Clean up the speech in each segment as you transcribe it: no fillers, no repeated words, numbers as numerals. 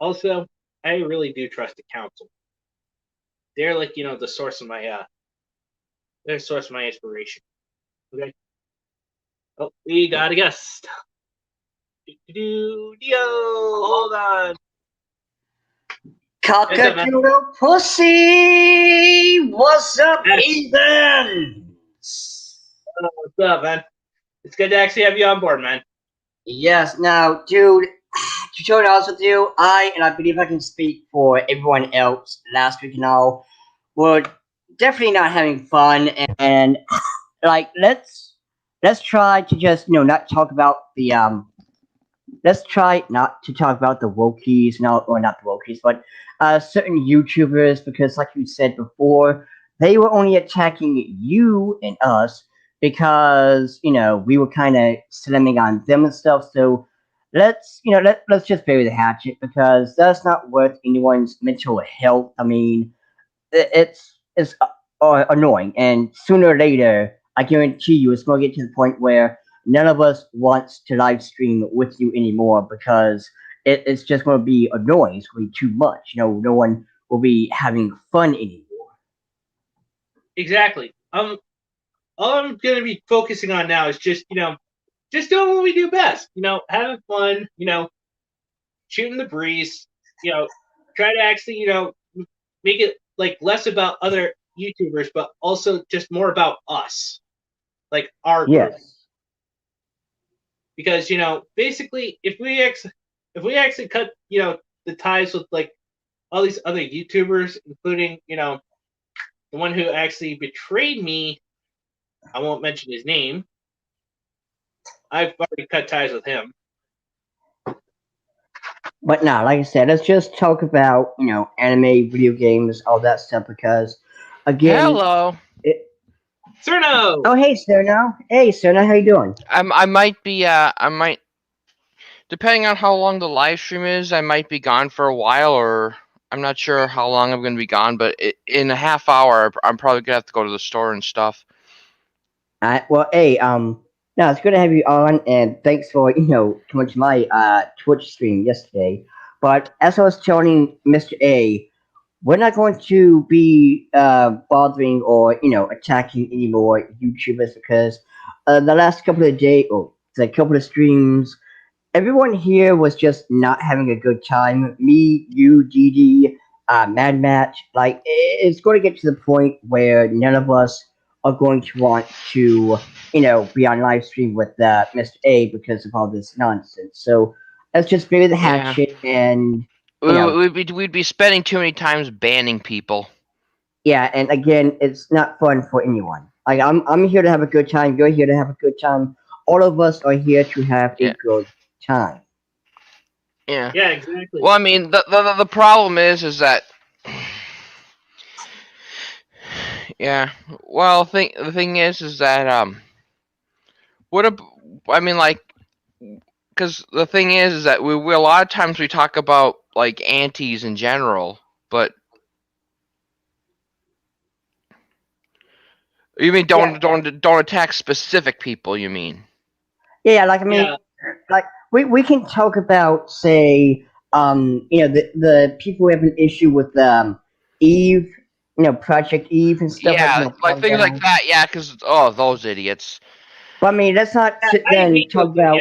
Also, I really do trust the council. They're like, the source of my they're the source of my inspiration. Okay. Oh, we got a guest. Hold on. Cockadoodle pussy! What's up, heathens? What's up, man? It's good to actually have you on board, man. Yes, now, dude, to be honest with you, and I believe I can speak for everyone else last week and all, were definitely not having fun, and like, let's try to just, not talk about the, let's try not to talk about the wokies, no, or not the wokies, but certain YouTubers, because like you said before, they were only attacking you and us because we were kind of slamming on them and stuff. So let's just bury the hatchet because that's not worth anyone's mental health. I mean, it's annoying, and sooner or later, I guarantee you, it's going to get to the point where none of us wants to live stream with you anymore because it's just going to be annoying. It's going to be too much. No one will be having fun anymore. Exactly. All I'm gonna be focusing on now is just just doing what we do best. Having fun. Shooting the breeze. Try to actually make it like less about other YouTubers, but also just more about us, like our group. Because basically, if we actually cut the ties with like all these other YouTubers, including the one who actually betrayed me, I won't mention his name. I've already cut ties with him. But no, like I said, let's just talk about anime, video games, all that stuff because again, hello. Cerno! Oh, hey, Sona. Hey, Sona, how you doing? I might depending on how long the live stream is, I might be gone for a while, or I'm not sure how long I'm going to be gone. But in a half hour, I'm probably gonna have to go to the store and stuff. Well, hey, no, it's good to have you on, and thanks for coming to my Twitch stream yesterday. But as I was telling Mr. A, we're not going to be bothering or attacking any more YouTubers because the last couple of days, or the couple of streams, everyone here was just not having a good time. Me, you, Dee, Mad Match. Like, it's going to get to the point where none of us are going to want to, be on live stream with Mr. A because of all this nonsense. So let's just bury the hatchet and. We'd be spending too many times banning people. Yeah, and again, it's not fun for anyone. Like, I'm here to have a good time. You're here to have a good time. All of us are here to have a good time. Yeah. Yeah, exactly. Well, I mean, the problem is that. Yeah. Well, the thing is that because the thing is that we a lot of times we talk about like antis in general, but you mean don't attack specific people? You mean? Yeah, like I mean, like we can talk about say the people who have an issue with Eve, Project Eve and stuff like things like that. Yeah, because those idiots. But I mean, let's not sit there and talk about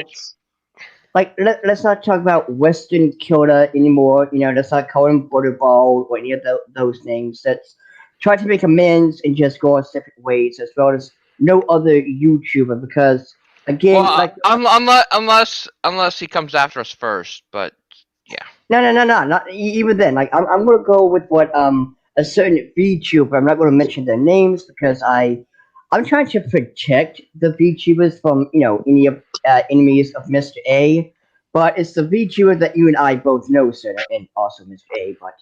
let's not talk about Western Killer anymore. Let's not call him Butterball or any of those names. Let's try to make amends and just go our separate ways, as well as no other YouTuber because again, unless he comes after us first, but yeah. No, not even then. Like I'm gonna go with what a certain VTuber. I'm not gonna mention their names because I'm trying to protect the VTubers from any of enemies of Mr. A. But it's the VTuber that you and I both know, sir, and also Mr. A. But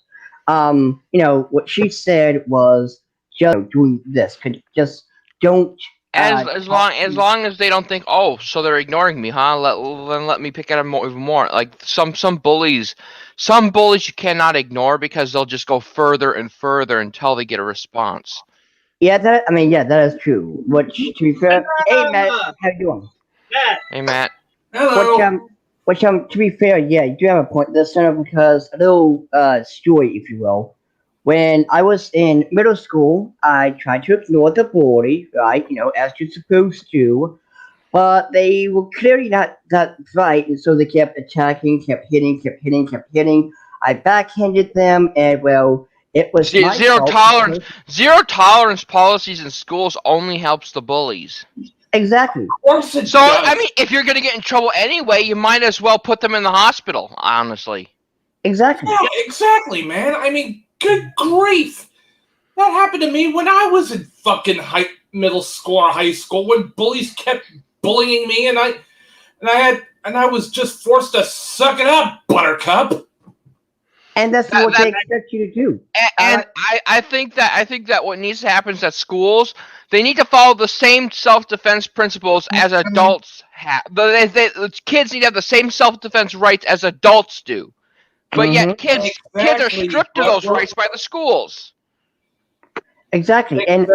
what she said was just doing this. Could just don't. As long as they don't think, so they're ignoring me, huh? Let me pick at them even more. Like some bullies you cannot ignore because they'll just go further and further until they get a response. Yeah, that is true. Which, to be fair, hey Matt, how you doing? Matt. Hey Matt. Hello. Which, to be fair, yeah, you do have a point there, Sona, because a little story, if you will. When I was in middle school, I tried to ignore the bully, right? As you're supposed to, but they were clearly not that right, and so they kept attacking, kept hitting, kept hitting, kept hitting. I backhanded them, and well, it was my Zero fault. tolerance. Zero tolerance policies in schools only helps the bullies. Exactly. Of course it So does. I mean, if you're gonna get in trouble anyway, you might as well put them in the hospital. Honestly. Exactly. Yeah, exactly, man. I mean, good grief. That happened to me when I was in fucking middle school or high school when bullies kept bullying me and I was just forced to suck it up, buttercup. And that's what they expect you to do. And I think that what needs to happen is that schools, they need to follow the same self-defense principles as adults have. The kids need to have the same self-defense rights as adults do. But yet kids are stripped of those rights by the schools. Exactly. And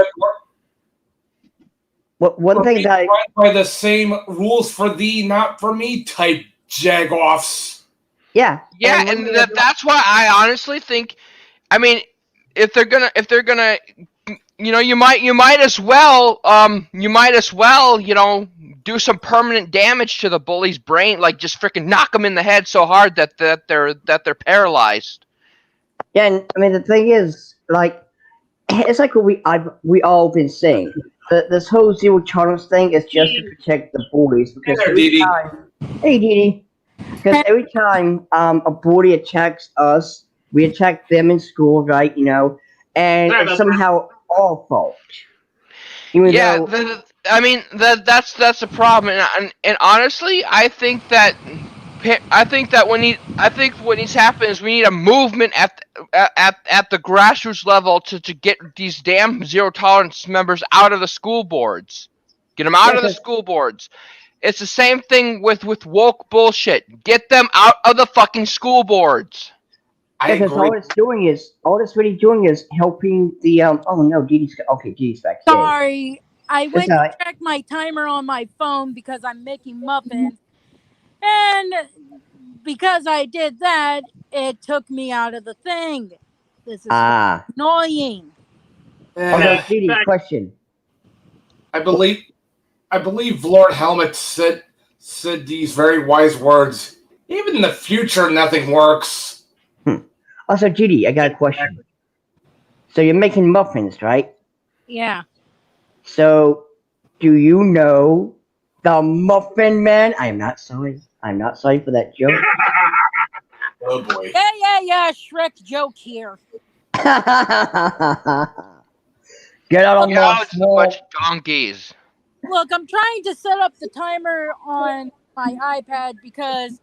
one thing that by the same rules for thee, not for me type jagoffs. Yeah. And that's why I honestly think, I mean, if they're gonna you might as well do some permanent damage to the bully's brain, like just freaking knock them in the head so hard that they're paralyzed. Yeah, and I mean the thing is, like, it's like what we all been saying. This whole zero tolerance thing is just to protect the bullies because hey Didi, because every time a bully attacks us, we attack them in school, right? And it's somehow our fault. I mean that's the problem, and honestly, I think what needs to happen is we need a movement at the grassroots level to get these damn zero tolerance members out of the school boards. Get them out of the school boards. It's the same thing with woke bullshit. Get them out of the fucking school boards. Because all it's really doing is helping the Oh no, Didi's back. Sorry, I went to check my timer on my phone because I'm making muffins, and because I did that, it took me out of the thing. This is annoying. Didi, question. I believe Lord Helmet said these very wise words. Even in the future, nothing works. Also, Didi, I got a question. So you're making muffins, right? Yeah. So, do you know the Muffin Man? I'm not sorry for that joke. Oh boy. Yeah. Shrek joke here. Get out of my bunch of donkeys. Look, I'm trying to set up the timer on my iPad because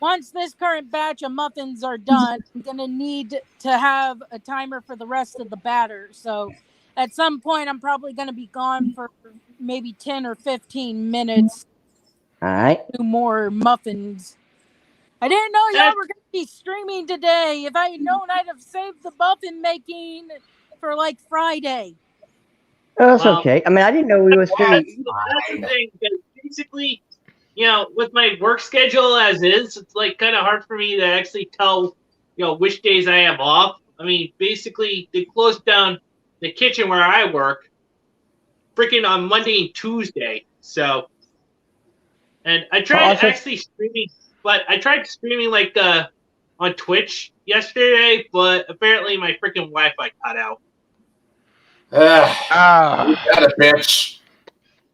once this current batch of muffins are done, I'm going to need to have a timer for the rest of the batter. So at some point, I'm probably going to be gone for maybe 10 or 15 minutes. All right. 2 more muffins. I didn't know y'all were going to be streaming today. If I had known, I'd have saved the muffin making for like Friday. Oh, that's okay. I mean, I didn't know we were streaming. That's the thing. Basically, with my work schedule as is, it's like kind of hard for me to actually tell, which days I have off. I mean, basically, they closed down the kitchen where I work freaking on Monday and Tuesday. So, and I tried streaming like on Twitch yesterday, but apparently my freaking Wi-Fi cut out. You got it, bitch.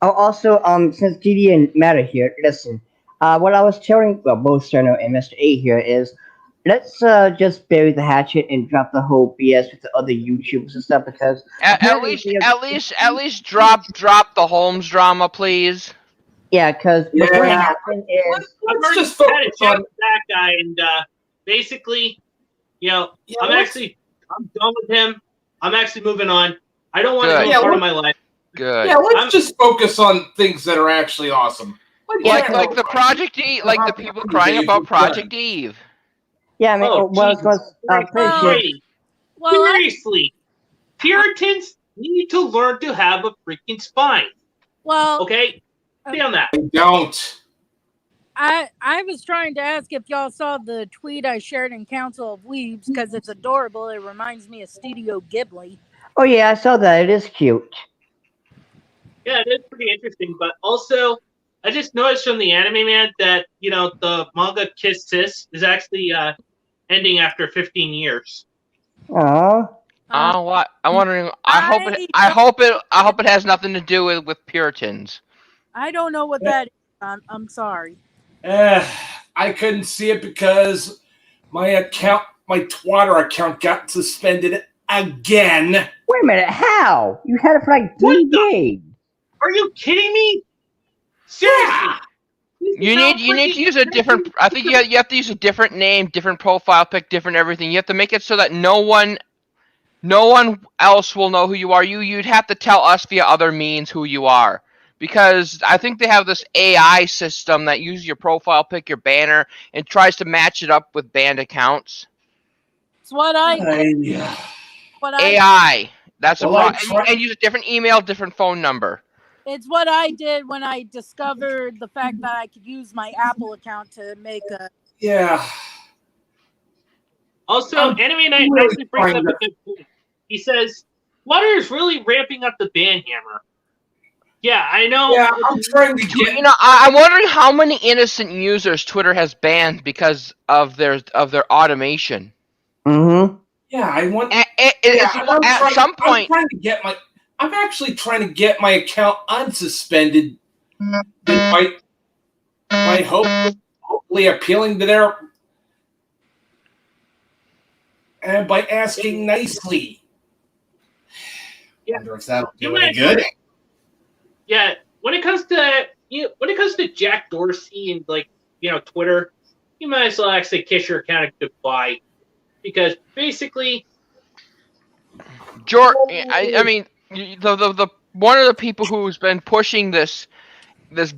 Oh, also, since Didi and Matt are here, listen. What I was telling, both Sona and Mr. A here is, let's just bury the hatchet and drop the whole BS with the other YouTubers and stuff because at least drop the Holmes drama, please. Yeah, because what's going to happen is I've just had a chat with that guy, and basically, I'm done with him. I'm actually moving on. I don't want to be part of my life. Good. Yeah, let's just focus on things that are actually awesome. Like the Project Eve, like the people crying about Project Eve. Yeah, I mean, seriously, Puritans need to learn to have a freaking spine. Well, okay, stay on that. I don't. I was trying to ask if y'all saw the tweet I shared in Council of Weebs because it's adorable. It reminds me of Studio Ghibli. Oh yeah, I saw that. It is cute. Yeah, it is pretty interesting. But also, I just noticed from the anime man that the manga Kiss Sis is actually ending after 15 years. Aw. Oh, what? I'm wondering. I hope it. I I hope it has nothing to do with Puritans. I don't know what that is. I'm sorry. I couldn't see it because my Twitter account got suspended again. Wait a minute, how? You had it for like 3 days. Are you kidding me? Seriously? You need to use a different. I think you have to use a different name, different profile pic, different everything. You have to make it so that no one else will know who you are. You'd have to tell us via other means who you are. Because I think they have this AI system that uses your profile pic, your banner, and tries to match it up with banned accounts. It's what I AI. That's a Well, problem. And use a different email, different phone number. It's what I did when I discovered the fact that I could use my Apple account to make a. Yeah. Also, Anime Night really actually brings up trying a good point. He says, Water is really ramping up the ban hammer. Yeah, I know. Yeah, I'm trying to get. You know, I'm wondering how many innocent users Twitter has banned because of their automation. Mm-hmm. Yeah, I want. At some point, I'm actually trying to get my account unsuspended by hopefully appealing to their and by asking nicely. Yeah. I wonder if that'll do any good. Yeah, when it comes to Jack Dorsey and Twitter, you might as well actually kiss your account goodbye, because basically, George. I mean, the one of the people who's been pushing this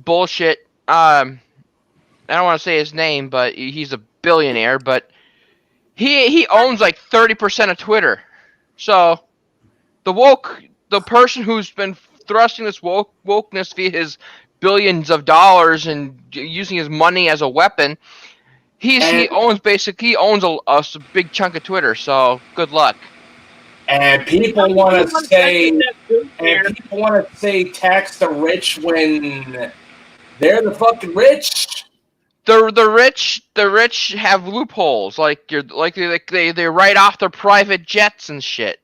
bullshit. I don't want to say his name, but he's a billionaire. But he owns like 30% of Twitter. So the person who's been thrusting this wokeness via his billions of dollars and using his money as a weapon, he owns a big chunk of Twitter. So good luck. And people want to say tax the rich when they're the fucking rich. The rich have loopholes, they write off their private jets and shit.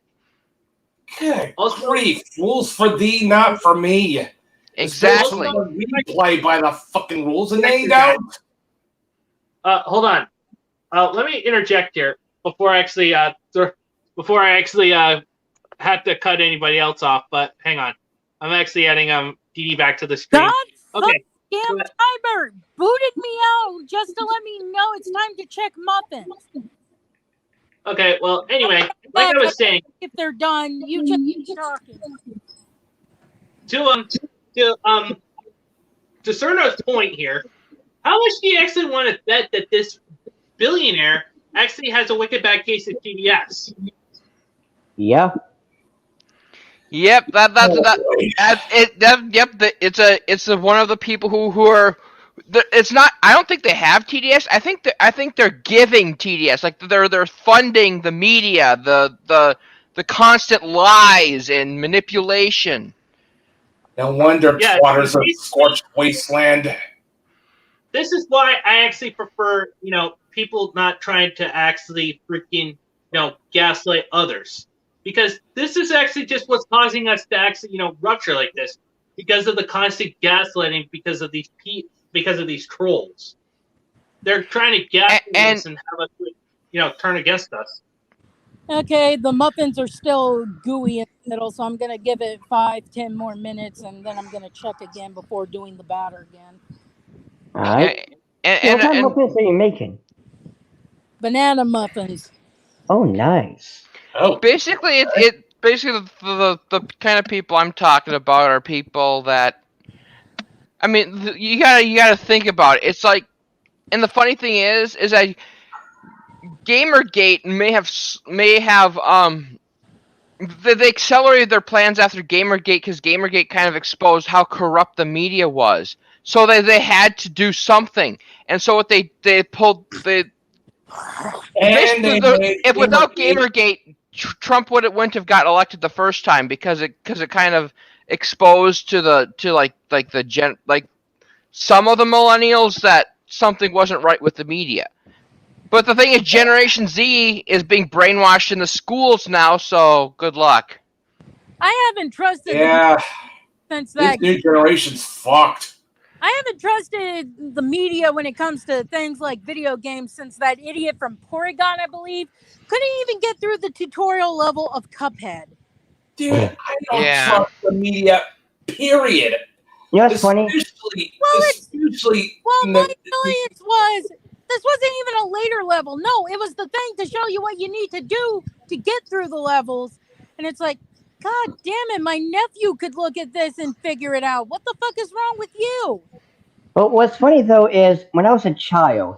Good grief! Rules for thee, not for me. Exactly. We play by the fucking rules, and they don't. Hold on. Let me interject here before I actually had to cut anybody else off. But hang on, I'm actually adding DD back to the screen. Okay. Damn timer booted me out just to let me know it's time to check Muffins. Okay. Well, anyway, like I was saying, if they're done, you just keep talking. To Sona's point here, how much do you actually want to bet that this billionaire actually has a wicked bad case of TDS? Yeah. Yep, it's one of the people who are. It's not. I don't think they have TDS. I think they're giving TDS. Like they're funding the media, the constant lies and manipulation. No wonder Twitter's a scorched wasteland. This is why I actually prefer, people not trying to actually freaking, gaslight others. Because this is actually just what's causing us to actually, rupture like this, because of the constant gaslighting, because of these trolls. They're trying to gaslight us and have us, turn against us. Okay, the muffins are still gooey in the middle, so I'm gonna give it 5-10 more minutes, and then I'm gonna check again before doing the batter again. All right. And what kind of muffins are you making? Banana muffins. Oh, nice. Oh, basically, basically the kind of people I'm talking about are people that. I mean, you gotta think about it. It's like, and the funny thing is that Gamergate may have they accelerated their plans after Gamergate because Gamergate kind of exposed how corrupt the media was. So they had to do something, and so what they pulled And if without Gamergate, Trump wouldn't have got elected the first time because it kind of exposed to some of the millennials that something wasn't right with the media. But the thing is, Generation Z is being brainwashed in the schools now, so good luck. I haven't trusted yeah, since this that. new generation's fucked. I haven't trusted the media when it comes to things like video games since that idiot from Porygon, I believe, couldn't even get through the tutorial level of Cuphead. Dude, I don't Yeah. trust the media, period. You know what's funny? Especially, This wasn't even a later level. No, it was the thing to show you what you need to do to get through the levels. And it's like, God damn it, my nephew could look at this and figure it out. What the fuck is wrong with you? But what's funny though is when I was a child,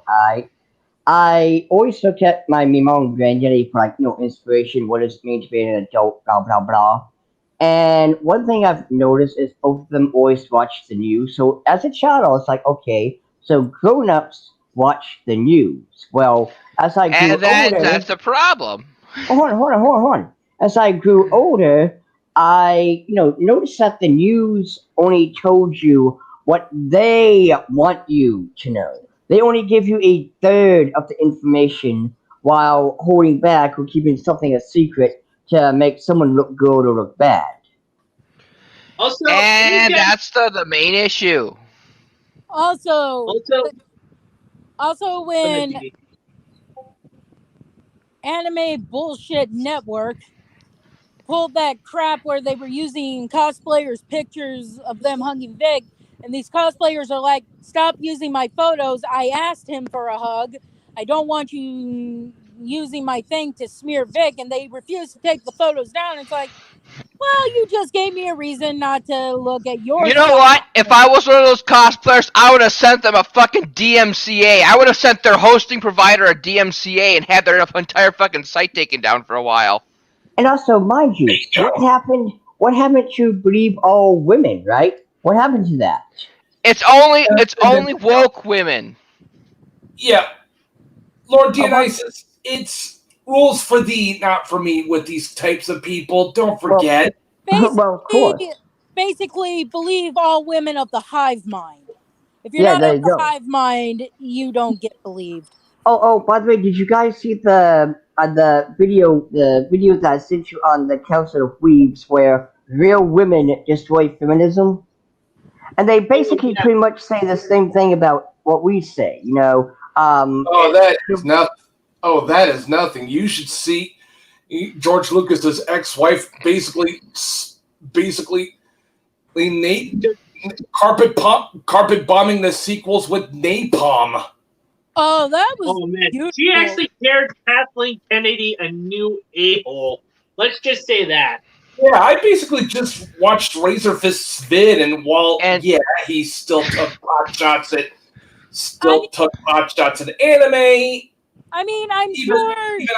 I always looked at my mom and granddaddy for inspiration. What does it mean to be an adult? Blah blah blah. And one thing I've noticed is both of them always watch the news. So as a child, I was like, okay, so grown-ups watch the news. Well, as I grew And older, that's the problem. hold on. As I grew older, I noticed that the news only told you what they want you to know. They only give you a third of the information while holding back or keeping something a secret to make someone look good or look bad. Also, And that's the main issue. Also when Anime Bullshit Network pulled that crap where they were using cosplayers' pictures of them hugging Vic, and these cosplayers are like, stop using my photos. I asked him for a hug. I don't want you using my thing to smear Vic, and they refuse to take the photos down. It's like, well, you just gave me a reason not to look at your You know stuff. what? If I was one of those cosplayers, I would have sent them a fucking DMCA. I would have sent their hosting provider a DMCA and had their entire fucking site taken down for a while. And also, mind you, what happened? What happened to believe all women? Right? What happened to that? It's only woke women. Yeah, Lord Dionysus, it's rules for thee, not for me with these types of people. Don't forget. Well, of course. Basically, believe all women of the hive mind. If you're Yeah, not there of you the go. hive mind, you don't get believed. Oh, by the way, did you guys see the video that I sent you on the Council of Weebs where real women destroy feminism? And they basically yeah. pretty much say the same thing about what we say, That is nothing. You should see George Lucas's ex-wife basically carpet bombing the sequels with napalm. Oh, that was man. beautiful. She actually dared Kathleen Kennedy a new a-hole. Let's just say that. Yeah, I basically just watched Razorfist's vid, and he still took pot shots at anime. I mean, I'm sure. Even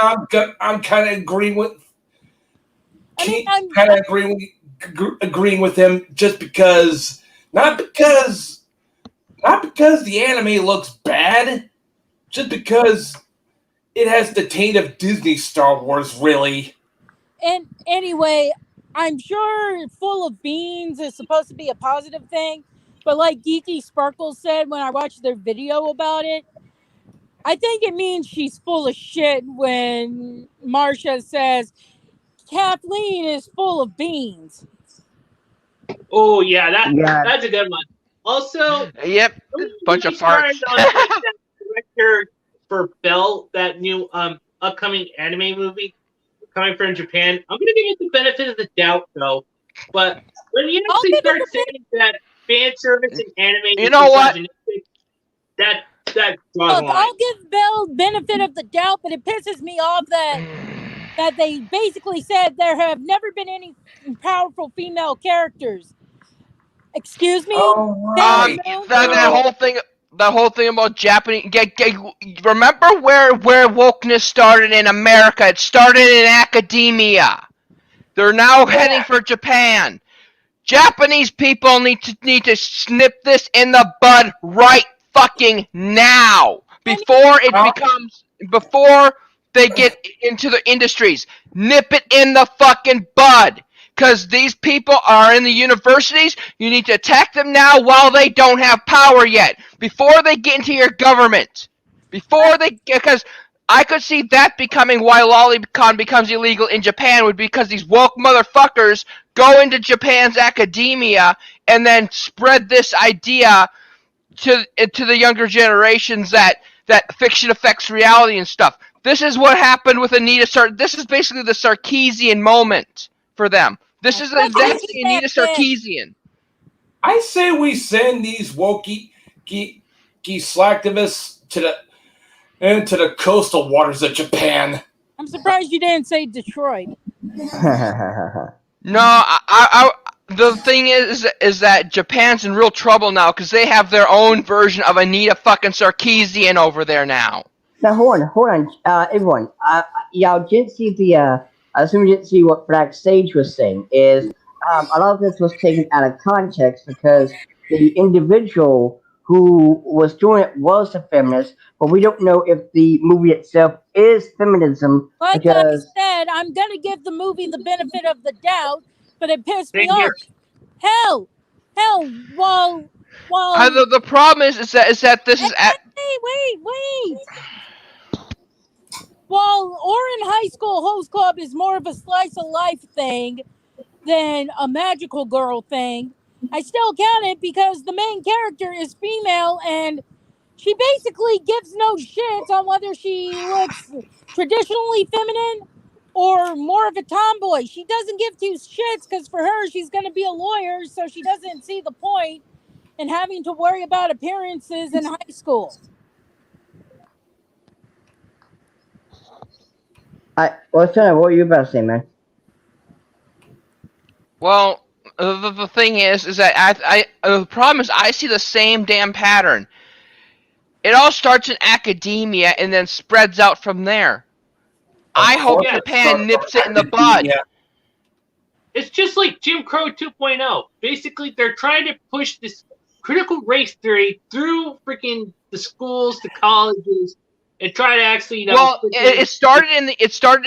I'm kind of agreeing with. Agreeing with him just because, not because the anime looks bad, just because it has the taint of Disney Star Wars, really. And anyway, I'm sure Full of Beans is supposed to be a positive thing, but like Geeky Sparkle said when I watched their video about it, I think it means she's full of shit when Marsha says Kathleen is full of beans. Oh yeah, that's a good one. Also, Yep, bunch of farts. That director for Belle, that new upcoming anime movie coming from Japan. I'm gonna give it the benefit of the doubt though. But when you actually start saying that fan service in anime, You know what? That draws Look, a line. I'll give Belle benefit of the doubt, but it pisses me off that they basically said there have never been any powerful female characters. Excuse me? That whole thing about Japanese. Remember where wokeness started in America? It started in academia. They're now heading for Japan. Japanese people need to snip this in the bud right fucking now before they get into the industries. Nip it in the fucking bud. Because these people are in the universities, you need to attack them now while they don't have power yet. Before they get into your government. Because I could see that becoming why lolicon becomes illegal in Japan, would be because these woke motherfuckers go into Japan's academia and then spread this idea to the younger generations that fiction affects reality and stuff. This is what happened with Anita This is basically the Sarkeesian moment for them. This is exactly Anita Sarkeesian. I say we send these wokey slacktivists into the coastal waters of Japan. I'm surprised you didn't say Detroit. No, the thing is that Japan's in real trouble now because they have their own version of Anita fucking Sarkeesian over there now. Now hold on, everyone. Y'all didn't see the. I assume you didn't see what Black Sage was saying. Is a lot of this was taken out of context because the individual who was doing it was a feminist, but we don't know if the movie itself is feminism. Like because I said, I'm gonna give the movie the benefit of the doubt, but it pissed me Same here. off. Hell, while The problem is that this is wait. While Oren High School Host Club is more of a slice of life thing than a magical girl thing, I still count it because the main character is female and she basically gives no shit on whether she looks traditionally feminine or more of a tomboy. She doesn't give two shits because for her, she's going to be a lawyer, so she doesn't see the point in having to worry about appearances in high school. Sona, what were you about to say, man? Well, the thing is that the problem is I see the same damn pattern. It all starts in academia and then spreads out from there. I hope Japan nips it in the bud. It's just like Jim Crow 2.0. Basically, they're trying to push this critical race theory through freaking the schools, the colleges, and try to actually, Well, it started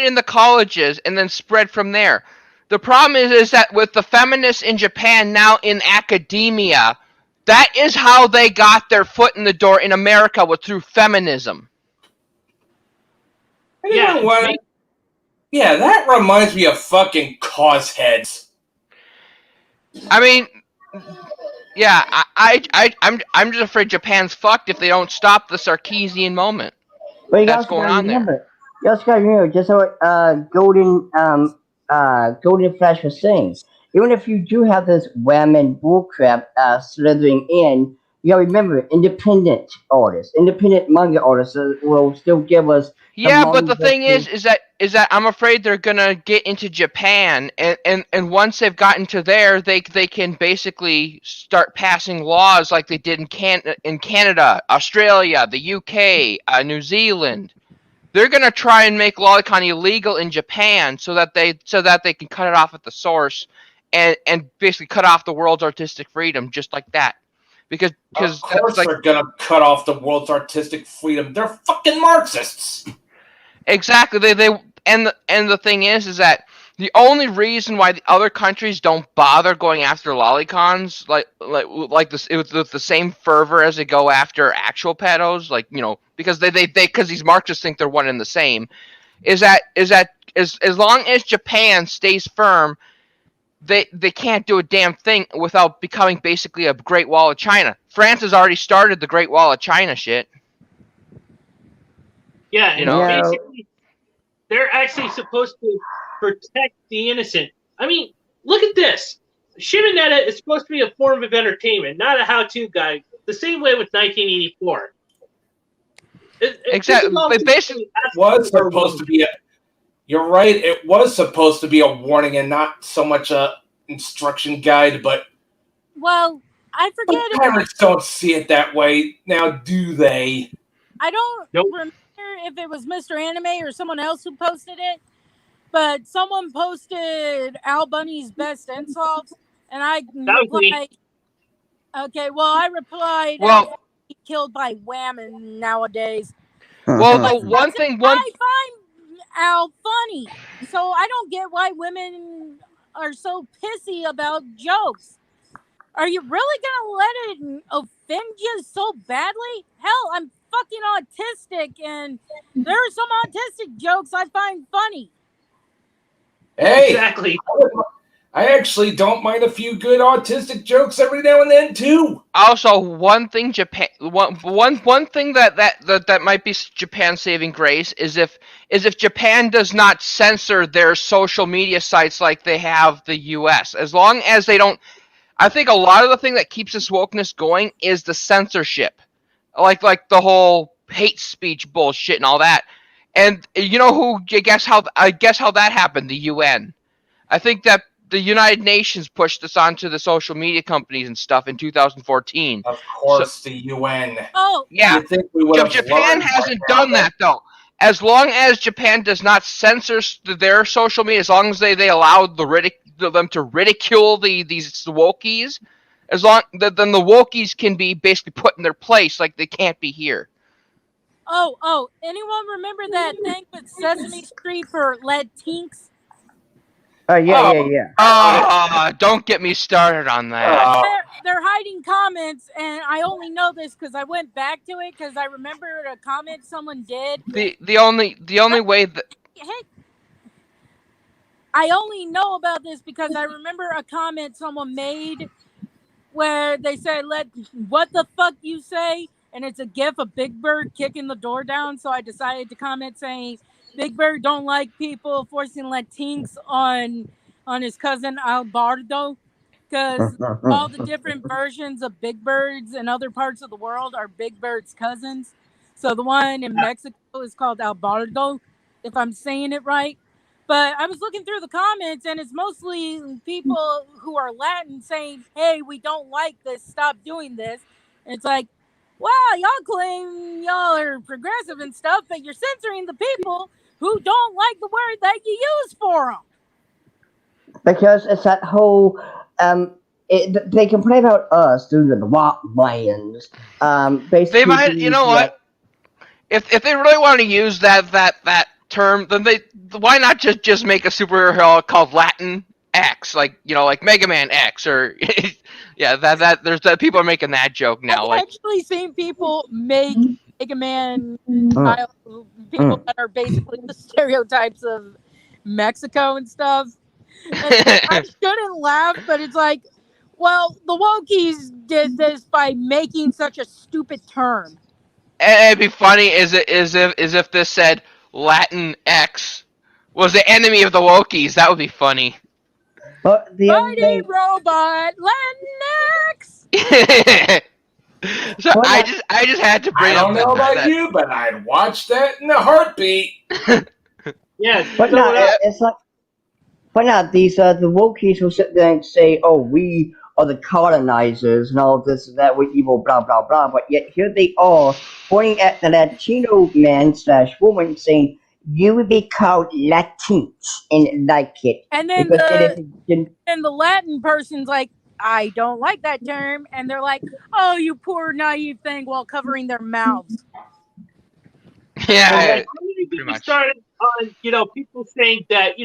in the colleges and then spread from there. The problem is that with the feminists in Japan now in academia, that is how they got their foot in the door in America, was through feminism. You know what? Yeah, that reminds me of fucking cause heads. I mean, yeah, I'm just afraid Japan's fucked if they don't stop the Sarkeesian moment. That's going on there. You also gotta remember, just what Golden Flash was saying. Even if you do have this wham bullcrap slithering in, you gotta remember, independent artists, independent manga artists will still give us. Yeah, but the thing is that I'm afraid they're gonna get into Japan, and once they've gotten to there, they can basically start passing laws like they did in Canada, Australia, the UK, New Zealand. They're gonna try and make lolicon illegal in Japan so that they can cut it off at the source, and basically cut off the world's artistic freedom just like that. Because of course they're gonna cut off the world's artistic freedom. They're fucking Marxists. Exactly. The thing is that the only reason why the other countries don't bother going after lolicons like this with the same fervor as they go after actual pedos, because because these Marxists think they're one and the same, is that as long as Japan stays firm, they can't do a damn thing without becoming basically a Great Wall of China. France has already started the Great Wall of China shit. Yeah, basically, they're actually supposed to protect the innocent. I mean, look at this. Shimonetta is supposed to be a form of entertainment, not a how-to guide. The same way with 1984. Exactly. It basically was supposed to be You're right. It was supposed to be a warning and not so much a instruction guide, but I forget. Parents don't see it that way now, do they? I don't remember if it was Mr. Anime or someone else who posted it, but someone posted Al Bunny's best insults, And I That was me. replied, okay, well, I replied, Well, killed by women nowadays. well, Uh-huh. the one thing, I find Al funny, so I don't get why women are so pissy about jokes. Are you really gonna let it offend you so badly? Hell, I'm fucking autistic, and there are some autistic jokes I find funny. Hey, Exactly. I actually don't mind a few good autistic jokes every now and then too. also one thing one thing that might be Japan's saving grace is if Japan does not censor their social media sites like they have the US. As long as they don't, I think a lot of the thing that keeps this wokeness going is the censorship. Like the whole hate speech bullshit and all that. And you know who I guess how that happened? The UN. I think that the United Nations pushed this onto the social media companies and stuff in 2014. Of course, the UN. Oh, Yeah, You think we would have Japan learned by hasn't now done that though. As long as Japan does not censor their social media, as long as they allow them to ridicule these wokies, then the wokies can be basically put in their place, like they can't be here. oh, anyone remember that thing with Sesame Street for Latinx? Yeah. Don't get me started on that. They're hiding comments, and I only know this because I went back to it because I remembered a comment someone did. The only way that Hey, I only know about this because I remember a comment someone made where they said, what the fuck you say? And it's a gif of Big Bird kicking the door down. So I decided to comment saying, Big Bird don't like people forcing Latinx on his cousin Albardo, because all the different versions of Big Birds in other parts of the world are Big Bird's cousins. So the one in Mexico is called Albardo, if I'm saying it right. But I was looking through the comments, and it's mostly people who are Latin saying, hey, we don't like this, stop doing this. And it's like, wow, y'all claim y'all are progressive and stuff, but you're censoring the people who don't like the word that you use for them. Because it's that whole they complain about us doing the rock lions. Basically, they might, you know what? If they really want to use that term, then why not just make a superhero called Latin X, like Mega Man X, or yeah, there's people are making that joke now. I've actually seen people make Mega Man people that are basically the stereotypes of Mexico and stuff. And I shouldn't laugh, but it's like, well, the wokies did this by making such a stupid term. And it'd be funny is if this said Latin X was the enemy of the wokies. That would be funny. But the other Mighty thing, robot Latinx. So I just had to bring up. I don't know about you, but I'd watch that in a heartbeat. Yeah, but no, it's like, but now these the wokies will sit there and say, "Oh, we are the colonizers and all this and that. We're evil, blah blah blah." But yet here they are pointing at the Latino man / woman, saying, "You would be called Latinx and like it." And then the Latin person's like, I don't like that term, and they're like, "Oh, you poor naive thing," while covering their mouths. Yeah, pretty much. Started on people saying that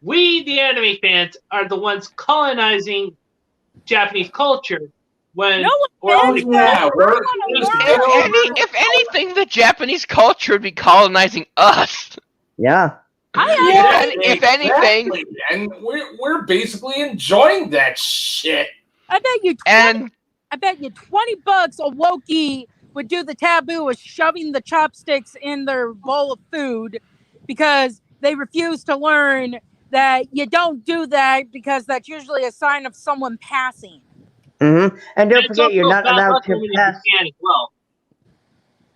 we the anime fans are the ones colonizing Japanese culture. When no one if anything, the Japanese culture would be colonizing us. Yeah. If anything, and we're basically enjoying that shit. I bet you $20 a Wookiee would do the taboo of shoving the chopsticks in their bowl of food because they refuse to learn that you don't do that because that's usually a sign of someone passing. Mm-hmm. And don't forget, you're not allowed to pass.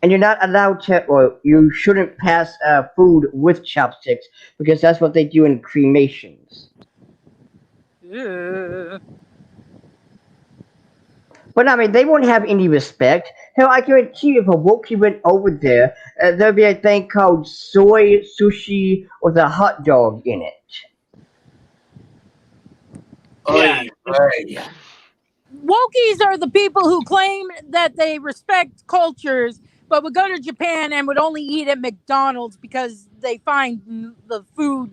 And you're not allowed to, or you shouldn't pass food with chopsticks because that's what they do in cremations. But I mean, they won't have any respect. Hell, I guarantee you, if a Wookiee went over there, there'd be a thing called soy sushi with a hot dog in it. Yeah, Right. Wokies are the people who claim that they respect cultures, but would go to Japan and would only eat at McDonald's because they find the food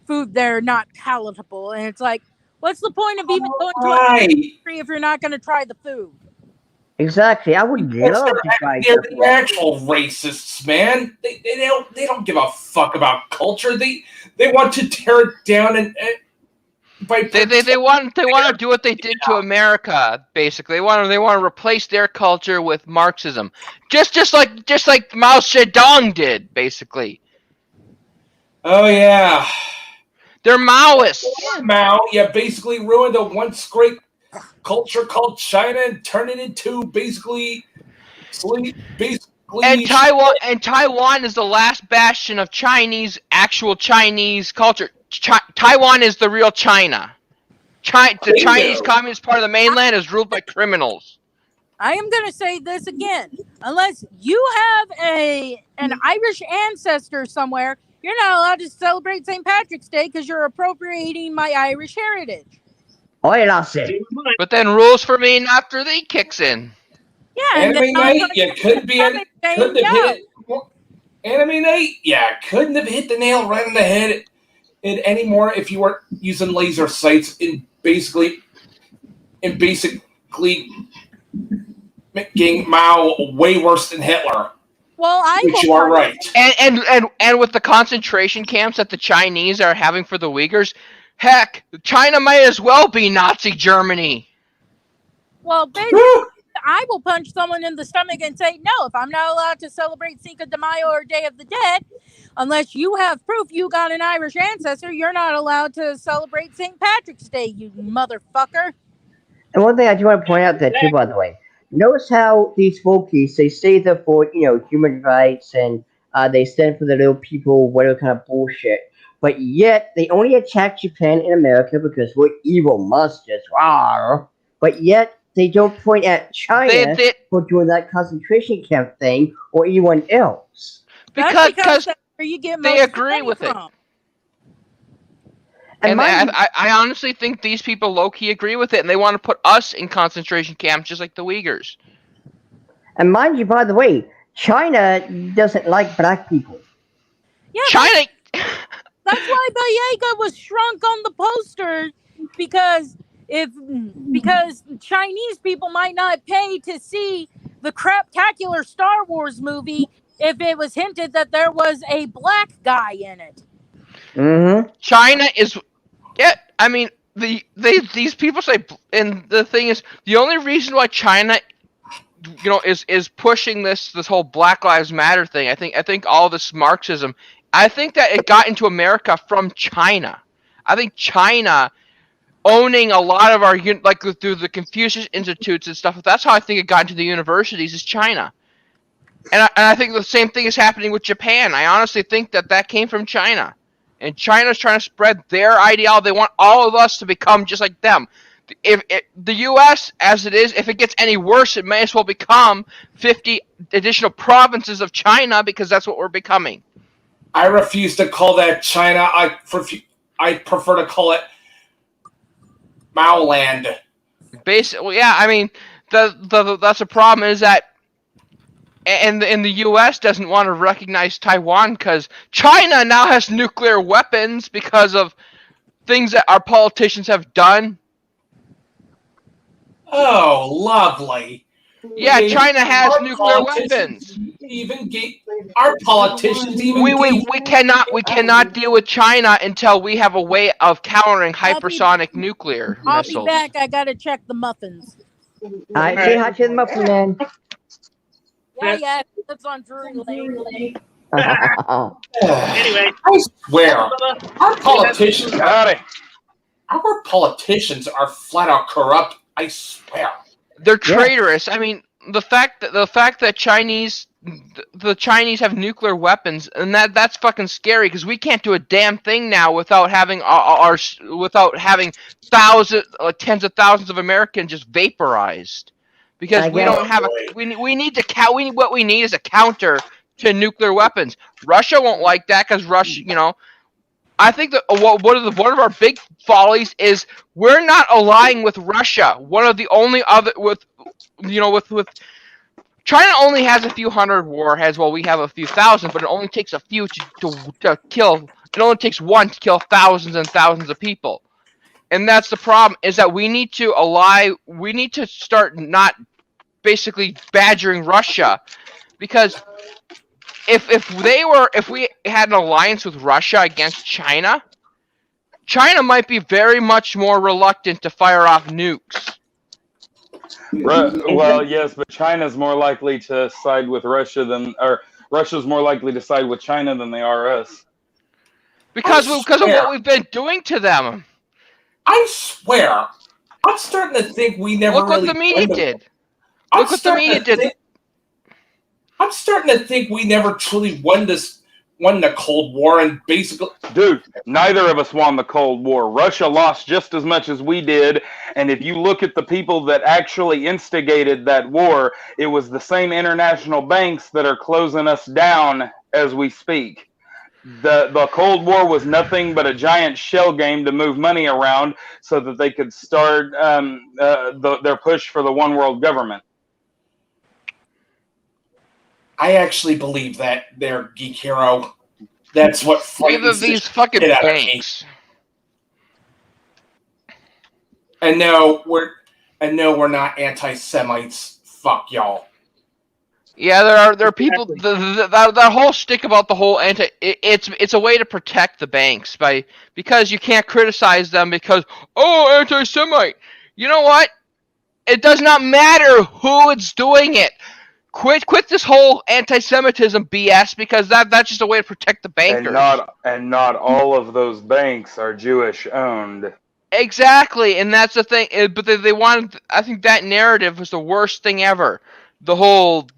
there not palatable. And it's like, what's the point of even going to a Right. country if you're not going to try the food? Exactly. I would Because love to try they're something. actual racists, man. They don't give a fuck about culture. They want to tear it down and by They want to do what they did to America. Basically, they want to replace their culture with Marxism, just like Mao Zedong did. Basically, Oh yeah. they're Maoists. Mao, basically ruined a once great culture called China and turned it into basically. And Taiwan is the last bastion of actual Chinese culture. Taiwan is the real China. The Chinese Communist part of the mainland is ruled by criminals. I am going to say this again. Unless you have an Irish ancestor somewhere, you're not allowed to celebrate St. Patrick's Day because you're appropriating my Irish heritage. Oye, that's it. But then rules for me after the kicks in. Yeah, and Anime night, you couldn't have hit it. Anime night, couldn't have hit the nail right on the head anymore if you weren't using laser sights in basically making Mao way worse than Hitler. Well, which you are right. And with the concentration camps that the Chinese are having for the Uyghurs, heck, China might as well be Nazi Germany. Well, basically, I will punch someone in the stomach and say, no, if I'm not allowed to celebrate Cinco de Mayo or Day of the Dead, unless you have proof you got an Irish ancestor, you're not allowed to celebrate St. Patrick's Day, you motherfucker. And one thing I do want to point out that too, by the way, notice how these folkies, they say they're for, human rights and they stand for the little people, whatever kind of bullshit. But yet, they only attack Japan and America because we're evil monsters. Rawr. But yet, they don't point at China for doing that concentration camp thing or anyone else. Because that's where you get they agree with from. it. And I honestly think these people low-key agree with it, and they want to put us in concentration camps just like the Uyghurs. And mind you, by the way, China doesn't like black people. Yeah, China... That's why Boyega was shrunk on the poster, because Chinese people might not pay to see the craptacular Star Wars movie if it was hinted that there was a black guy in it. Mm-hmm. China is... Yeah, I mean, these people say... And the thing is, the only reason why China... is pushing this whole Black Lives Matter thing. I think all this Marxism... I think that it got into America from China. I think China owning a lot of our, through the Confucius Institutes and stuff, that's how I think it got into the universities, is China. And I think the same thing is happening with Japan. I honestly think that came from China. And China's trying to spread their ideology. They want all of us to become just like them. If the U.S., as it is, if it gets any worse, it may as well become 50 additional provinces of China, because that's what we're becoming. I refuse to call that China. I prefer to call it Maoland. Basically, yeah. I mean, that's the problem, is that, and the U.S. doesn't want to recognize Taiwan because China now has nuclear weapons because of things that our politicians have done. Oh, lovely. Yeah, China has nuclear weapons. Our politicians even we cannot deal with China until we have a way of countering hypersonic nuclear missiles. I'll be back. I gotta check the muffins. Alright, say hi to the muffin man. Yeah, that's on Drury Lane. Anyway, I swear, our politicians are flat out corrupt. I swear. They're traitorous. I mean, the fact that the Chinese have nuclear weapons, and that's fucking scary, because we can't do a damn thing now without having tens of thousands of Americans just vaporized, because we don't have what we need is a counter to nuclear weapons. Russia won't like that, because Russia, I think that one of our big follies is we're not allying with Russia. One of the only other with China only has a few hundred warheads, while we have a few thousand, but it only takes a few to kill. It only takes one to kill thousands and thousands of people. And that's the problem, is that we need to start not basically badgering Russia, because if we had an alliance with Russia against China, China might be very much more reluctant to fire off nukes. Well, yes, but China's more likely to side with Russia Russia's more likely to side with China than they are us. Because of what we've been doing to them. I swear, I'm starting to think we never Look really what the media did. I'm starting to think we never truly won the Cold War, and basically, Dude, neither of us won the Cold War. Russia lost just as much as we did, and if you look at the people that actually instigated that war, it was the same international banks that are closing us down as we speak. The Cold War was nothing but a giant shell game to move money around so that they could start their push for the one world government. I actually believe that there, Geek Hero. That's what frightens these fucking banks. And no, we're not anti-Semites. Fuck y'all. Yeah, there are people. That whole shtick about the whole it's a way to protect the banks because you can't criticize them because anti-Semite. You know what? It does not matter who it's doing it. Quit this whole anti-Semitism BS, because that's just a way to protect the bankers. And not all of those banks are Jewish owned. Exactly, and that's the thing. But they wanted. I think that narrative was the worst thing ever. The whole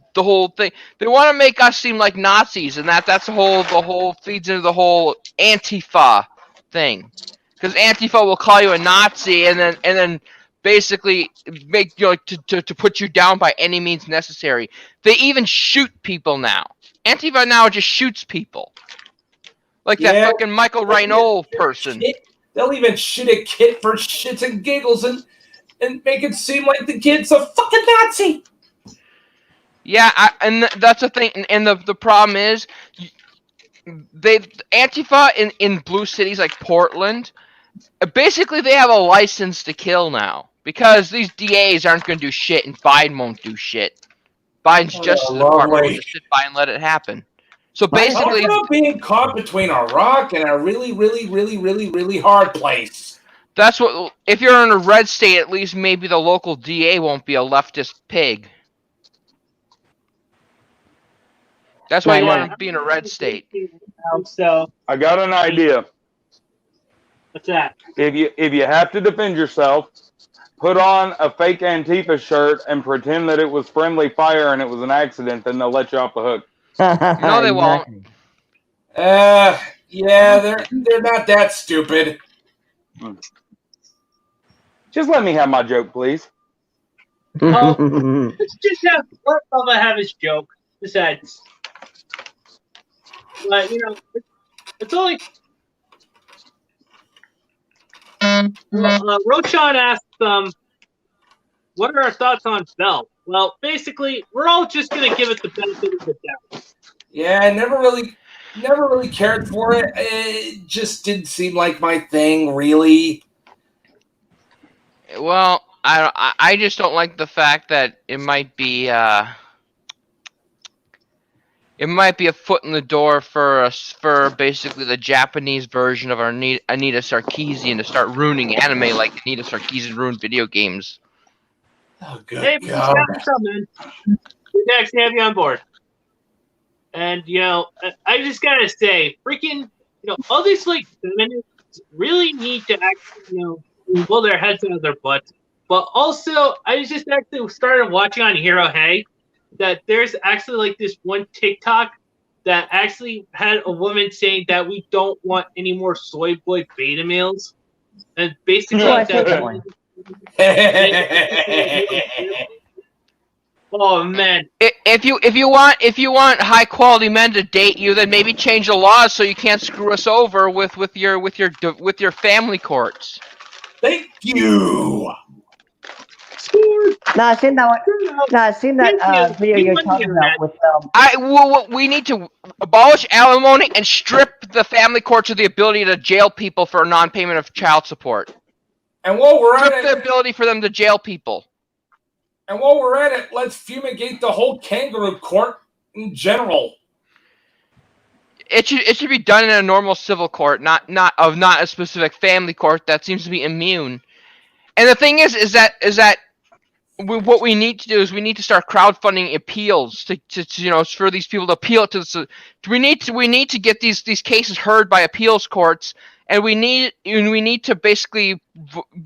thing. They want to make us seem like Nazis, and that's the whole feeds into the whole Antifa thing. Because Antifa will call you a Nazi, and then basically make to put you down by any means necessary. They even shoot people now. Antifa now just shoots people, like that fucking Michael Reinold person. They'll even shoot a kid for shits and giggles and make it seem like the kid's a fucking Nazi. Yeah, and that's the thing. And the problem is, Antifa in blue cities like Portland, basically they have a license to kill now. Because these DAs aren't going to do shit, and Biden won't do shit. Biden's Justice Department will just sit by and let it happen. So basically, we're being caught between a rock and a really, really, really, really, really hard place. That's what. If you're in a red state, at least maybe the local DA won't be a leftist pig. That's why you want to be in a red state. So I got an idea. what's that? If you have to defend yourself, put on a fake Antifa shirt and pretend that it was friendly fire and it was an accident, then they'll let you off the hook. No, they won't. Yeah, they're not that stupid. Just let me have my joke, please. Let's just let Bubba have his joke. Besides, but it's only. Roshan asked, what are our thoughts on Bell? Well, basically, we're all just gonna give it the benefit of the doubt. Yeah, I never really cared for it. It just didn't seem like my thing, really. Well, I just don't like the fact that it might be a foot in the door for basically the Japanese version of Anita Sarkeesian to start ruining anime like Anita Sarkeesian ruined video games. Oh, good Hey, God. man. Good to actually have you on board. And I just gotta say, freaking, all these like feminists really need to actually, pull their heads out of their butts. But also, I just actually started watching on Hero Hey that there's actually like this one TikTok that actually had a woman saying that we don't want any more soy boy beta males, and basically oh man, If you want high quality men to date you, then maybe change the laws so you can't screw us over with your family courts. Thank you. Score. No, I seen that one. No, I seen that Thank you. video You you're won the talking internet. about with We need to abolish alimony and strip the family courts of the ability to jail people for non-payment of child support. And while we're at Strip the it, ability for them to jail people. let's fumigate the whole kangaroo court in general. It should be done in a normal civil court, not a specific family court that seems to be immune. And the thing is that what we need to do is we need to start crowdfunding appeals to for these people to appeal to the. We need to get these cases heard by appeals courts, and we need to basically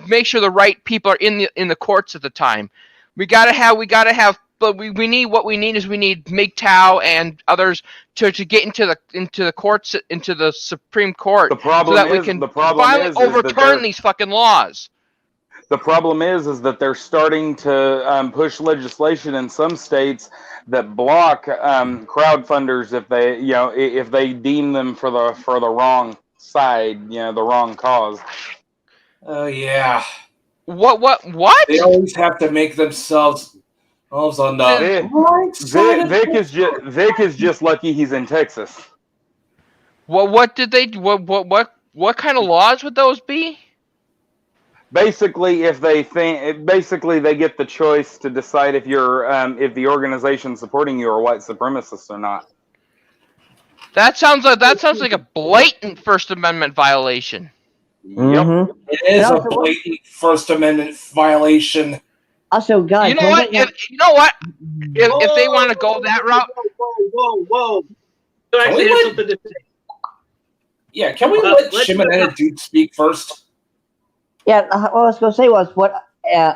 make sure the right people are in the courts at the time. We gotta have. But we need MGTOW and others to get into the courts, into the Supreme Court, The problem so that we is- can the problem finally is that overturn they're- these fucking laws. The problem is that they're starting to push legislation in some states that block crowdfunders if they deem them for the wrong side, the wrong cause. Oh yeah. What? They always have to make themselves on the right side of Vic is just lucky he's in Texas. What did they? What kind of laws would those be? Basically, they get the choice to decide if if the organization supporting you are white supremacists or not. That sounds like a blatant First Amendment violation. Yep. It is a blatant First Amendment violation. Also, guys, You know what? If they want to go that route, Whoa! So Can we actually, let- have something to say. Yeah, can we Let's- let Shimon and a dude speak first? yeah, what I was going to say was what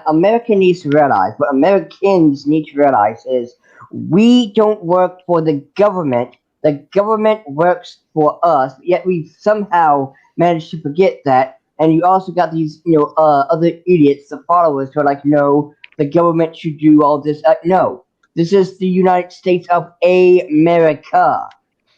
America needs to realize, what Americans need to realize is we don't work for the government. The government works for us, yet we somehow managed to forget that. And you also got these, other idiots, the followers, who are like, no, the government should do all this. No, this is the United States of America.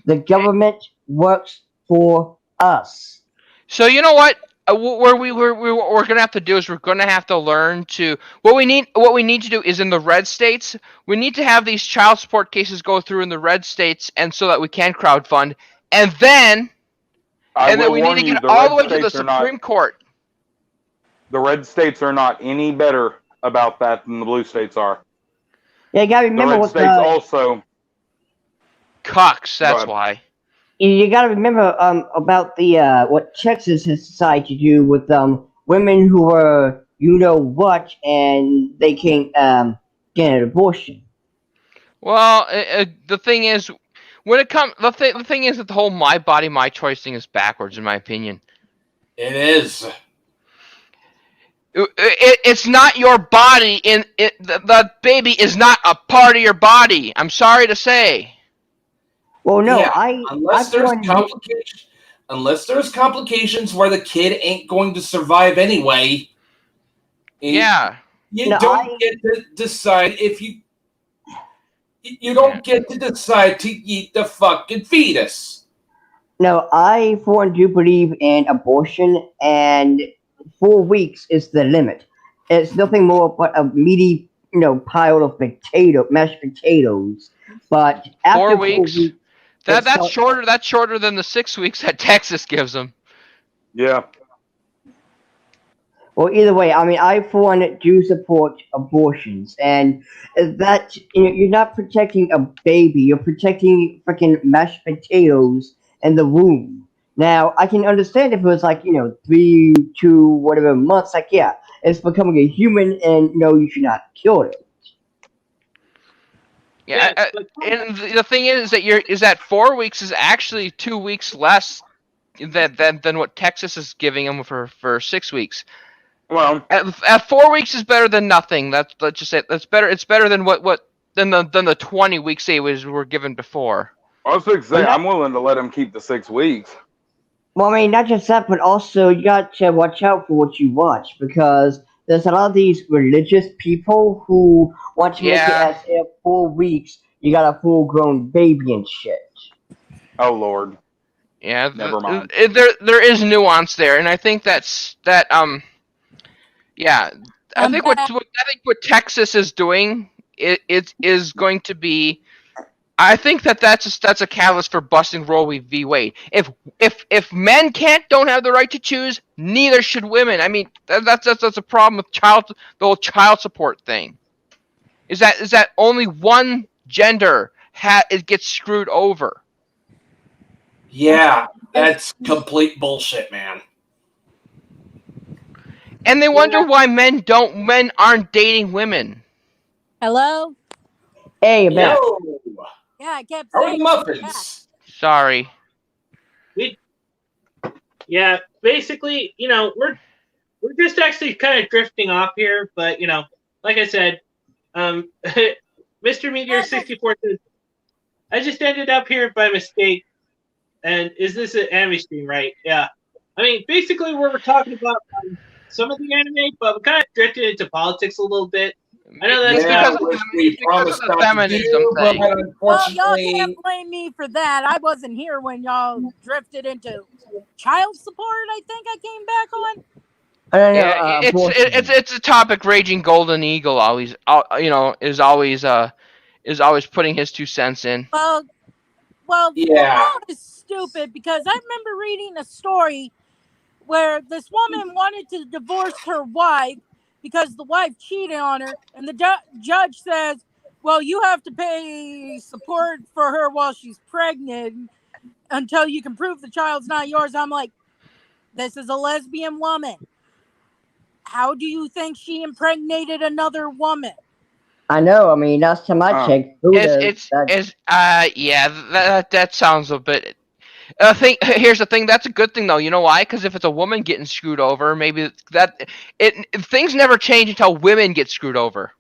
The government works for us. so you know what? What we're gonna have to do is we're gonna have to learn to what we need to do is in the red states we need to have these child support cases go through in the red states, and so that we can crowdfund, and then we need to get all the way to the Supreme Court. The red states are not any better about that than the blue states are. Yeah, you gotta The remember red what states also. Cucks, that's ahead. why. you gotta remember about the what Texas has decided to do with women who are what, and they can't get an abortion. Well, the thing is, when it comes, the thing is that the whole "my body, my choice" thing is backwards, in my opinion. It is. It's not your body, the baby is not a part of your body. I'm sorry to say. Well, no, Yeah, unless there's complications where the kid ain't going to survive anyway. Yeah. You don't get to decide if you don't get to decide to eat the fucking fetus. No, I for one do believe in abortion, and 4 weeks is the limit. It's nothing more but a meaty, pile of mashed potatoes. But after 4 4 weeks. weeks, That's shorter. That's shorter than the 6 weeks that Texas gives them. Yeah. well, either way, I mean, I for one do support abortions, and that you're not protecting a baby, you're protecting freaking mashed potatoes in the womb. Now, I can understand if it was like 3 to whatever months, like yeah, it's becoming a human, and you should not kill it. Yeah, and the thing is that 4 weeks is actually 2 weeks less than what Texas is giving them for 6 weeks. Well, At 4 weeks is better than nothing. Let's just say that's better. It's better than than the 20 weeks they were given before. I was going to say I'm willing to let him keep the 6 weeks. Well, I mean, not just that, but also you got to watch out for what you watch, because there's a lot of these religious people who want to make it as 4 weeks. you got a full-grown baby and shit. Oh Lord. Yeah, Never mind. there is nuance there, and I think yeah, I I'm think back. what Texas is doing is going to be. I think that's a catalyst for busting Roe v. Wade. If men don't have the right to choose, neither should women. I mean, that's a problem with the whole child support thing. Is that only one gender it gets screwed over? Yeah, that's complete bullshit, man. And they wonder why men aren't dating women. Hello? Hey, Matt. Yo, Yeah, I kept how are saying the muffins? Sorry. Yeah, basically, we're just actually kind of drifting off here, but like I said, Mr. Meteor 64 says, I just ended up here by mistake. And is this an anime stream, right? Yeah. I mean, basically, we're talking about some of the anime, but we kind of drifted into politics a little bit. I know that's Yeah, not. which we promised of the not to feminism do, but thing. Well, y'all unfortunately, can't blame me for that. I wasn't here when y'all drifted into child support. I think I came back on. I don't know. Yeah, abortion. it's a topic. Raging Golden Eagle always, is always putting his 2 cents in. Well, Yeah. the world is stupid because I remember reading a story where this woman wanted to divorce her wife because the wife cheated on her, and the judge says, well, you have to pay support for her while she's pregnant until you can prove the child's not yours. I'm like, this is a lesbian woman. How do you think she impregnated another woman? I know. I mean, last time I checked, That sounds a bit. Here's the thing. That's a good thing, though. You know why? Because if it's a woman getting screwed over, maybe things never change until women get screwed over.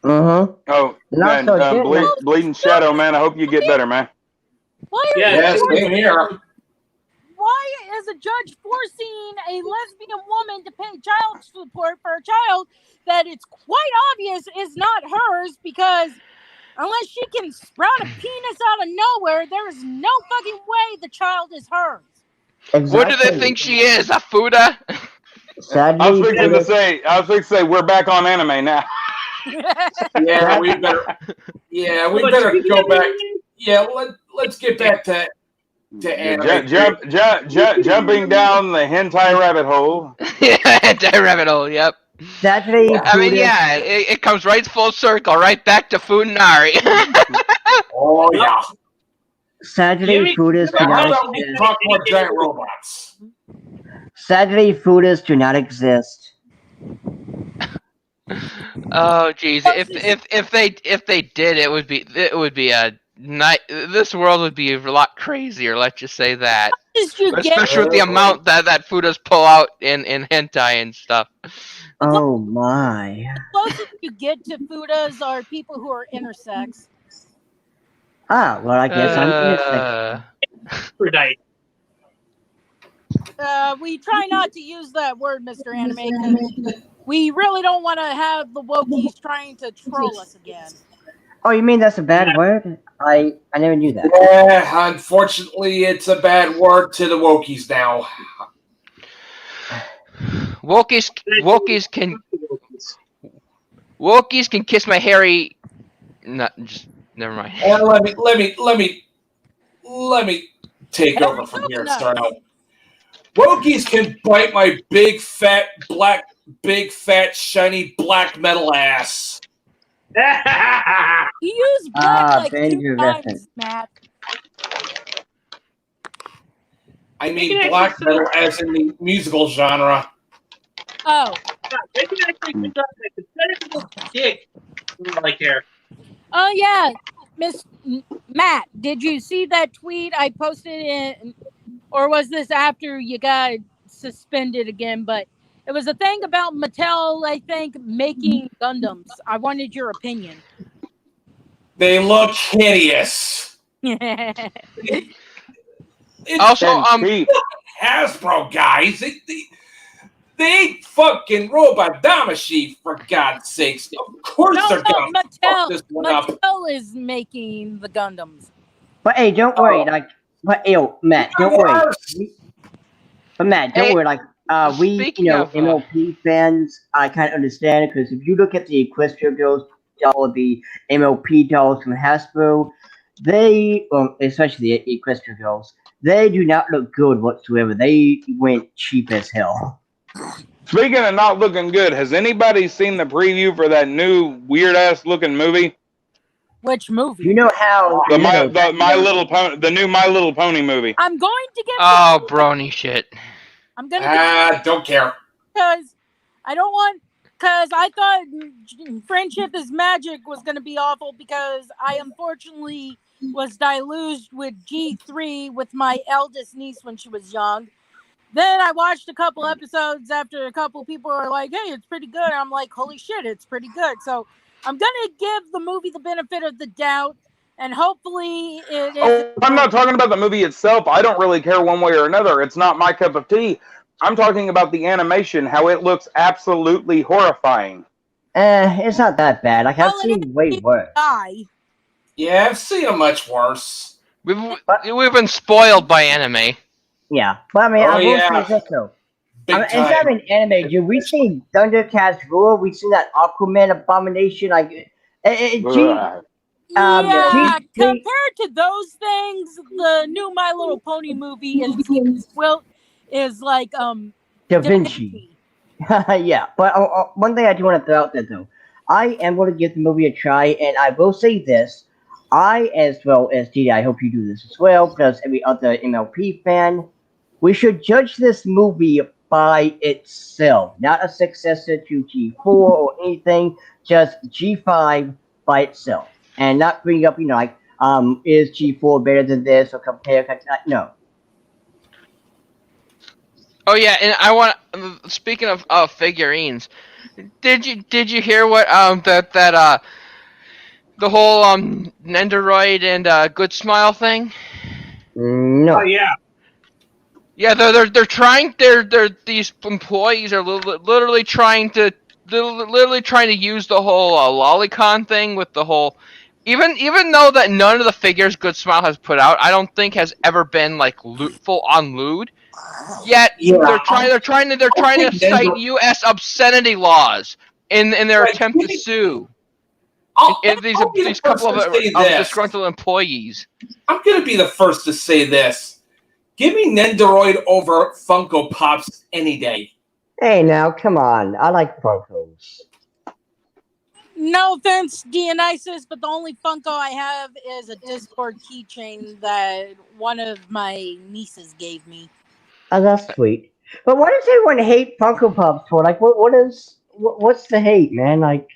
Mm-hmm. Oh, Not man, so good. Bleeding Shadow, man. I hope you get better, man. Why are Yeah, you same here. Why is a judge forcing a lesbian woman to pay child support for a child that it's quite obvious is not hers? Because unless she can sprout a penis out of nowhere, there is no fucking way the child is hers. Exactly. What do they think she is? A Fuda? Sadly, I was fixing to say we're back on anime now. Yeah, we better. Yeah, we better go back. Yeah, let's get back to anime. Jumping down the hentai rabbit hole. Hentai rabbit hole. Yep. Sadly, I mean, yeah, it comes right full circle, right back to Funari. Oh yeah. Sadly, Fudas do How not about we exist. talk more giant robots? Sadly, Fudas do not exist. Oh jeez, if they did, it would be a night. This world would be a lot crazier. Let's just say that. Especially with the amount that Fudas pull out in hentai and stuff. Oh my. Closest you get to Fudas are people who are intersex. Ah, well, I guess I'm intersex. We try not to use that word, Mr. Anime, because we really don't want to have the wokies trying to troll us again. Oh, you mean that's a bad word? I never knew that. Yeah, unfortunately, it's a bad word to the wokies now. Wokies can kiss my hairy. Not just never mind. And let me take over from here, Sona. Wokies can bite my big fat shiny black metal ass. You use black like 2 times, Matt. I mean black metal as in the musical genre. Oh. They can actually pick up a dick like hair. Oh yeah, Miss Matt, did you see that tweet I posted in, or was this after you got suspended again? But it was a thing about Mattel, I think, making Gundams. I wanted your opinion. They look hideous. Also, Hasbro guys, They ain't fucking Robot Damashi, for God's sakes. Of course they're gonna fuck this one up. Mattel is making the Gundams. But hey, don't worry. Like, but Matt, don't worry. But Matt, don't Hey, worry. Like, we, speaking of, MLP fans, I kind of understand it because if you look at the Equestria Girls or the MLP dolls from Hasbro, they, well, especially the Equestria Girls, they do not look good whatsoever. They went cheap as hell. Speaking of not looking good, has anybody seen the preview for that new weird ass looking movie? Which movie? You know how The new My Little Pony movie. I'm going to get. Oh, brony shit. I'm gonna. Don't care. Because I don't want. Because I thought Friendship is Magic was going to be awful because I unfortunately was deluged with G3 with my eldest niece when she was young. Then I watched a couple episodes after a couple people were like, hey, it's pretty good. I'm like, holy shit, it's pretty good. So I'm going to give the movie the benefit of the doubt. And hopefully it is. Oh, I'm not talking about the movie itself. I don't really care one way or another. It's not my cup of tea. I'm talking about the animation, how it looks absolutely horrifying. It's not that bad. Like, I've seen way worse. Yeah, I've seen a much worse. We've been spoiled by anime. Yeah, but I mean, I will say this though. It's not an anime, dude. We've seen Thundercats Roar. We've seen that Aquaman abomination. Like, compared to those things, the new My Little Pony movie is like Da Vinci. Yeah, but one thing I do want to throw out there though, I am going to give the movie a try, and I will say this: I, as well as DD, I hope you do this as well, because every other MLP fan, we should judge this movie by itself, not a successor to G4 or anything, just G5 by itself, and not bring up, is G4 better than this or compare? No. Oh yeah, and I want. Speaking of figurines, did you hear what the whole Nendoroid and Good Smile thing? No. Oh yeah. Yeah, they're trying. These employees are literally trying to use the whole lolicon thing with the whole. Even though that none of the figures Good Smile has put out, I don't think has ever been like full on lewd. Yet they're trying to cite U.S. obscenity laws in their attempt to sue. These couple of disgruntled employees. I'm gonna be the first to say this. Give me Nendoroid over Funko Pops any day. Hey, now, come on. I like Funkos. No offense, Dionysus, but the only Funko I have is a Discord keychain that one of my nieces gave me. Oh, that's sweet. But why does everyone hate Funko Pops for? Like, what's the hate, man? Like,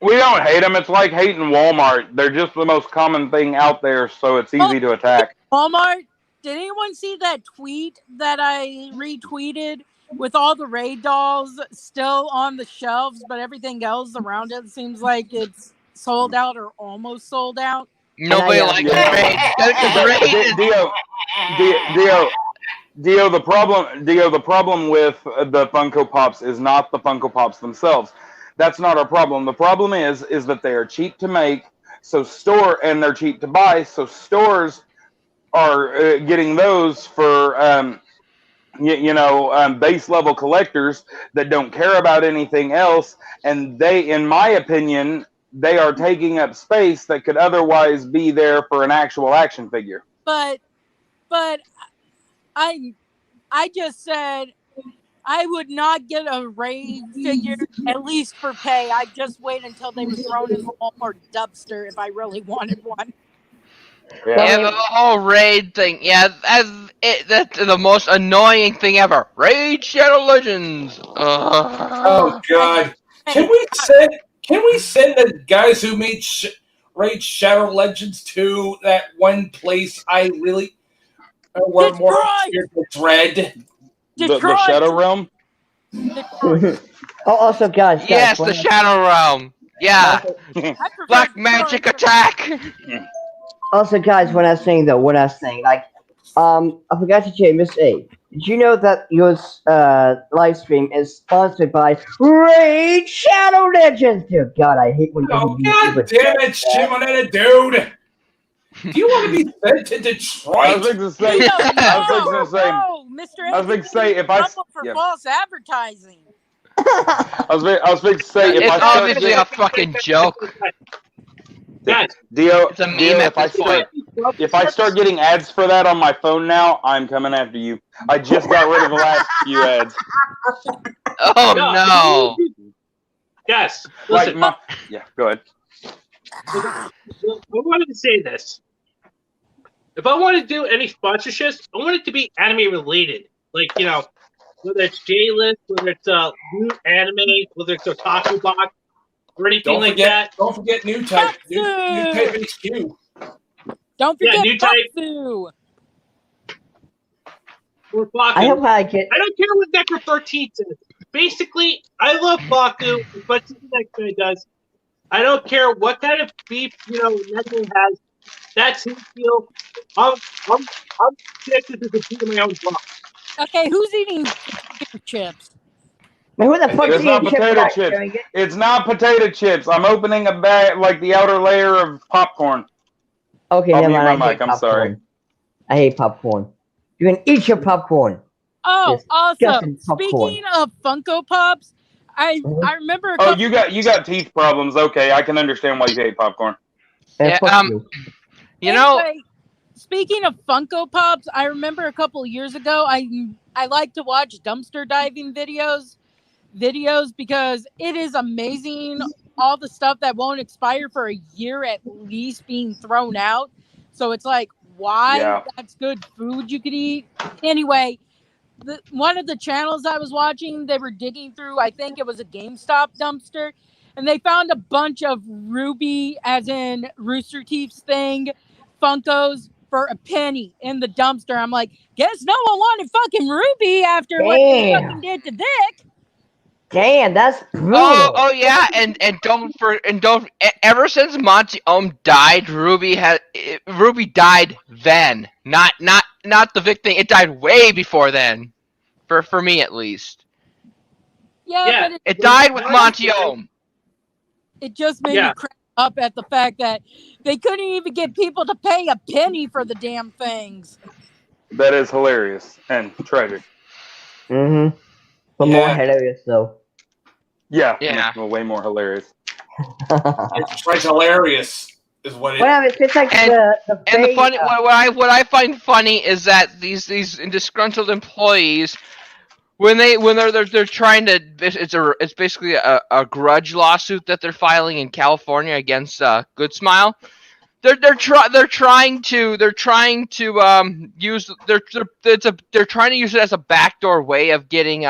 we don't hate them. It's like hating Walmart. They're just the most common thing out there, so it's easy to attack. Walmart? Did anyone see that tweet that I retweeted with all the Raid dolls still on the shelves, but everything else around it seems like it's sold out or almost sold out? Nobody likes Raid. Dio, the problem with the Funko Pops is not the Funko Pops themselves. That's not our problem. The problem is that they are cheap to make, and they're cheap to buy, so stores are getting those for base level collectors that don't care about anything else, and they, in my opinion, they are taking up space that could otherwise be there for an actual action figure. But I just said I would not get a Raid figure, at least for pay. I'd just wait until they were thrown in the Walmart dumpster if I really wanted one. Yeah, the whole Raid thing. Yeah, that's the most annoying thing ever. Raid Shadow Legends. Oh God! Can we send the guys who made Raid Shadow Legends to that one place I really were more scared to dread? The Shadow Realm. Also, guys. Yes, the Shadow Realm. Yeah. Black Magic Attack. Also, guys, when I was saying, like, I forgot to say, Miss A, Did you know that your live stream is sponsored by Raid Shadow Legends? Dear God, I hate when Oh, every God YouTuber damn does it, Shimonetta, dude! Do you want to be sent to I was Detroit? fixing to say. No, I was fixing to say. no, Mr. I A, was you fixing to say get if I. trouble for Yeah. false advertising. I was fixing to say if It's I start obviously getting a fucking joke. Guys, Dio, It's a meme Dio, at this point. if I start getting ads for that on my phone now, I'm coming after you. I just got rid of the last few ads. Oh no! Guys, Like listen. my, yeah, go ahead. I wanted to say this. If I want to do any sponsorships, I want it to be anime related. Like, you know, whether it's J-List, whether it's new anime, whether it's Otaku Box, or anything like that. Don't forget New Type. New Type HQ. Don't Yeah, forget New Type. Baksu. Or Baku. I hope I get. I don't care what Necro 13 says. Basically, I love Baku as much as the next guy does. I don't care what kind of beef, you know, Necro has. That's his deal. I'm connected to the beat of my own block. Okay, who's eating potato chips? Man, who the fuck's It's not eating chips potato without chips. sharing it? It's not potato chips. I'm opening a bag, like the outer layer of popcorn. Okay, I'll never mute mind. my I mic, hate I'm popcorn. sorry. I hate popcorn. You can eat your popcorn. Oh, also, Disgusting popcorn. speaking of Funko Pops, I Mhm. remember a Oh, couple you got teeth problems. Okay, I can understand why you hate popcorn. And Yeah, fuck you. You know, Anyway, speaking of Funko Pops, I remember a couple years ago I like to watch dumpster diving videos because it is amazing all the stuff that won't expire for a year at least being thrown out. So it's like, why? Yeah. That's good food you could eat. Anyway, one of the channels I was watching, they were digging through, I think it was a GameStop dumpster, and they found a bunch of Ruby, as in Rooster Teeth's thing, Funkos for a penny in the dumpster. I'm like, guess no one wanted fucking Ruby after what they Damn. fucking did to Dick. Damn, that's brutal. oh yeah, and ever since Monty died, Ruby died then. Not the Vic thing. It died way before then. For me at least. Yeah, but It died with Monty it just made me crack up at the fact that they couldn't even get people to pay a penny for the damn things. That is hilarious and tragic. Mm-hmm. But more hilarious though. Yeah. Yeah. Well, way more hilarious. It's hilarious, is what it. Well, it's like And the funny what I find funny is that these disgruntled employees, when they're trying to, it's basically a grudge lawsuit that they're filing in California against Good Smile. They're trying to use they're trying to use it as a backdoor way of getting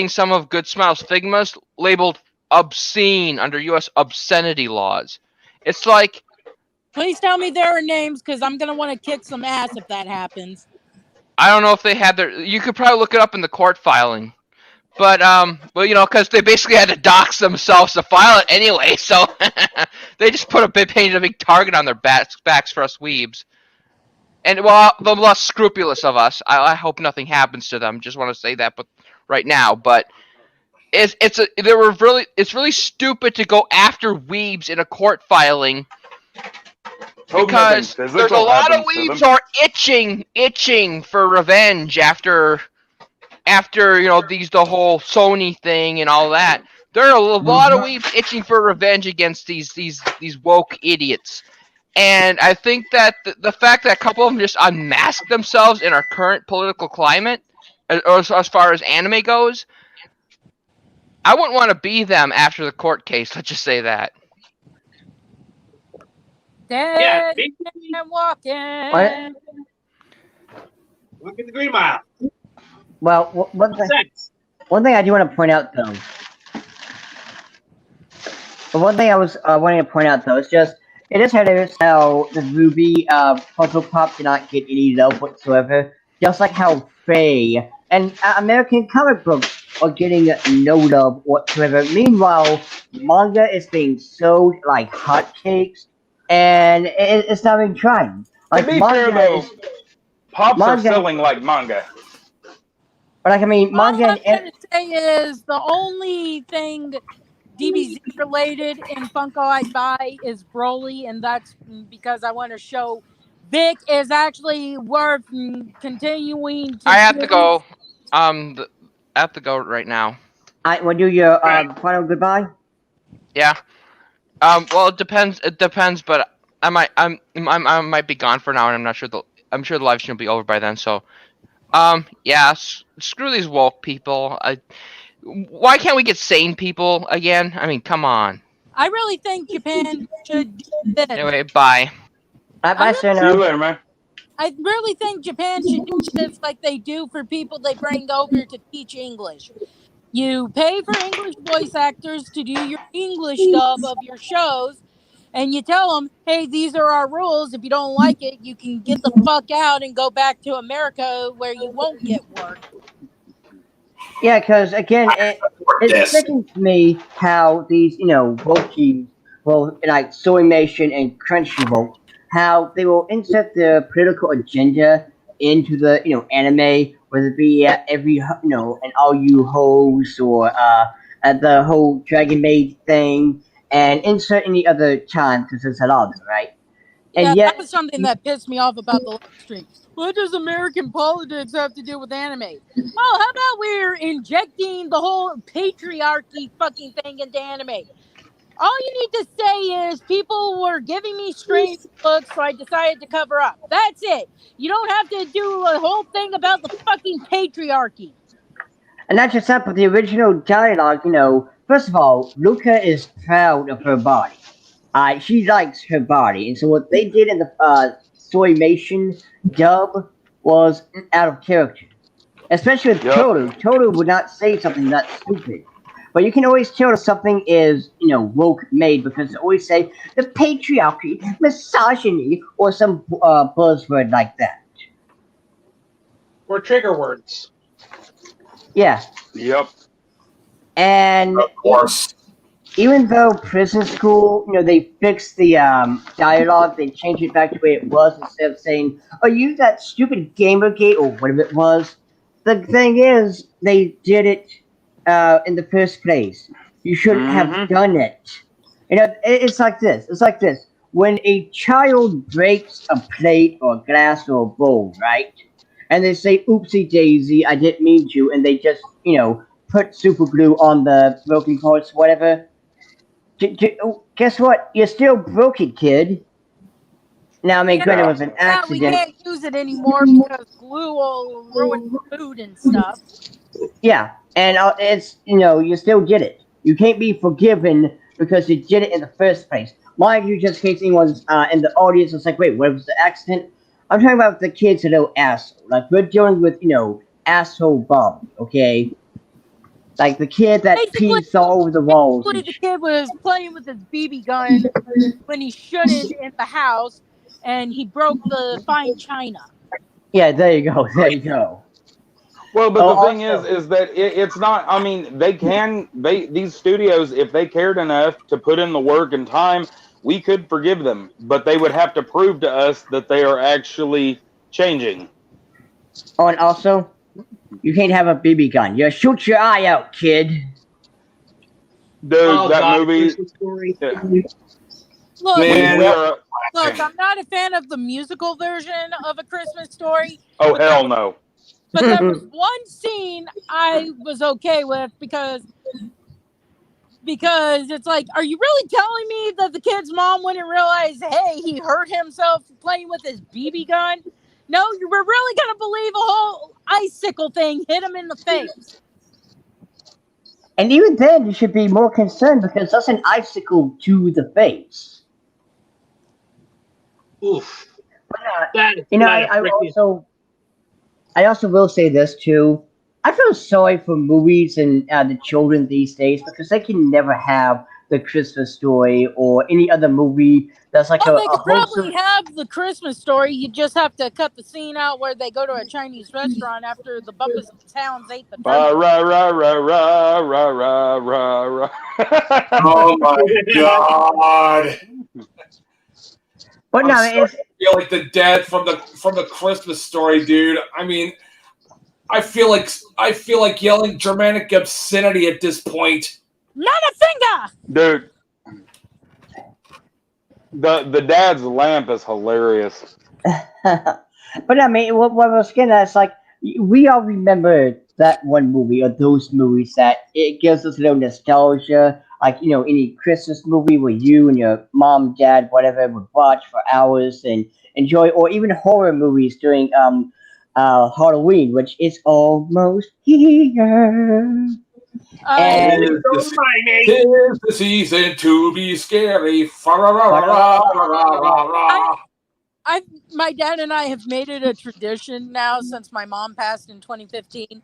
some of Good Smile's Figmas labeled obscene under U.S. obscenity laws. It's like, please tell me there are names, because I'm gonna want to kick some ass if that happens. I don't know if they had their. You could probably look it up in the court filing, but you know, because they basically had to dox themselves to file it anyway, so they just painted a big target on their backs for us weebs. And well, the less scrupulous of us, I hope nothing happens to them. Just want to say that, but right now, but it's really stupid to go after weebs in a court filing. Because there's a lot of weebs are itching for revenge after you know the whole Sony thing and all that. There are a lot of weebs itching for revenge against these woke idiots. And I think that the fact that a couple of them just unmask themselves in our current political climate, as far as anime goes, I wouldn't want to be them after the court case. Let's just say that. Dead and walking. What? Walking the Green Mile. Well, one thing I do want to point out though. But one thing I was wanting to point out though is just it is hilarious how the Ruby Funko Pop did not get any love whatsoever. Just like how Faye and American comic books are getting no love whatsoever. Meanwhile, manga is being sold like hotcakes, and it's not even trying. Like To be fair, though, Pops are Manga. selling like manga. But like, I mean, All manga I'm and gonna say is the only thing DBZ related in Funko I'd buy is Broly, and that's because I want to show Vic is actually worth continuing to. I have to go. I have to go right now. I will do your final goodbye. Yeah. Well, it depends. It depends, but I might be gone for now, and I'm sure the live stream will be over by then. So, yeah. Screw these woke people. Why can't we get sane people again? I mean, come on. I really think Japan should do this. Anyway, bye. Bye, See you Sona. later, man. I really think Japan should do this like they do for people they bring over to teach English. You pay for English voice actors to do your English dub of your shows, and you tell them, hey, these are our rules. If you don't like it, you can get the fuck out and go back to America where you won't get work. Yeah, because again, it's sickening to me how these, wokies, like Soymation and Crunchyroll, how they will insert their political agenda into the, anime, whether it be every, and all you hoes or the whole Dragon Maid thing, and insert any other time because it's allowed, right? Yeah, And yet, that was something that pissed me off about the live stream. What does American politics have to do with anime? Oh, how about we're injecting the whole patriarchy fucking thing into anime? All you need to say is people were giving me strange looks, so I decided to cover up. That's it. You don't have to do a whole thing about the fucking patriarchy. and not just that, but the original dialogue, first of all, Luca is proud of her body. She likes her body, and so what they did in the Soymation dub was out of character. Especially with Yep. Toto. Toto would not say something that stupid. But you can always tell if something is, woke made because they always say the patriarchy, misogyny, or some buzzword like that. Or trigger words. Yeah. Yep. And Of course. even though prison school, they fixed the dialogue, they changed it back to where it was instead of saying, "Oh, you that stupid Gamergate" or whatever it was. The thing is, they did it in the first place. You shouldn't have done it. It's like this. It's like this. When a child breaks a plate or a glass or a bowl, right? And they say, "Oopsie daisy, I didn't mean to," and they just, put super glue on the broken parts, whatever. Guess what? You're still broken, kid. Now, I mean, granted, it was an Yeah, we accident. can't use it anymore because glue will ruin food and stuff. Yeah, and you still did it. You can't be forgiven because you did it in the first place. Mind you, just in case anyone's in the audience is like, wait, what was the accident? I'm talking about the kids a little asshole. Like, we're dealing with, asshole Bob, okay? Like the kid that Basically- pees all over the walls. Basically, the kid was playing with his BB gun when he shouldn't in the house, and he broke the fine china. Yeah, there you go. There you go. Well, but the thing also- is that it's not. I mean, these studios, if they cared enough to put in the work and time, we could forgive them. But they would have to prove to us that they are actually changing. Oh, and also, you can't have a BB gun. You shoot your eye out, kid. Dude, that God, movie. Christmas Story. Yeah. Look, Man, We are, look, I'm not a fan of the musical version of A Christmas Story, oh hell no! but there was one scene I was okay with because it's like, are you really telling me that the kid's mom wouldn't realize, hey, he hurt himself playing with his BB gun? No, you were really gonna believe a whole icicle thing hit him in the face. And even then, you should be more concerned because that's an icicle to the face. Oof. But, That is I also will say this too. I feel sorry for movies and the children these days because they can never have the Christmas Story or any other movie that's like Well, a they could wholesome. probably have the Christmas Story. You just have to cut the scene out where they go to a Chinese restaurant after the Bumpus of Towns ate the Rah turkey. rah rah rah rah rah rah rah rah. Oh my god. But no, I'm starting it's to feel like the dad from the Christmas Story, dude. I mean, I feel like yelling Germanic obscenity at this point. Not a finger. Dude, the dad's lamp is hilarious. but I mean, what I was getting at is like we all remember that one movie or those movies that it gives us a little nostalgia. Like any Christmas movie where you and your mom, dad, whatever would watch for hours and enjoy, or even horror movies during Halloween, which is almost here. And Tis the season to be scary. Fa-ra-ra-ra-ra-ra-ra-ra. My dad and I have made it a tradition now since my mom passed in 2015.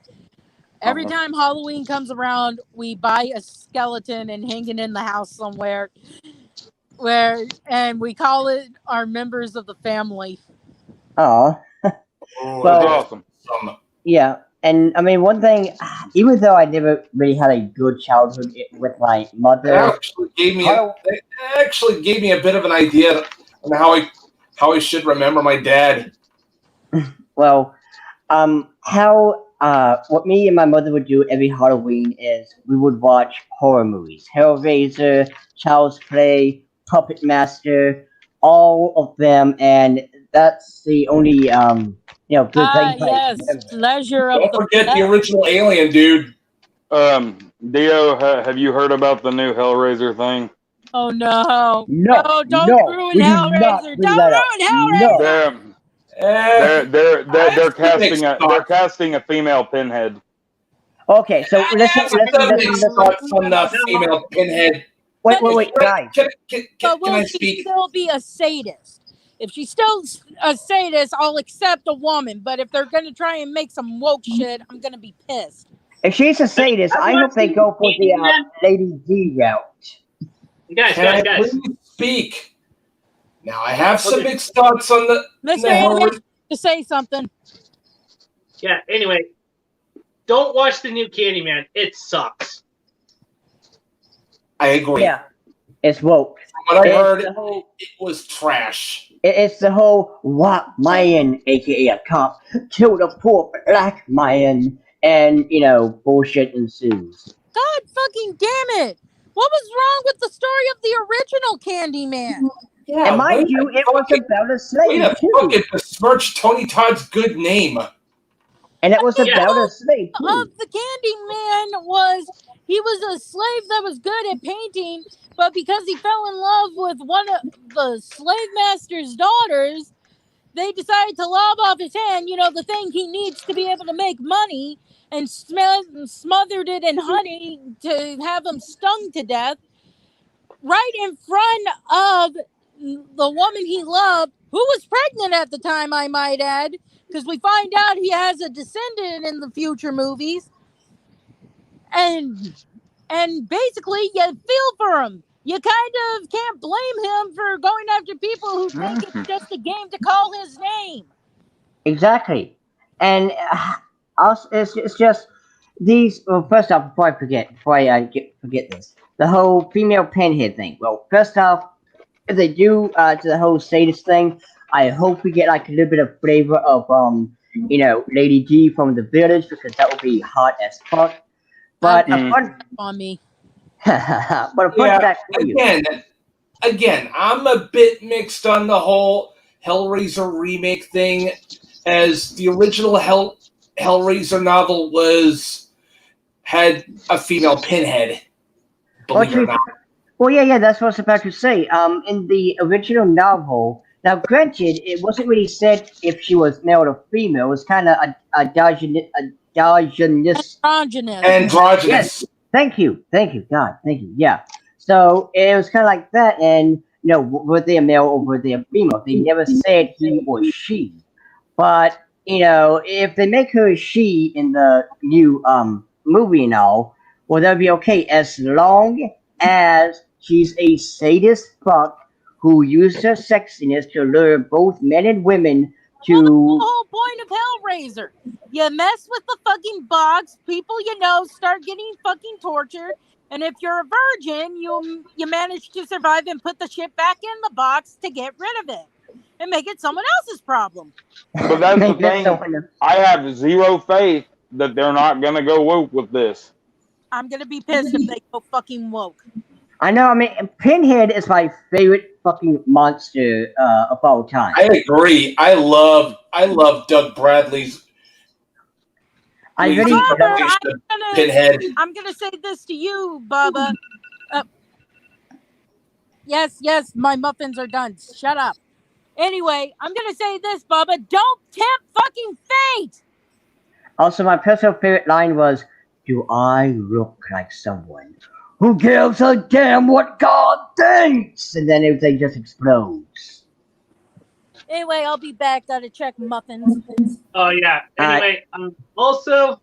Every time Halloween comes around, we buy a skeleton and hang it in the house somewhere. And we call it our members of the family. oh, Oh, Well- That's awesome. yeah. And I mean, one thing, even though I never really had a good childhood with my It mother, actually gave me a bit of an idea on how I should remember my dad. well, what me and my mother would do every Halloween is we would watch horror movies, Hellraiser, Child's Play, Puppet Master, all of them, and that's the only good thing. Yes, pleasure of Don't the forget the original Alien, dude. Dio, have you heard about the new Hellraiser thing? Oh no! No, don't no, ruin we do not Hellraiser! bring Don't that up. ruin Hellraiser! They're they're Mixed casting a female Pinhead. Okay, so listen. Thoughts on the female Pinhead. Wait, guys. But will Can I she speak? still be a sadist? If she's still a sadist, I'll accept a woman. But if they're gonna try and make some woke shit, I'm gonna be pissed. If she's a sadist, I hope they go for the Lady D route. Can I please speak? Now I have some mixed thoughts on the Mr. Andy, to say something. Yeah, anyway, don't watch the new Candyman. It sucks. I agree. Yeah, it's woke. From what I It's heard, the whole- it was trash. It's the whole white man, aka a cop, killed a poor black man, and bullshit ensues. God fucking damn it! What was wrong with the story of the original Candyman? Yeah, And mind you, it was about a way slave to too, fucking besmirch Tony Todd's good name. and it was Yeah. about a slave too. Of the Candyman was he was a slave that was good at painting, but because he fell in love with one of the slave master's daughters, they decided to lob off his hand, the thing he needs to be able to make money, and smothered it in honey to have him stung to death right in front of the woman he loved, who was pregnant at the time, I might add, because we find out he has a descendant in the future movies. And basically, you feel for him. You kind of can't blame him for going after people who think it's just a game to call his name. Exactly, and it's just these. Well, first off, before I forget this, the whole female pinhead thing. Well, first off, if they do to the whole sadist thing, I hope we get like a little bit of flavor of Lady G from the Village, because that would be hot as fuck. But a fun On me. but a fun fact for you. Again, I'm a bit mixed on the whole Hellraiser remake thing, as the original Hellraiser novel had a female Pinhead. Believe it or not. Well, yeah, that's what I was about to say. In the original novel, now granted, it wasn't really said if she was male or female. It was kind of androgynous. Androgynous. Androgynous. Yes. Thank you. God, thank you. Yeah. So it was kind of like that, and were they a male or were they a female? They never said he or she. But if they make her a she in the new movie and all, well, that'd be okay as long as she's a sadist fuck who used her sexiness to lure both men and women to. Well, that's the whole point of Hellraiser. You mess with the fucking box, people start getting fucking tortured, and if you're a virgin, you manage to survive and put the shit back in the box to get rid of it. and make it someone else's problem. But that's the Make this thing. someone- I have zero faith that they're not gonna go woke with this. I'm gonna be pissed if they go fucking woke. I know. I mean, Pinhead is my favorite fucking monster of all time. I agree. I love Doug Bradley's I really. interpretation of Pinhead. I'm gonna say this to you, Bubba. Yes, my muffins are done. Shut up. Anyway, I'm gonna say this, Bubba. Don't tempt fucking fate. Also, my personal favorite line was, "Do I look like someone who gives a damn what God thinks?" And then everything just explodes. Anyway, I'll be back. Gotta check muffins. Oh yeah. Anyway, also,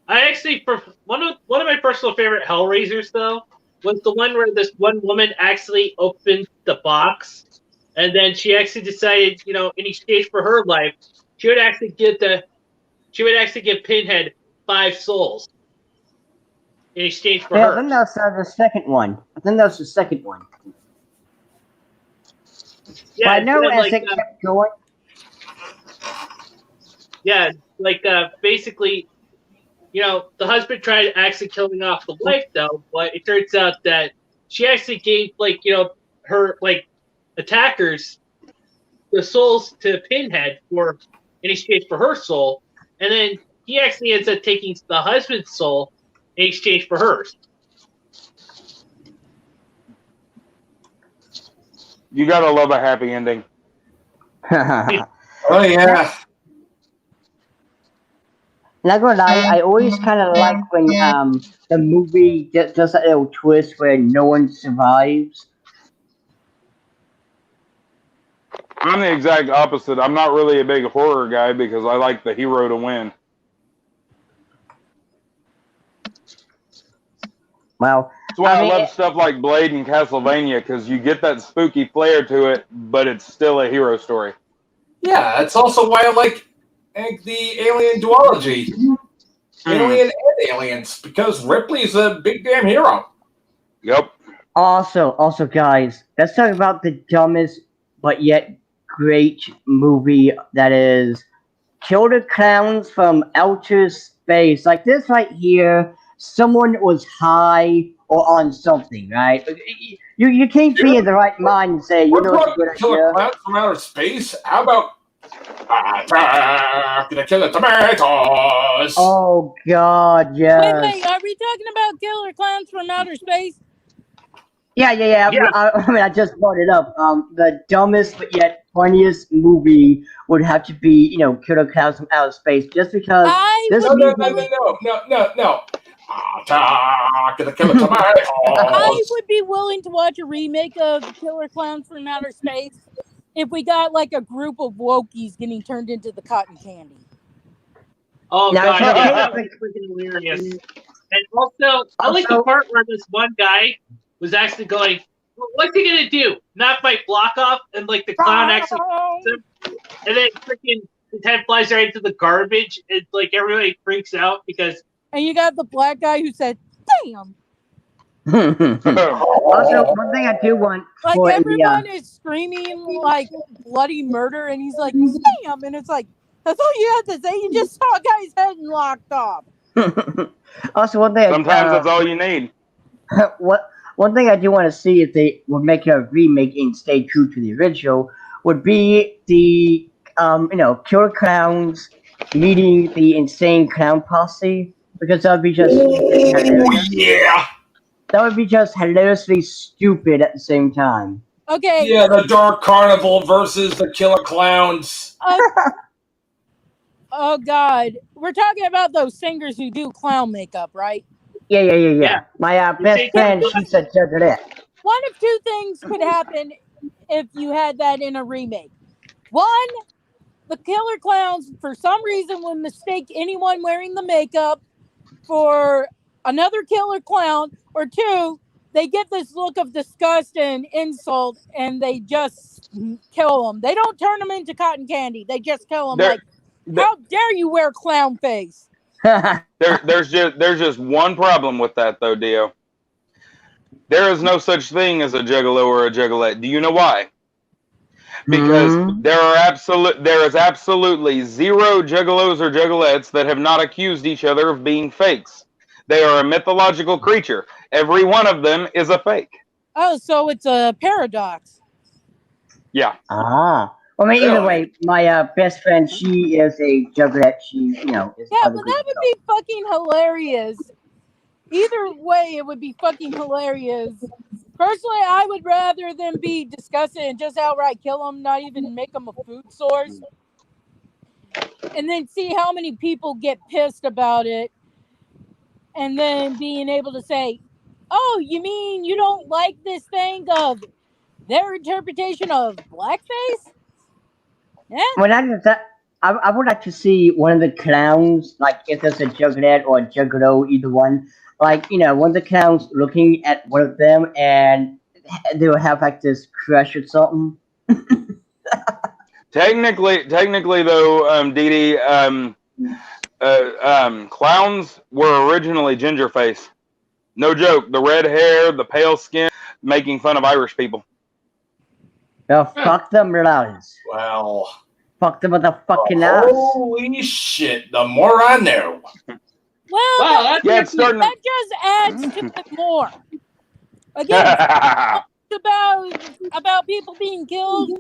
I actually one of my personal favorite Hellraisers though was the one where this one woman actually opened the box, and then she actually decided, in exchange for her life, she would actually give Pinhead 5 souls in exchange for Yeah, her. then that's the second one. Then that's the second one. Yeah, But I know instead of, as it kept going. Yeah, basically, the husband tried actually killing off the wife though, but it turns out that she actually gave her attackers the souls to Pinhead in exchange for her soul, and then he actually ends up taking the husband's soul in exchange for hers. You gotta love a happy ending. Oh yeah. Not gonna lie, I always kind of like when the movie does that little twist where no one survives. I'm the exact opposite. I'm not really a big horror guy because I like the hero to win. Well, That's why I, mean, love stuff like Blade and Castlevania, because you get that spooky flair to it, but it's still a hero story. Yeah, that's also why I like the alien duology. Alien and Aliens, because Ripley's a big damn hero. Yep. Also, guys, let's talk about the dumbest but yet great movie that is Killer Clowns from Outer Space. Like this right here, someone was high or on something, right? You can't be in the right mind and say, We're it's a talking good Killer idea. Clowns from Outer Space. How about Attack the Killer Tomatoes? Oh God, yes. Wait, are we talking about Killer Clowns from Outer Space? Yeah. Yeah. I mean, I just brought it up. The dumbest but yet funniest movie would have to be, Killer Clowns from Outer Space, just because No. Attack the Killer Tomatoes. I would be willing to watch a remake of Killer Clowns from Outer Space if we got a group of wokies getting turned into the cotton candy. Oh Now, god, it's yeah, okay. that was freaking hilarious. And also, I like the part where this one guy was actually going, "What's he gonna do? Not fight block off?" And the clown actually him, and then freaking his head flies right into the garbage, and everybody freaks out because. And you got the black guy who said, "Damn!" Also, one thing I do want for everyone is screaming bloody murder, and he's like, "Damn!" And it's like, that's all you have to say. You just saw a guy's head and locked off. Also, one thing. Sometimes that's all you need. One thing I do want to see if they would make a remake and stay true to the original would be the Killer Clowns meeting the Insane Clown Posse, because that would be just hilarious. Yeah. That would be just hilariously stupid at the same time. Okay. Yeah, the Dark Carnival versus the Killer Clowns. Oh God, we're talking about those singers who do clown makeup, right? Yeah. My best friend, she said that. One of two things could happen if you had that in a remake. One, the Killer Clowns, for some reason, would mistake anyone wearing the makeup for another killer clown. Or two, they get this look of disgust and insult, and they just kill them. They don't turn them into cotton candy. They just kill them. How dare you wear clown face? There's just one problem with that though, Dio. There is no such thing as a juggalo or a juggalette. Do you know why? because Mhm. there is absolutely zero juggalos or juggalettes that have not accused each other of being fakes. They are a mythological creature. Every one of them is a fake. Oh, so it's a paradox. Yeah. Ah. Well, I mean, either Really? way, my best friend, she is a juggalette. She, is Yeah, part of but the group that would itself. be fucking hilarious. Either way, it would be fucking hilarious. Personally, I would rather them be disgusted and just outright kill them, not even make them a food source, and then see how many people get pissed about it, and then being able to say, "Oh, you mean you don't like this thing of their interpretation of blackface?" Yeah, Well, not just that. I would like to see one of the clowns, like if there's a juggalette or a juggalo, either one. Like, one of the clowns looking at one of them, and they will have like this crush or something. Technically, though, Dee Dee, clowns were originally Gingerface. No joke. The red hair, the pale skin, making fun of Irish people. Well, fuck them lads. Well, Fuck them with a fucking ass. holy shit! The more I know. well, Wow, that's Yeah, it's starting. that just adds to it more. Again, about people being killed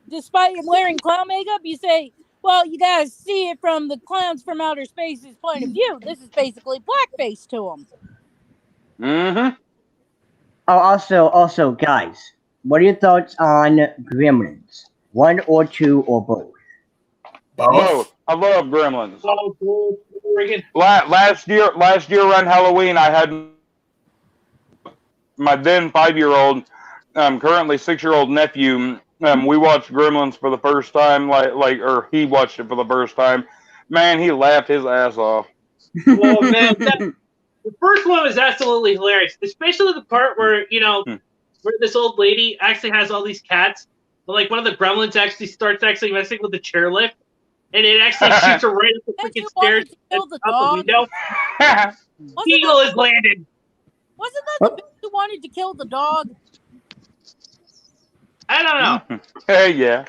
despite wearing clown makeup, you say, well, you guys see it from the clowns from outer space's point of view. This is basically blackface to them. Mm-hmm. Oh, also, guys, what are your thoughts on Gremlins? One or two or both? Both. I love Gremlins. Oh, cool. Friggin' Last year around Halloween, I had my then 5-year-old, currently 6-year-old nephew. We watched Gremlins for the first time, or he watched it for the first time. Man, he laughed his ass off. Oh man, the first one was absolutely hilarious, especially the part where where this old lady actually has all these cats, but like one of the gremlins actually starts messing with the chairlift, and it actually shoots her right up the That's freaking who stairs wanted to kill the out the dog. window. Wasn't Eagle that, has landed. wasn't that the bitch who wanted to kill the dog? I don't know. Yeah.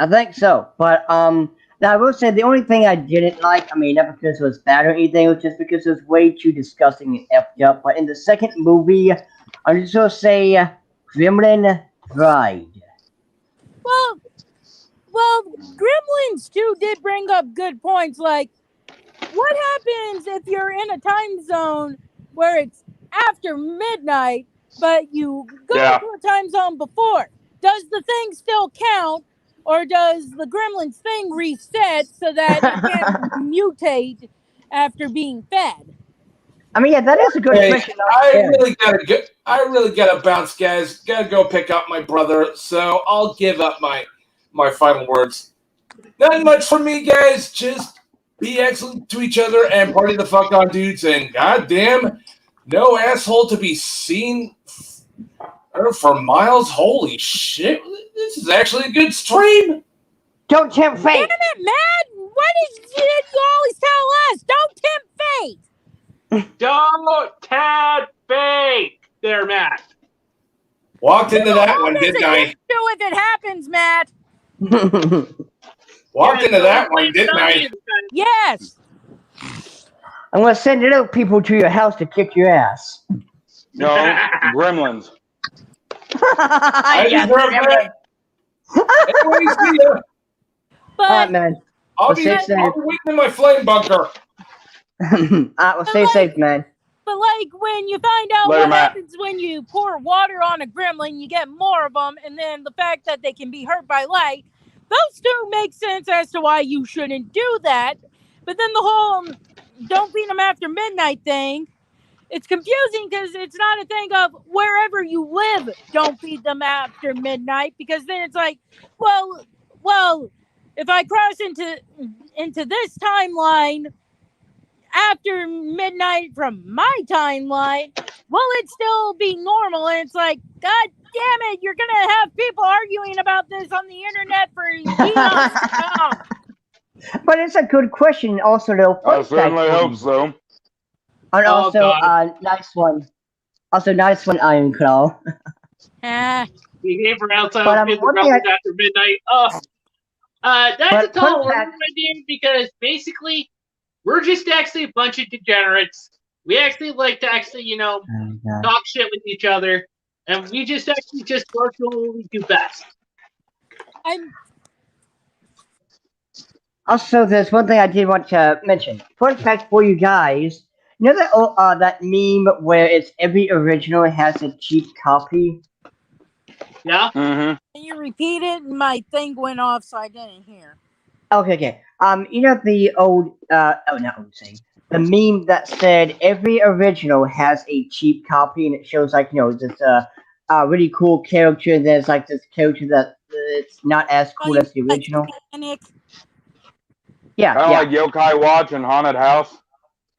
I think so, but now I will say the only thing I didn't like, I mean, not because it was bad or anything, it was just because it was way too disgusting and effed up. But in the second movie, I'm just gonna say Gremlin Bride. Well, Gremlins too did bring up good points. Like, what happens if you're in a time zone where it's after midnight, but you go Yeah. to a time zone before? Does the thing still count, or does the Gremlins thing reset so that it can't mutate after being fed? I mean, yeah, that is a good Hey, question. I really gotta bounce, guys. Gotta go pick up my brother. So I'll give up my final words. Not much from me, guys. Just be excellent to each other and party the fuck on, dudes. And goddamn, no asshole to be seen for miles. Holy shit! This is actually a good stream. Don't tempt fate. Damn it, Matt! What is it you always tell us? Don't tempt fate. Don't tad fake there, Matt. Walked into that All one, this didn't I? against you if it happens, Matt. Walked into that don't one, blame didn't I? Sony. Yes. I'm gonna send little people to your house to kick your ass. No, Gremlins. I Yes, deserve Gremlin. that. Anyways, see ya. But Alright, man. I'll be Stay safe. waiting in my flame bunker. Alright, well, stay safe, man. But like when you find out Later, what Matt. happens when you pour water on a gremlin, you get more of them, and then the fact that they can be hurt by light, those two make sense as to why you shouldn't do that. But then the whole don't feed them after midnight thing, it's confusing because it's not a thing of wherever you live, don't feed them after midnight, because then it's like, well, if I cross into this timeline after midnight from my timeline, will it still be normal? And it's like, God damn it, you're gonna have people arguing about this on the internet for eons to come. But it's a good question. Also, though, I fun certainly fact for hope you. so. And Oh, also, God. nice one. Also, nice one, Iron Claw. Ah, behave around But in the one thing realms after midnight. That's a but fun tall order, fact. my dude, because basically we're just actually a bunch of degenerates. We actually like to actually, Oh my God. talk shit with each other, and we just actually just work on what we do best. I'm Also, there's one thing I did want to mention. Fun fact for you guys. You know that meme where it's every original has a cheap copy? Yeah. Mm-hmm. Can you repeat it? My thing went off, so I didn't hear. Okay. You know the old not old saying. The meme that said every original has a cheap copy, and it shows like this really cool character. And there's like this character that it's not as Oh, cool you as the mean like original. Panic? Yeah, Kind of yeah. like Yokai Watch and Haunted House.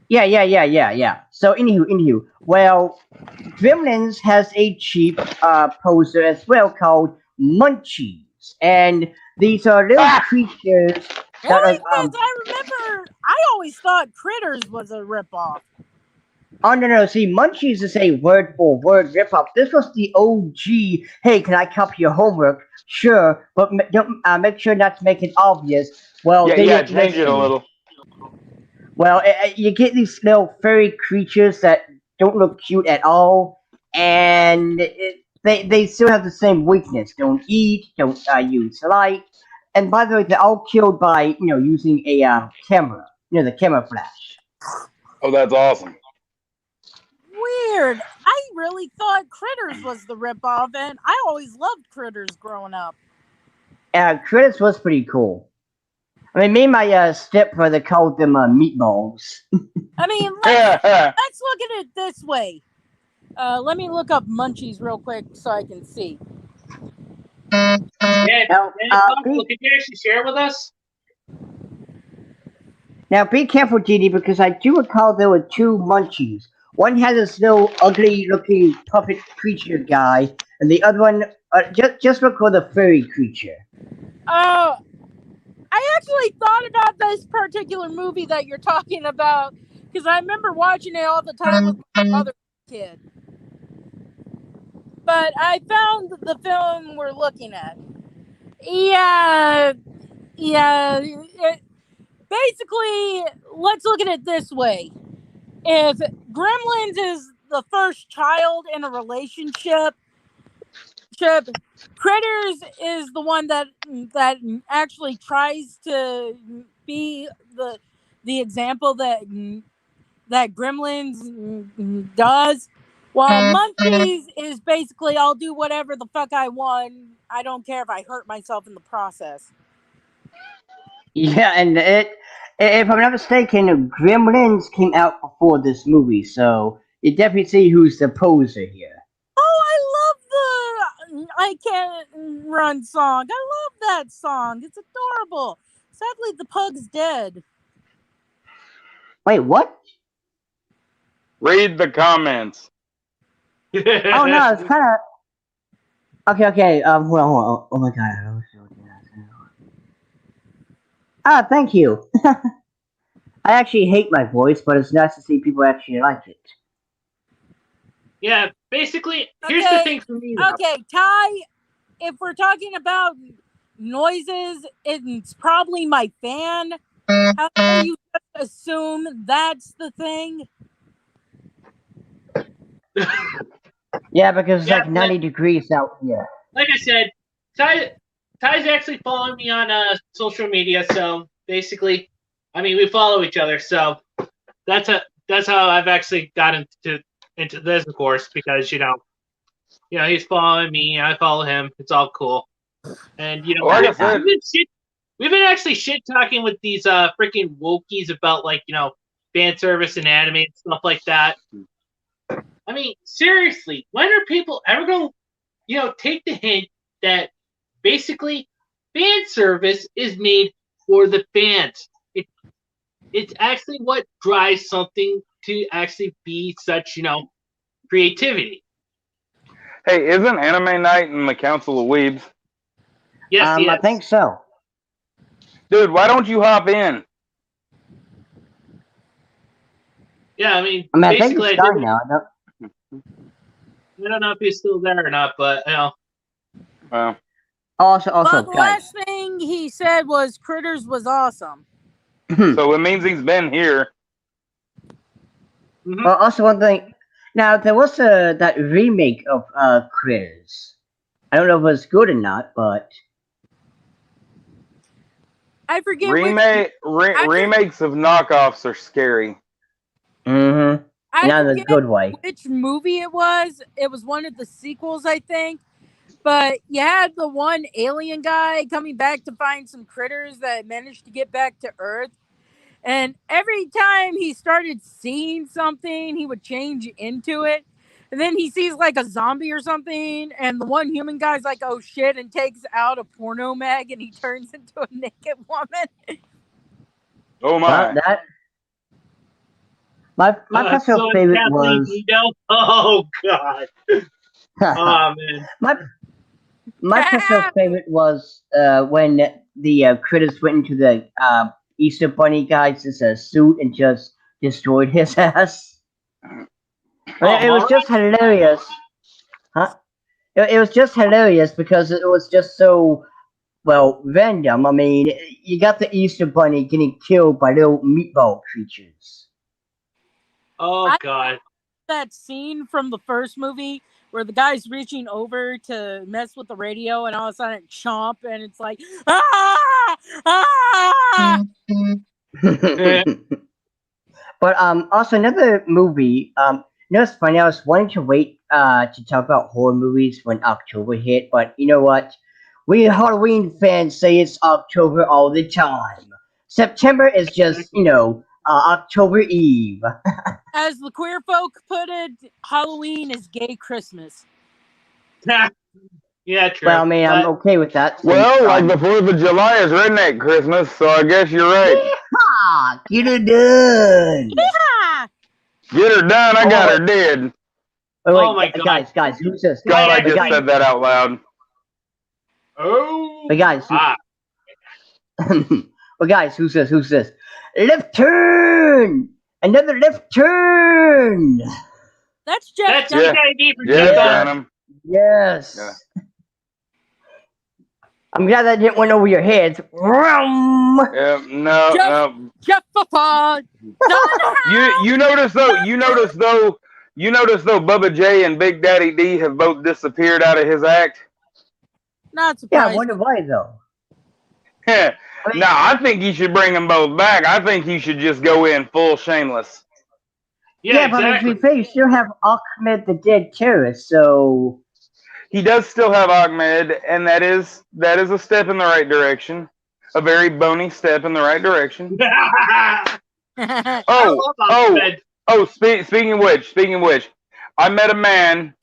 Yeah. So, anywho. Well, Gremlins has a cheap poster as well called Munchies, and these are little Ah! creatures that Really? are Because I remember I always thought Critters was a ripoff. Oh no! See, Munchies is a word for word ripoff. This was the OG. Hey, can I copy your homework? Sure, but don't make sure not to make it obvious. Well, they Yeah, didn't change it a listen. little. Well, you get these little furry creatures that don't look cute at all, and they still have the same weakness. Don't eat. Don't use light. And by the way, they're all killed by using a camera. The camera flash. Oh, that's awesome. Weird. I really thought Critters was the ripoff, and I always loved Critters growing up. Critters was pretty cool. I mean, me and my stepbrother called them meatballs. I mean, let's look at it this way. Let me look up Munchies real quick so I can see. Yeah. Now, Could you actually share with us? now, be careful, Didi, because I do recall there were two Munchies. One had this little ugly-looking puppet creature guy, and the other one just look for the furry creature. I actually thought about this particular movie that you're talking about because I remember watching it all the time with my other kid. But I found the film we're looking at. Yeah. Basically, let's look at it this way. If Gremlins is the first child in a relationship, Critters is the one that actually tries to be the example that Gremlins does. While Munchies is basically I'll do whatever the fuck I want. I don't care if I hurt myself in the process. Yeah, and if I'm not mistaken, Gremlins came out before this movie, so you definitely see who's the poser here. Oh, I love the I Can't Run song. I love that song. It's adorable. Sadly, the pug's dead. Wait, what? Read the comments. Oh no, it's kind of okay. Hold on. Oh my god. Thank you. I actually hate my voice, but it's nice to see people actually like it. Yeah, basically, here's the thing for me. Though. Okay, Ty, if we're talking about noises, it's probably my fan. How do you just assume that's the thing? Yeah, because it's like 90 degrees out here. Like I said, Ty's actually following me on social media, so basically, I mean, we follow each other, so that's how I've actually gotten into this, of course, because he's following me, I follow him, it's all cool, and Like I said, we've been actually shit talking with these freaking wokies about fan service and anime and stuff like that. I mean, seriously, when are people ever going to take the hint that basically fan service is made for the fans? It's actually what drives something to actually be such, creativity. hey, isn't Anime Night in the Council of Weebs? Yes, I think so. Dude, why don't you hop in? Yeah, I mean I think basically, it's done now. I don't know if he's still there or not, but Also, Well, the guys. last thing he said was Critters was awesome. So it means he's been here. Well, also one thing. Now there was that remake of Critters. I don't know if it was good or not, but I forget Remakes of knockoffs are scary. not in a forget good way. which movie it was. It was one of the sequels, I think. But you had the one alien guy coming back to find some critters that managed to get back to Earth. And every time he started seeing something, he would change into it. And then he sees like a zombie or something, and the one human guy's like, oh shit, and takes out a porno mag and he turns into a naked woman. Oh my. Well, my personal favorite was Oh god. Oh man. my personal favorite was when the critters went into the Easter Bunny guy's suit and just destroyed his ass. It was just hilarious. Huh? It was just hilarious because it was just so, well, random. I mean, you got the Easter Bunny getting killed by little meatball creatures. Oh god. That scene from the first movie where the guy's reaching over to mess with the radio and all of a sudden chomp and it's like, ah! Ah! But also another movie. You know, it's funny. I was wanting to wait to talk about horror movies when October hit, but you know what? We Halloween fans say it's October all the time. September is just October Eve. As the queer folk put it, Halloween is gay Christmas. Yeah, true. Well, I mean, I'm okay with that. Since, Well, like the 4th of July is redneck Christmas, so I guess you're right. Yeehaw! Get her done. Yeah! Get her done, I got her dead. Wait, Oh my God. guys, who's this? God, I just guys, said that out loud. Oh. Wait, guys. Ah. Well, guys, who's this? Left turn! Another left turn! That's Jeff. That's Yeah. the ID for Yeah, Jeff. Dunham. Yes. Yeah. I'm glad that didn't went over your heads. Vroom! Yeah, no. Jeff Papa. You notice though, Bubba J and Big Daddy D have both disappeared out of his act. Not Yeah, I surprised. wonder why though. No, I think you should bring them both back. I think you should just go in full shameless. Yeah, but exactly. to be fair, you still have Ahmed the Dead Terrorist, so He does still have Ahmed, and that is a step in the right direction. A very bony step in the right direction. Speaking of which, I met a man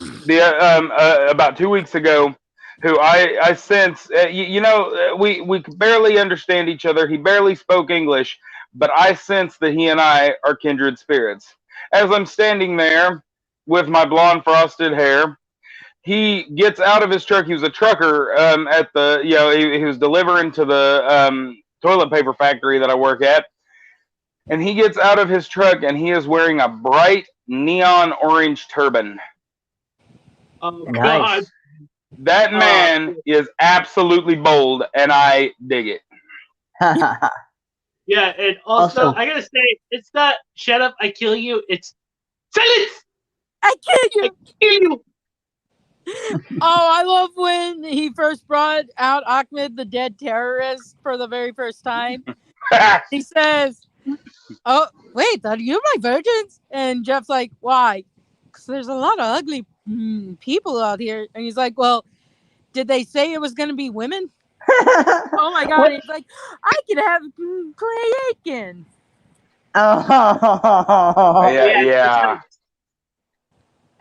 about 2 weeks ago who I sense, we barely understand each other. He barely spoke English, but I sense that he and I are kindred spirits. As I'm standing there with my blonde frosted hair, he gets out of his truck. He was a trucker he was delivering to the toilet paper factory that I work at. And he gets out of his truck and he is wearing a bright neon orange turban. Oh, nice. God. That man is absolutely bold, and I dig it. Yeah, and also, I gotta say, it's not shut up, I kill you. It's silence! I kill you! I kill you! Oh, I love when he first brought out Ahmed the Dead Terrorist for the very first time. He says, oh, wait, are you my virgins? And Jeff's like, why? Because there's a lot of ugly people out here. And he's like, well, did they say it was going to be women? Oh my God. He's like, I could have Clay Aiken. Oh, yeah.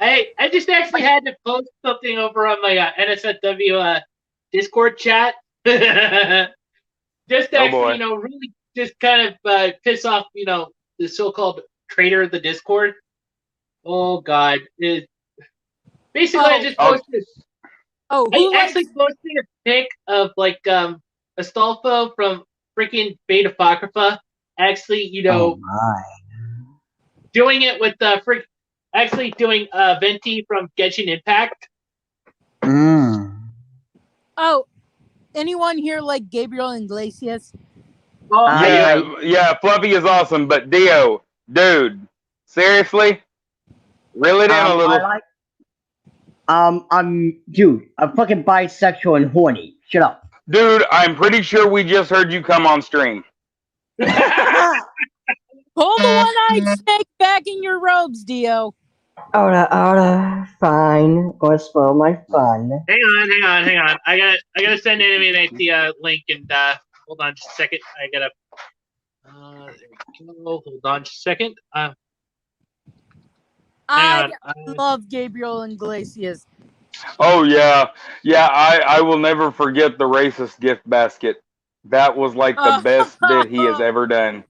I just actually had to post something over on my NSFW Discord chat. Just actually, really just kind of piss off, the so-called traitor of the Discord. Oh God! Basically, I just posted. I actually posted a pic of like Astolfo from freaking Beta Apocrypha. Actually, doing it with actually doing Venti from Genshin Impact. Oh, anyone here like Gabriel Iglesias? Oh, Yeah, Fluffy is awesome, but Dio, dude, seriously, reel it in a little. I like. Dude, I'm fucking bisexual and horny. Shut up. Dude, I'm pretty sure we just heard you come on stream. Pull the one-eyed snake back in your robes, Dio. Fine. Gonna spoil my fun. Hang on. I gotta send Anime Night the link and hold on just a second. I gotta there we go. Hold on just a second. I love Gabriel Iglesias. Oh yeah. I will never forget the racist gift basket. That was like the best bit he has ever done.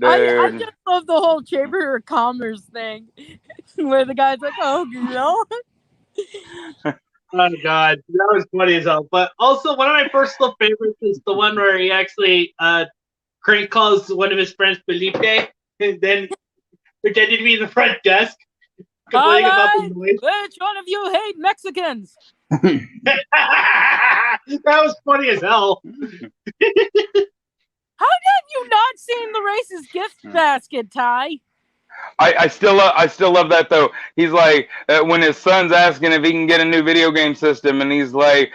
I just love the whole Chamber of Commerce thing, where the guy's like, "Oh, no." Oh god, that was funny as hell. But also, one of my personal favorites is the one where he actually Crank calls one of his friends Felipe, and then pretended to be in the front desk, complaining about the noise. Which one of you hate Mexicans? That was funny as hell. How have you not seen the racist gift basket, Ty? I still love that though. He's like when his son's asking if he can get a new video game system, and he's like,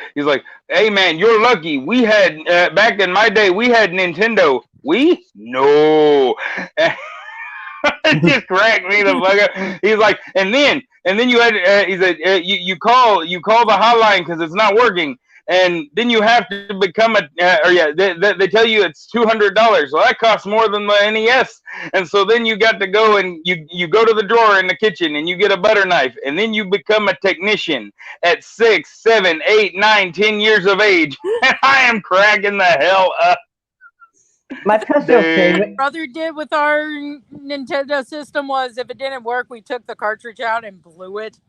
"Hey man, you're lucky. We had back in my day, we had Nintendo. We no." It just cracked me the fuck up. He's like, and then you had he said you call the hotline because it's not working. And then you have to become they tell you it's $200. Well, that costs more than the NES. And so then you got to go and you go to the drawer in the kitchen and you get a butter knife. And then you become a technician at 6, 7, 8, 9, 10 years of age. And I am cracking the hell up. My personal favorite. What brother did with our Nintendo system was if it didn't work, we took the cartridge out and blew it.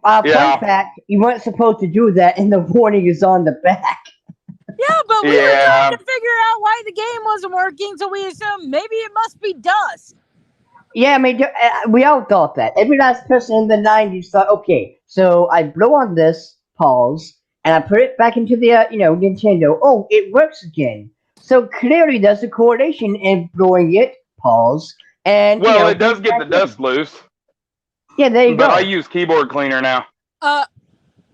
Fun fact, you weren't supposed to do that, and the warning is on the back. Yeah, but we were trying to figure out why the game wasn't working, so we assumed maybe it must be dust. Yeah, I mean, we all thought that. Every last person in the 90s thought, okay, so I blow on this, pause, and I put it back into the, Nintendo. Oh, it works again. So clearly there's a correlation in blowing it, pause, and... Well, it does get the dust loose. Yeah, there you go. But I use keyboard cleaner now. I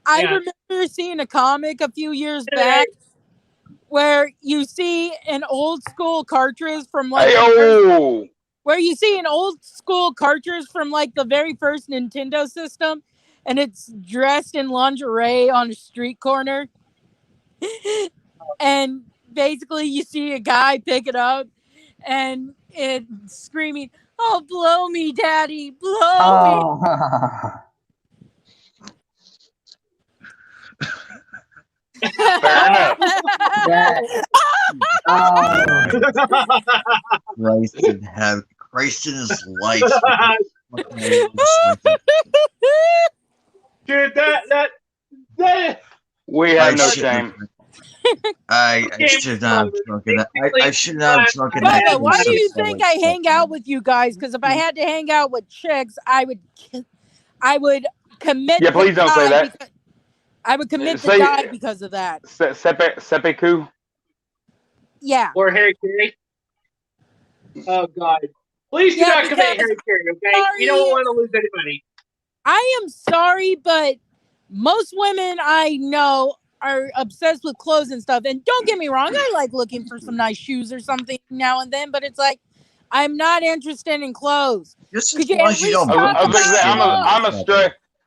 remember seeing a comic a few years back where you see an old school cartridge from like the very first Nintendo system, and it's dressed in lingerie on a street corner, and basically you see a guy pick it up and it's screaming, "Oh, blow me, daddy, blow me." Fair enough. Christ in his life. Dude, that we have no shame. I should not have drunken that. I should not have drunken that. Why do you think I hang out with you guys? Because if I had to hang out with chicks, I would commit. Yeah, please don't say that. I would commit to die because of that. Seppuku? Yeah. Or Harry Carey? Oh, God. Please do not commit Harry Carey, okay? Sorry. You don't want to lose anybody. I am sorry, but most women I know are obsessed with clothes and stuff. And don't get me wrong, I like looking for some nice shoes or something now and then, but it's like, I'm not interested in clothes. Just as long as you don't.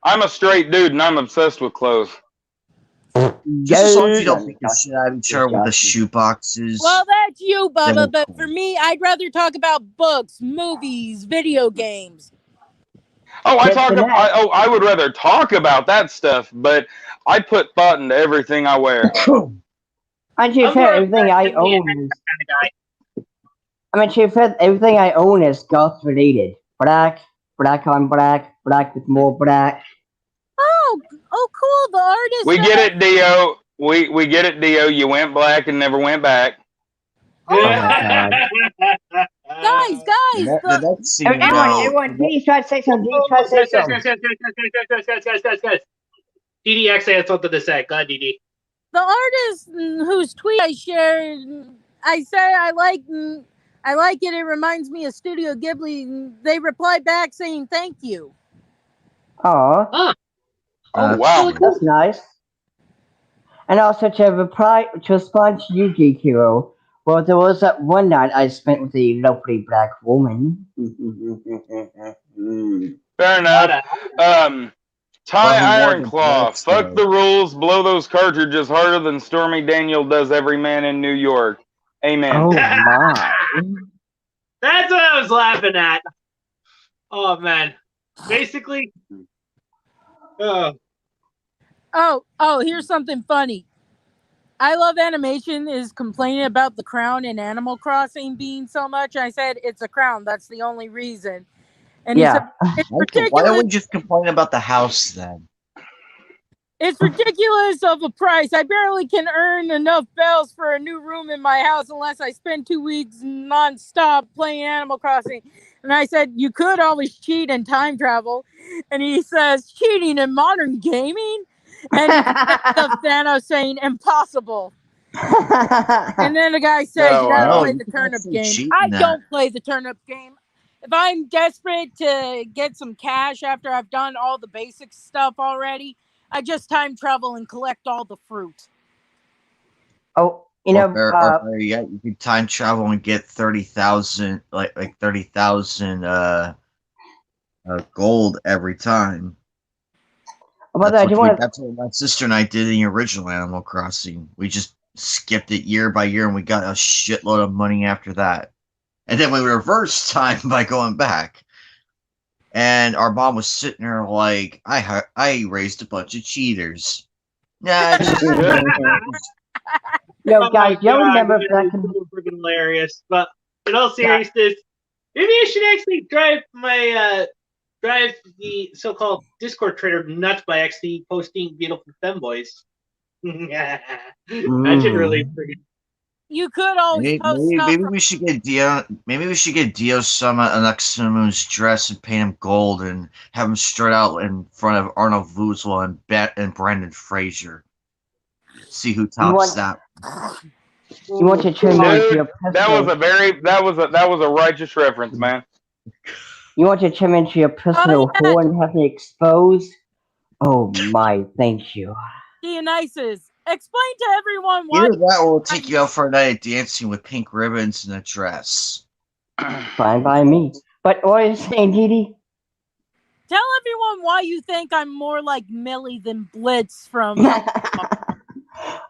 I'm a straight dude, and I'm obsessed with clothes. Just as long as you don't make the shit out of each other with the shoe boxes. Well, that's you, Bubba. But for me, I'd rather talk about books, movies, video games. Oh, I would rather talk about that stuff, but I put thought into everything I wear. Everything I own is goth related. Black on black with more black. Oh, cool. The artist. We get it, Dio. We get it, Dio. You went black and never went back. Oh my God. Guys. Everyone, please try to say something. Guys. DD actually had something to say. Go ahead, DD. The artist whose tweet I shared, I said I like it. It reminds me of Studio Ghibli. They replied back saying thank you. Aw, Huh. Oh, wow. that's nice. And also to respond to you, GQ. Well, there was that one night I spent with a lovely black woman. Fair enough. Ty Well, who wore the Ironclaw, dress, fuck though? the rules, blow those cartridges harder than Stormy Daniel does every man in New York. Amen. Oh my. That's what I was laughing at. Oh man. Basically. Oh, here's something funny. I Love Animation is complaining about the crown in Animal Crossing being so much. I said it's a crown. That's the only reason. And he said it's Why don't ridiculous. we just complain about the house then? It's ridiculous of a price. I barely can earn enough bells for a new room in my house unless I spend 2 weeks nonstop playing Animal Crossing. And I said, you could always cheat and time travel. And he says, cheating in modern gaming? And the Thanos saying, impossible. And then the guy says, Oh, you gotta wow. play you the can turnip actually game. cheat I in that. don't play the turnip game. If I'm desperate to get some cash after I've done all the basic stuff already, I just time travel and collect all the fruit. Oh, you Or know, better yet, you could time travel and get 30,000, like 30,000 gold every time. about that, I do want to. That's what my sister and I did in the original Animal Crossing. We just skipped it year by year, and we got a shitload of money after that. And then we reversed time by going back. And our mom was sitting there like, I raised a bunch of cheaters. Nah, it's just Yo, guys, y'all remember man, back it's in so freaking hilarious. But in all seriousness, maybe I should actually drive the so-called Discord trader nuts by actually posting beautiful femboys. That should really freaking. You could always post stuff maybe from we should get Dio. Maybe we should get Dio Sama Anaximu's dress and paint him gold and have him strut out in front of Arnold Vosloo and Brandon Fraser. See who tops that. You want to turn me into your pistol. That was a righteous reference, man. You want to turn me into your personal whore and have me exposed? Oh my, thank you. Dionysus. Explain to everyone why. Either that or we'll take you out for a night of dancing with pink ribbons and a dress. Fine by me. But what are you saying, Dee? Tell everyone why you think I'm more like Millie than Blitz from.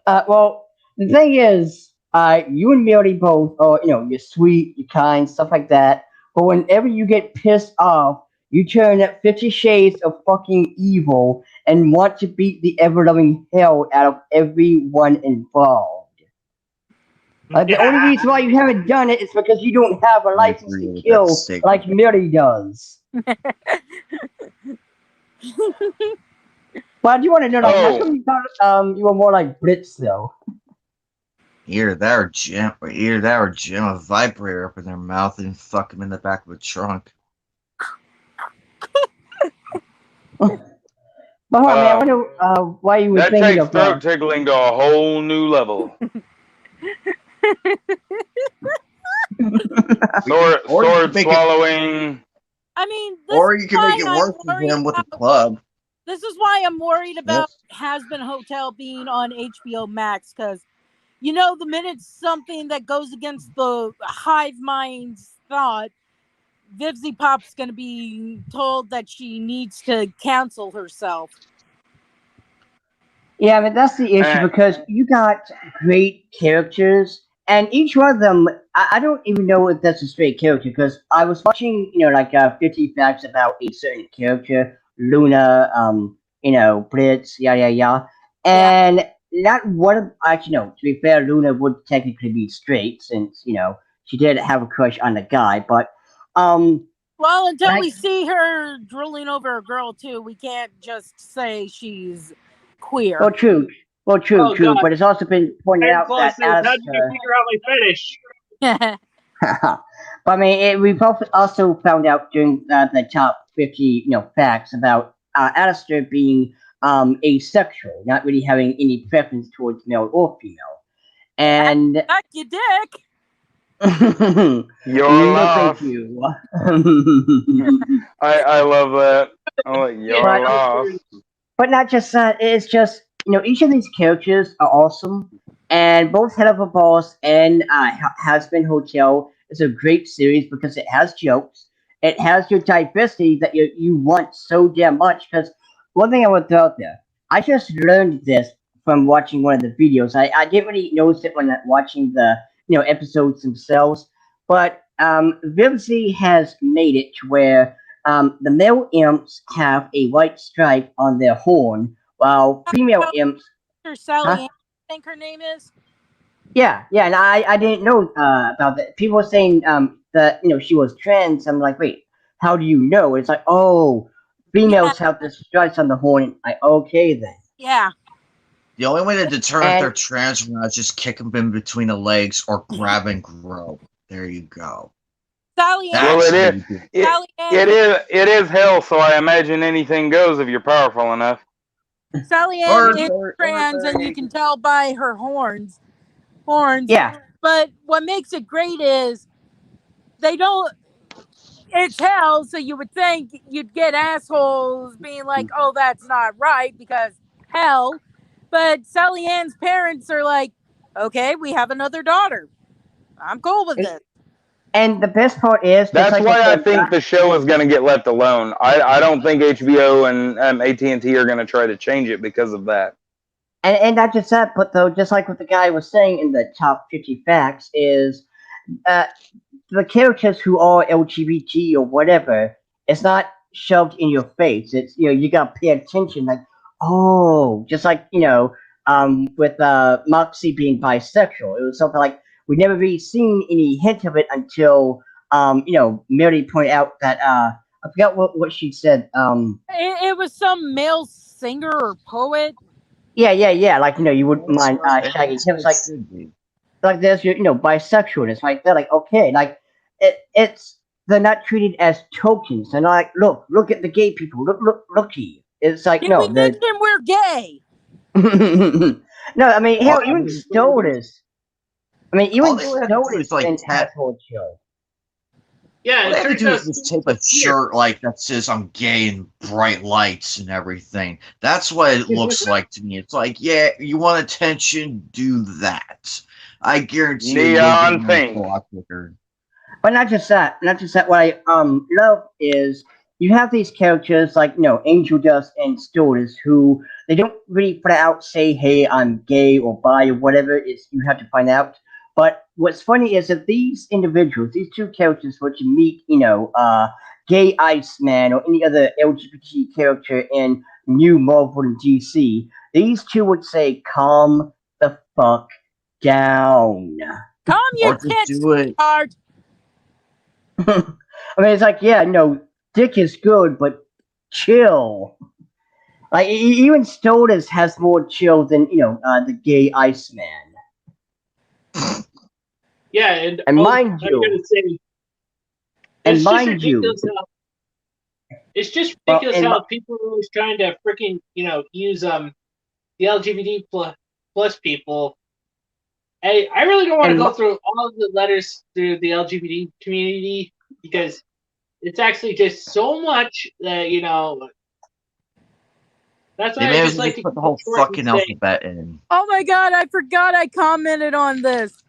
Well, the thing is, you and Millie both are, you're sweet, you're kind, stuff like that. But whenever you get pissed off, you turn at 50 Shades of fucking evil and want to beat the ever-loving hell out of everyone involved. The only reason why you haven't done it is because you don't have a license to kill like Millie does. Well, I do want to know, like, how come you thought you were more like Blitz, though? Either that or jam a vibrator up in their mouth and fuck them in the back of a trunk. But I wonder why you would think of that. That takes throat tickling to a whole new level. sword swallowing. I mean, or you can make it worse with him with a club. This is why I'm worried about Has-Been Hotel being on HBO Max, because the minute something that goes against the hive mind's thought, Vivzy Pop's going to be told that she needs to cancel herself. Yeah, but that's the issue, because you got great characters, and each one of them, I don't even know if that's a straight character, because I was watching, 50 facts about a certain character, Luna, Blitz, and not one of, actually, no, to be fair, Luna would technically be straight, since, she did have a crush on the guy, but, well, until we see her drooling over a girl, too, we can't just say she's queer. Well, true, God. but it's also been pointed out that Alistair, how did you figure out my fetish? But I mean, we both also found out during the top 50, facts about Alistair being asexual, not really having any preference towards male or female. And Suck your dick. Your no, loss. thank you. I love that. Oh, your But- loss. But not just that, it's just, each of these characters are awesome. And both Head of a Boss and Has-Been Hotel is a great series because it has jokes. It has your diversity that you want so damn much. Because one thing I would throw out there, I just learned this from watching one of the videos. I didn't really notice it when watching the episodes themselves. But Vivzy has made it to where the male imps have a white stripe on their horn, while female imps. Or Sally Huh? Ann, I think her name is. Yeah, and I didn't know about that. People were saying that she was trans. I'm like, wait, how do you know? It's like, oh, females have the stripes on the horn. Okay then. Yeah. The only way to determine if And- they're trans or not is just kick them in between the legs or grab and grow. There you go. Sally Ann. Well, it That's is. how you do It, Sally Ann. it is hell, so I imagine anything goes if you're powerful enough. Sally Or- Ann is trans, and you can tell by her horns. Yeah, But what makes it great is they don't. It's hell, so you would think you'd get assholes being like, "Oh, that's not right," because hell. But Sally Ann's parents are like, "Okay, we have another daughter. I'm cool with this." and the best part is just That's like why I with think the show is going to get left alone. I don't think HBO and AT&T are going to try to change it because of that. and not just that, but though, just like what the guy was saying in the top 50 facts is, the characters who are LGBT or whatever, it's not shoved in your face. It's you gotta pay attention. Like, oh, just like with Moxie being bisexual, it was something like we never really seen any hint of it until Mary pointed out that I forgot what she said. It was some male singer or poet. Yeah. Like you wouldn't mind shagging him. It's like. should be. Like there's your bisexual. It's like they're like okay, like it's they're not treated as tokens. They're not like look at the gay people. Looky. It's like Did no, we they're mention we're gay? no. I mean hell, Well, even Stewardess. I mean All even they would have to do Stewardess is, like, and have- asshole chill. Yeah, All they it have to turns do out is just tape a shirt like that says I'm gay and bright lights and everything. That's what it looks like to me. It's like, yeah, you want attention, do that. I guarantee you, you'll Neon get pink. a lot quicker. But not just that. What I love is you have these characters like Angel Dust and Stewardess who they don't really put out say hey I'm gay or bi or whatever. It's you have to find out. But what's funny is that these individuals, these two characters, were to meet gay Iceman or any other LGBT character in New Marvel and DC, these two would say calm the fuck down. Calm your Or just tits, do it. Art. I mean, it's like, yeah, no, dick is good, but chill. Like, even Stodus has more chill than, the gay Iceman. Yeah, and mind I'm you- gonna say, and it's just mind you- ridiculous how it's just Well, ridiculous and how mi- people are always trying to freaking use the LGBT plus people. I really don't want to And go mi- through all of the letters through the LGBT community because it's actually just so much that That's They why may I as just well like just to put the keep whole it short and fucking say, alphabet in. Oh my god, I forgot I commented on this.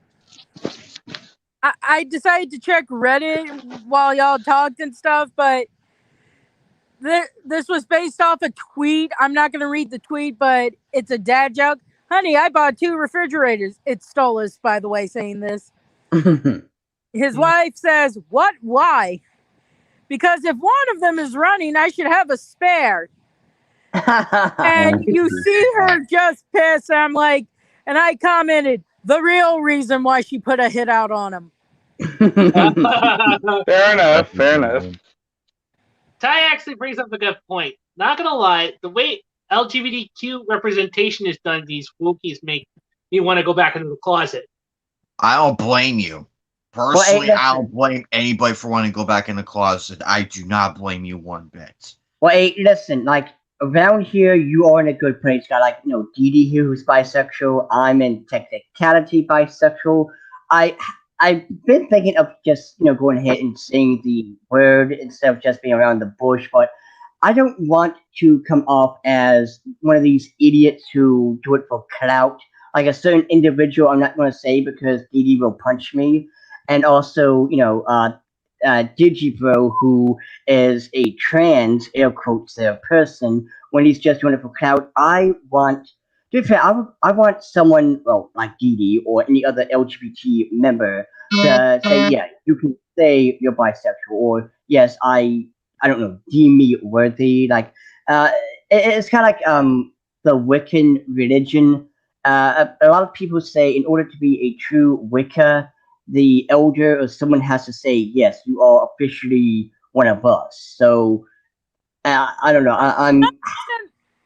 I decided to check Reddit while y'all talked and stuff, but this was based off a tweet. I'm not going to read the tweet, but it's a dad joke. Honey, I bought 2 refrigerators. It's Stolas, by the way, saying this. His wife says, "What? Why? Because if one of them is running, I should have a spare." And you see her just piss. I'm like, and I commented, the real reason why she put a hit out on him. Fair enough. Fair enough. Ty actually brings up a good point. Not gonna lie, the way LGBTQ representation is done, these wokies make me want to go back into the closet. I don't blame you. Personally, I don't blame anybody for wanting to go back in the closet. I do not blame you one bit. Well, hey, listen, like, around here, you are in a good place. Got like Dee Dee here who's bisexual. I'm in technicality bisexual. I I've been thinking of just going ahead and saying the word instead of just being around the bush, but I don't want to come off as one of these idiots who do it for clout. Like a certain individual, I'm not going to say because Dee Dee will punch me, and also Digibro, who is a trans air quotes there person when he's just doing it for clout. To be fair, I want someone, well, like Dee Dee or any other LGBT member to say, yeah, you can say you're bisexual, or yes, I don't know, deem me worthy. Like, uh, it's kind of like the Wiccan religion. A lot of people say in order to be a true Wicca, the elder or someone has to say, yes, you are officially one of us. So I don't know.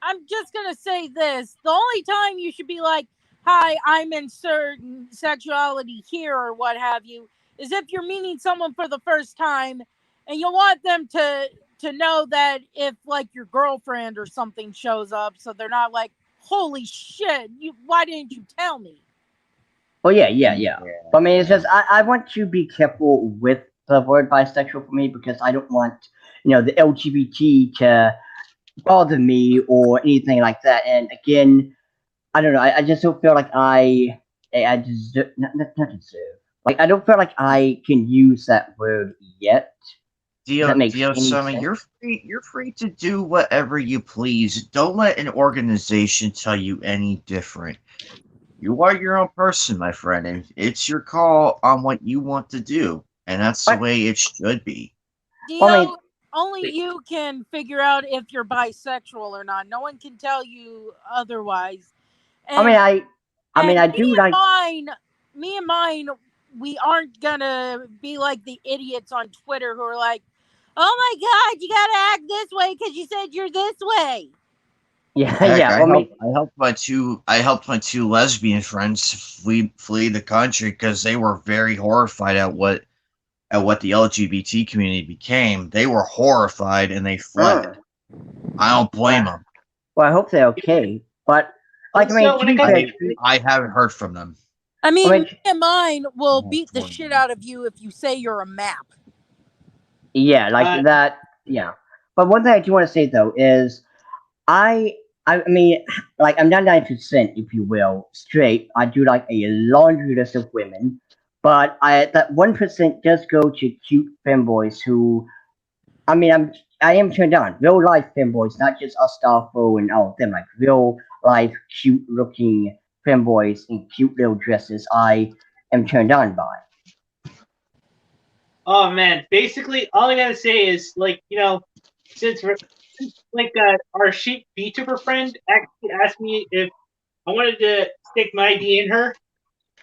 I'm just gonna say this: the only time you should be like, "Hi, I'm in certain sexuality here" or what have you, is if you're meeting someone for the first time, and you want them to know that if like your girlfriend or something shows up, so they're not like, "Holy shit! Why didn't you tell me?" Oh yeah. But I mean, it's just I want to be careful with the word bisexual for me because I don't want the LGBT to bother me or anything like that. And again, I don't know. I just don't feel like I deserve not deserve. Like I don't feel like I can use that word yet. Does that make any Soma, sense? you're free to do whatever you please. Don't let an organization tell you any different. You are your own person, my friend, and it's your call on what you want to do, and that's the But way it should be. I Dio, mean, only you can figure out if you're bisexual or not. No one can tell you otherwise. I mean, And I do like. me and mine, we aren't gonna be like the idiots on Twitter who are like, "Oh my god, you gotta act this way because you said you're this way." Yeah, Heck, yeah. Well, I mean, I helped my two lesbian friends flee the country because they were very horrified at what the LGBT community became. They were horrified and they fled. I don't blame them. well, I hope they're okay. But like, I mean, Also, to when it be comes fair, to I haven't heard from them. I I mean, mean, me and mine will Oh, beat the boy. shit out of you if you say you're a map. yeah, like uh, that. Yeah. But one thing I do want to say though is I I mean, like I'm 99%, if you will, straight. I do like a laundry list of women, but that 1% does go to cute femboys who, I mean, I am turned on real life femboys, not just Astolfo and all of them, like real life cute looking femboys in cute little dresses. I am turned on by. oh man, basically all I gotta say is like since our sheep VTuber friend actually asked me if I wanted to stick my ID in her,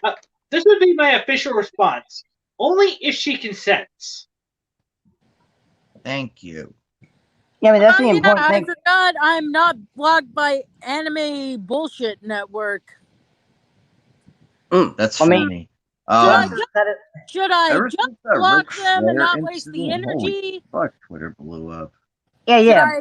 uh, this would be my official response. Only if she consents. Thank you. Yeah, I mean that's Oh the yeah, important I thing. forgot I'm not blocked by Anime Bullshit Network. That's I mean, funny. well, Um, Should I ever just since that Ric block them and Flair not waste the incident, holy energy? fuck, Twitter blew up. yeah, Should yeah, I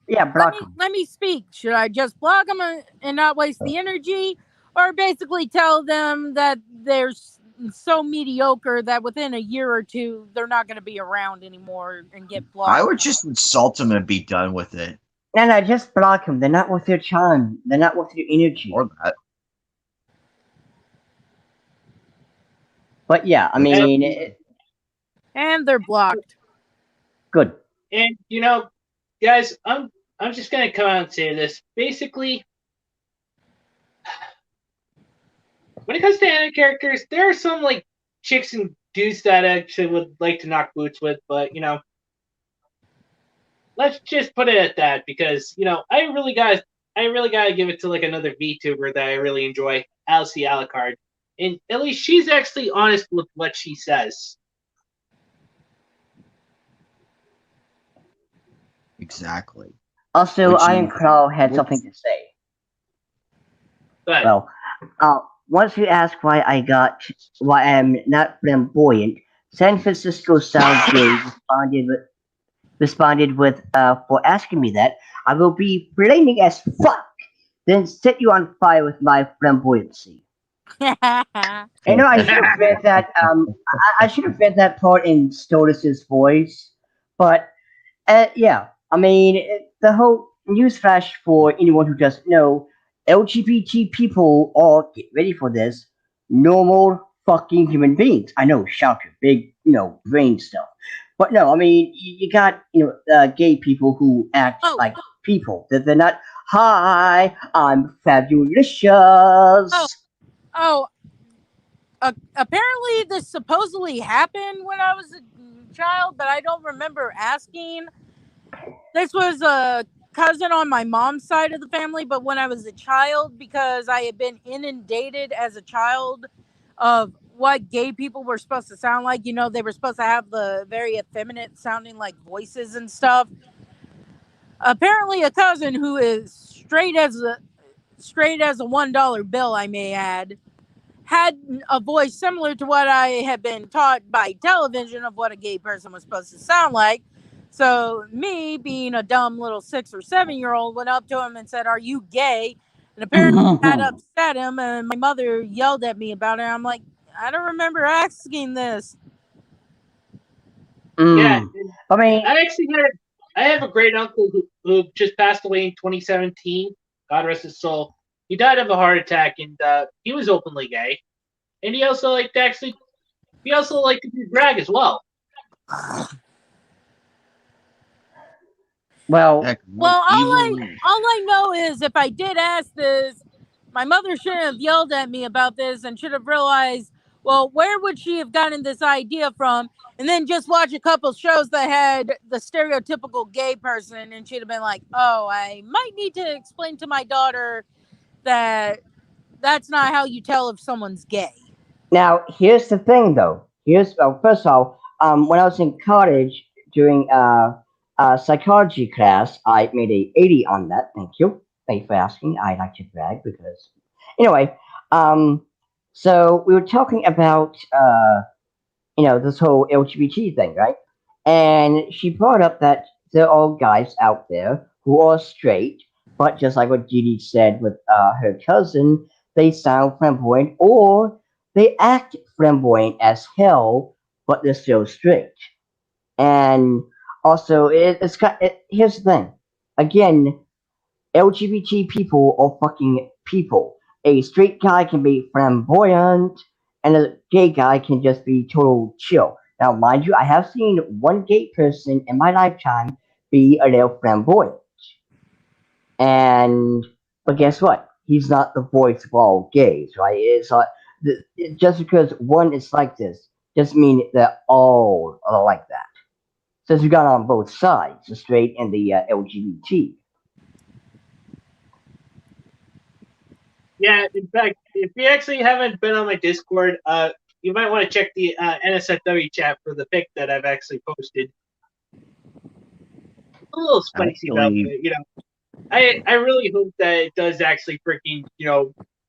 yeah, block 'em. let me speak? Should I just block them and not waste the energy, or basically tell them that they're so mediocre that within a year or two they're not going to be around anymore and get I blocked? would just insult him and be done with it. No, just block them. They're not worth your charm. They're not worth your energy. Or that. But yeah, I That's mean, And they're blocked. good. And guys, I'm just gonna come out and say this. Basically, when it comes to anime characters, there are some like chicks and dudes that I actually would like to knock boots with, but let's just put it at that because I really gotta give it to like another VTuber that I really enjoy, Alice Alucard. And at least she's actually honest with what she says. exactly. Also, Which Iron is Claw had which, something to say. But Well, once you ask why I'm not flamboyant, San Francisco Sound Gay responded with, responded with, "For asking me that, I will be flaming as fuck, then set you on fire with my flamboyancy." You know, I should have read that. I should have read that part in Stotus's voice, but yeah, I mean, the whole newsflash for anyone who doesn't know, LGBT people all get ready for this. Normal fucking human beings. I know, shocker, big, brain stuff. But no, I mean, you got, gay people who act Oh, like people. That they're not, "Hi, I'm oh, fabulous." oh. Apparently, this supposedly happened when I was a child, but I don't remember asking. This was a cousin on my mom's side of the family, but when I was a child, because I had been inundated as a child of what gay people were supposed to sound like. You know, they were supposed to have the very effeminate sounding like voices and stuff. Apparently, a cousin who is straight as a $1 bill, I may add, had a voice similar to what I had been taught by television of what a gay person was supposed to sound like. So me, being a dumb little 6 or 7 year old, went up to him and said, "Are you gay?" And apparently that upset him, and my mother yelled at me about it. I'm like, I don't remember asking this. Yeah, I mean, I have a great uncle who just passed away in 2017. God rest his soul. He died of a heart attack, and he was openly gay, and he also liked to do drag as well. well, Heck, Well, even all I know is if I did ask this, my mother shouldn't have yelled at me about this and should have realized, well, where would she have gotten this idea from? And then just watch a couple shows that had the stereotypical gay person, and she'd have been like, "Oh, I might need to explain to my daughter that that's not how you tell if someone's gay." now here's the thing, though. First of all, when I was in college during psychology class, I made a 80 on that. Thank you. Thank you for asking. I like to brag because, anyway, um, so we were talking about this whole LGBT thing, right? And she brought up that there are guys out there who are straight, but just like what Didi said with her cousin, they sound flamboyant or they act flamboyant as hell, but they're still straight. And also, here's the thing. Again, LGBT people are fucking people. A straight guy can be flamboyant, and a gay guy can just be total chill. Now, mind you, I have seen one gay person in my lifetime be a little flamboyant. And, but guess what? He's not the voice of all gays, right? It's like, just because one is like this doesn't mean that all are like that. Since we got on both sides, the straight and the LGBT. Yeah, in fact, if you actually haven't been on my Discord, you might want to check the NSFW chat for the pic that I've actually posted. A little spicy about actually, it, I really hope that it does actually freaking,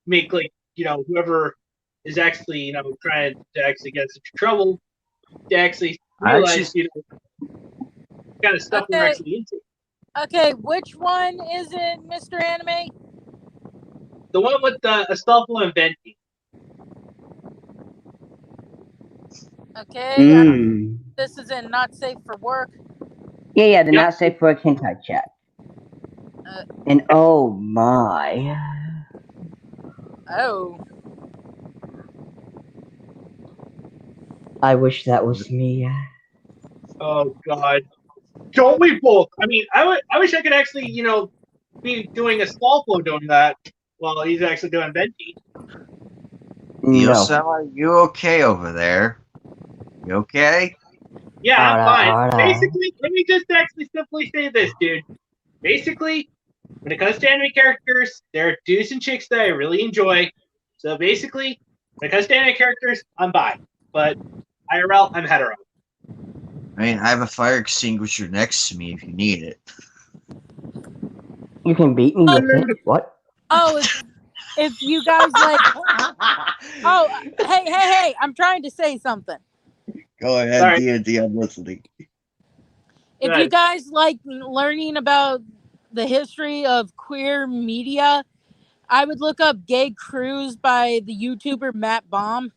make whoever is actually, trying to actually get us into trouble to actually I realize, actually, kind of stuff we're Okay, actually into. okay, which one is it, Mr. Anime? The one with Astolfo and Venti. Okay, Mm. this is in not safe for work. Yeah, the Yep. not safe for hentai chat. Uh, And oh my. Oh, I wish that was me. Oh God, don't we both? I mean, I wish I could actually, be doing Astolfo doing that while he's actually doing Venti. No. Yosema, you okay over there? You okay? Yeah, I'm fine. Alright. Basically, let me just actually simply say this, dude. Basically, when it comes to anime characters, there are dudes and chicks that I really enjoy. So basically, when it comes to anime characters, I'm bi. But IRL, I'm hetero. I mean, I have a fire extinguisher next to me if you need it. You can beat me with it. What? oh, if you guys like, oh, hey, I'm trying to say something. Go ahead, Sorry. D&D, I'm listening. If you guys like learning about the history of queer media, I would look up Gay Cruise by the YouTuber Matt Baum.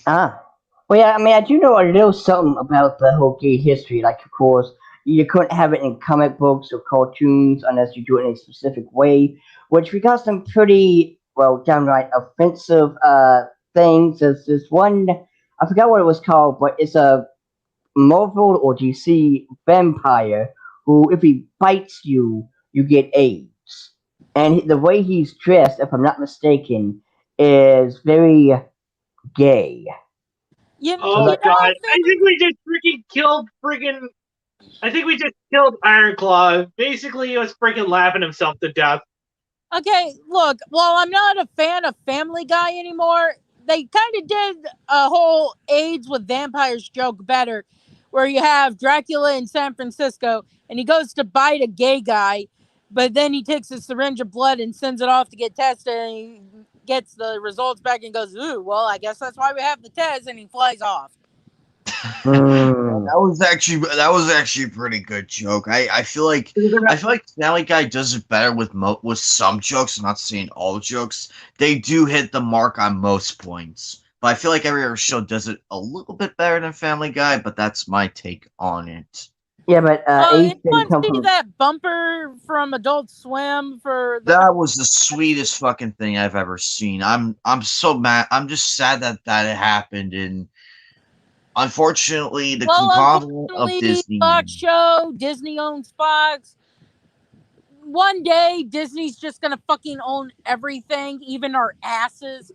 Ah. Well, yeah, I mean, I do know a little something about the whole gay history. Like, of course, you couldn't have it in comic books or cartoons unless you do it in a specific way, which we got some pretty, well, downright offensive things. There's this one, I forgot what it was called, but it's a Marvel or DC vampire who, if he bites you, you get AIDS. And the way he's dressed, if I'm not mistaken, is very gay. Oh So, god, I think we just freaking killed I think we just killed Ironclaw. Basically, he was freaking laughing himself to death. Okay, look, while I'm not a fan of Family Guy anymore, they kind of did a whole AIDS with vampires joke better, where you have Dracula in San Francisco and he goes to bite a gay guy, but then he takes a syringe of blood and sends it off to get tested, and he gets the results back and goes, ooh, well, I guess that's why we have the test, and he flies off. That was actually a pretty good joke. I feel like Family Guy does it better with some jokes. I'm not saying all jokes. They do hit the mark on most points, but I feel like every other show does it a little bit better than Family Guy. But that's my take on it. yeah, but AIDS didn't Anyone come see from. that bumper from Adult Swim for the That was the sweetest fucking thing I've ever seen. I'm so mad. I'm just sad that happened, and unfortunately, the conglomerate of Disney. Fox show, Disney owns Fox. One day, Disney's just gonna fucking own everything, even our asses.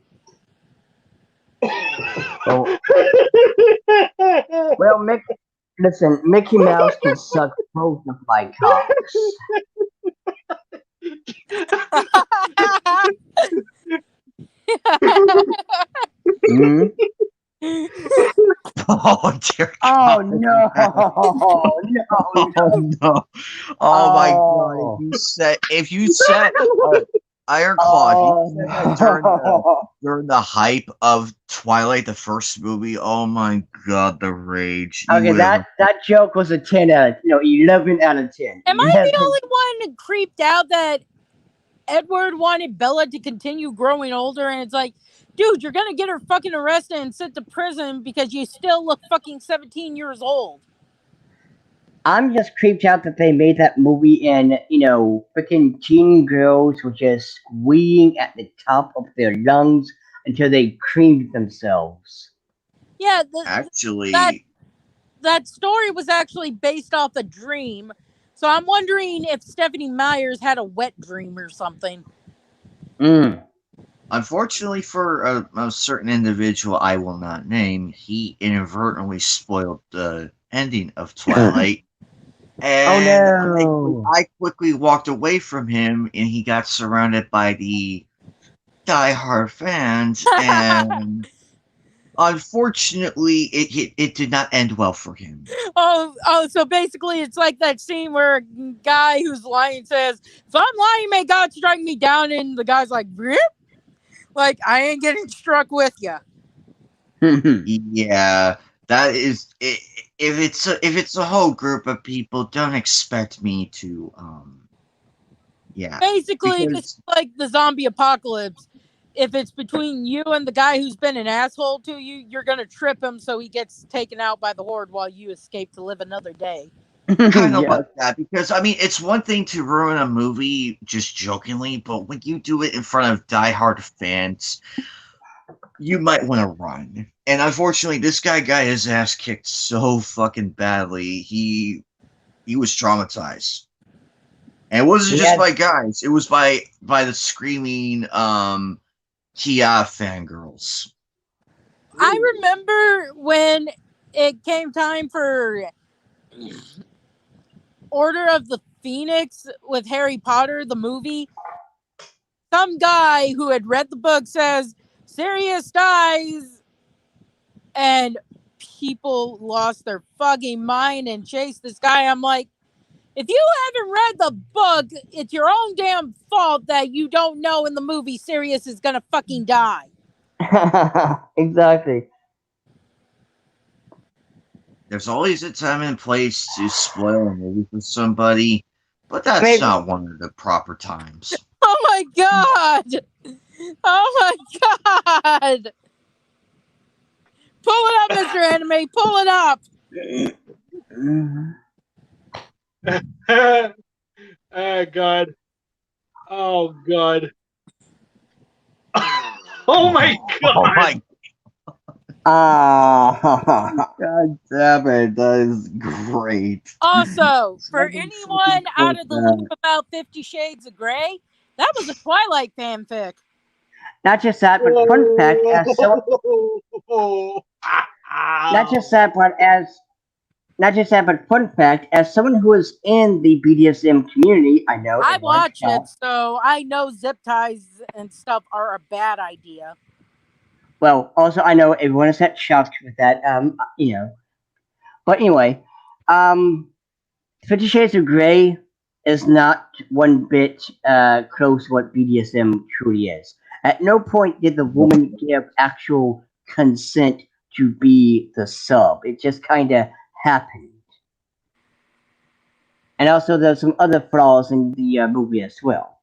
Oh. Well, Mickey Mouse can suck both of my cocks. Hmm? Oh dear Oh God. no! Oh no! Oh my God! If you said Ironclaw, if you said that during the hype of Twilight, the first movie, oh my God, the rage! Okay, that joke was a 10 out of 11 out of 10. Am I the only one creeped out that Edward wanted Bella to continue growing older, and it's like, dude, you're gonna get her fucking arrested and sent to prison because you still look fucking 17 years old. I'm just creeped out that they made that movie and, freaking teen girls were just squealing at the top of their lungs until they creamed themselves. Yeah, actually, that story was actually based off a dream. So I'm wondering if Stephanie Myers had a wet dream or something. Unfortunately for a certain individual I will not name, he inadvertently spoiled the ending of Twilight. And oh no! I quickly walked away from him, and he got surrounded by the diehard fans, and unfortunately, it did not end well for him. Oh, so basically it's like that scene where a guy who's lying says, if I'm lying, may God strike me down, and the guy's like, rip? Like, I ain't getting struck with you. Yeah, that is it. If it's a whole group of people, don't expect me to yeah. Basically, it's like the zombie apocalypse. If it's between you and the guy who's been an asshole to you, you're gonna trip him so he gets taken out by the horde while you escape to live another day. Kind of like that, because I mean, it's one thing to ruin a movie just jokingly, but when you do it in front of diehard fans, you might want to run. And unfortunately, this guy got his ass kicked so fucking badly. He was traumatized. And it wasn't just by guys; it was by the screaming Kia fangirls. I remember when it came time for Order of the Phoenix with Harry Potter, the movie. Some guy who had read the book says Sirius dies, and people lost their fucking mind and chased this guy. I'm like, if you haven't read the book, it's your own damn fault that you don't know in the movie Sirius is gonna fucking die. Exactly. There's always a time and place to spoil a movie for somebody, but that's Maybe- not one of the proper times. Oh my god! Oh my god! Pull it up, Mr. Anime. Pull it up. Oh god. Oh god. Oh my god. Oh my Ah, god damn it, that is great. Also, for Someone anyone fucking out of the quote loop about 50 Shades of Grey, that was a Twilight fanfic. not just that, but fun fact, as so, not just that, but fun fact, as someone who is in the BDSM community, I know. I in large watch it, part- so I know zip ties and stuff are a bad idea. Well, also I know everyone is at shocked with that. But anyway, 50 Shades of Grey is not one bit close to what BDSM truly is. At no point did the woman give actual consent to be the sub. It just kind of happened. And also, there's some other flaws in the movie as well.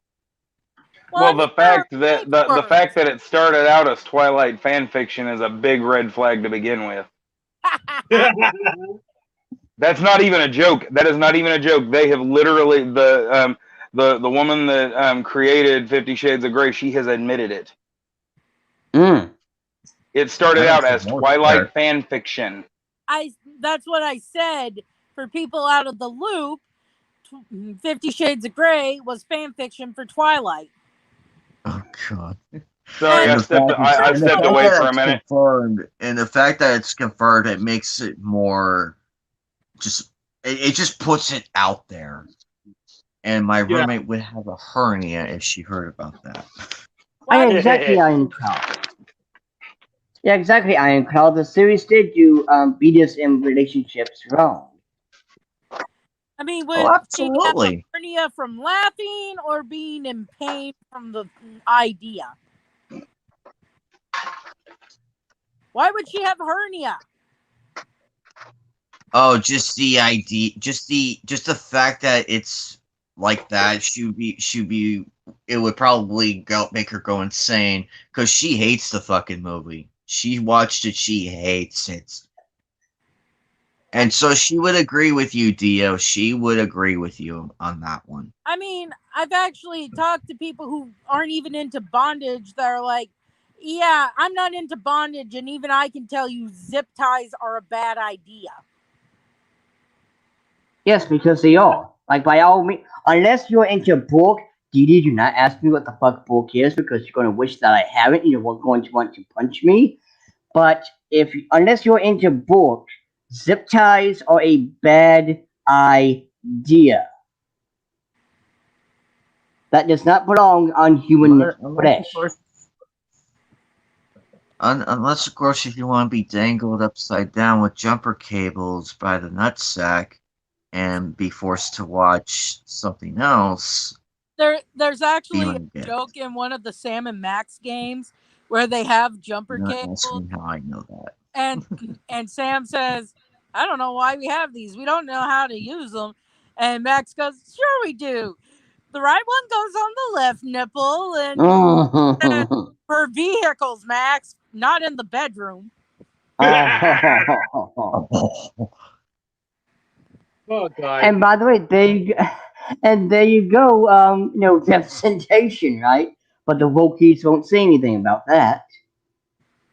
Well, the fact that the papers. fact that it started out as Twilight fan fiction is a big red flag to begin with. That's not even a joke. That is not even a joke. They have literally the woman that created 50 Shades of Grey. She has admitted it. It started out as Twilight fan fiction. That's what I said. For people out of the loop, 50 Shades of Grey was fan fiction for Twilight. Oh god. Sorry, I stepped away for a minute. Confirmed, and the fact that it's confirmed, it makes it more it just puts it out there. And my roommate would have a hernia if she heard about that. Exactly, Iron Cloud. Yeah, exactly, Iron Cloud. The series did do BDSM relationships wrong. I mean, would she have a absolutely. hernia from laughing or being in pain from the idea? Why would she have hernia? Oh, just the idea, just the fact that it's like that should be. It would probably make her go insane because she hates the fucking movie. She watched it. She hates it. And so she would agree with you, Dio. She would agree with you on that one. I mean, I've actually talked to people who aren't even into bondage that are like, yeah, I'm not into bondage, and even I can tell you zip ties are a bad idea. Yes, because they are. Like, by all means, unless you're into book, Didi, do not ask me what the fuck book is because you're going to wish that I haven't and you're going to want to punch me. But unless you're into book, zip ties are a bad idea. That does not belong on human flesh. Unless, of course, if you want to be dangled upside down with jumper cables by the nutsack and be forced to watch something else. There's actually a joke in one of the Sam and Max games where they have jumper cables. Ask me how I know that. And Sam says, I don't know why we have these. We don't know how to use them. And Max goes, sure we do. The right one goes on the left nipple and for vehicles, Max, not in the bedroom. Oh god! And by the way, there you go. Representation, right? But the Wokies won't say anything about that.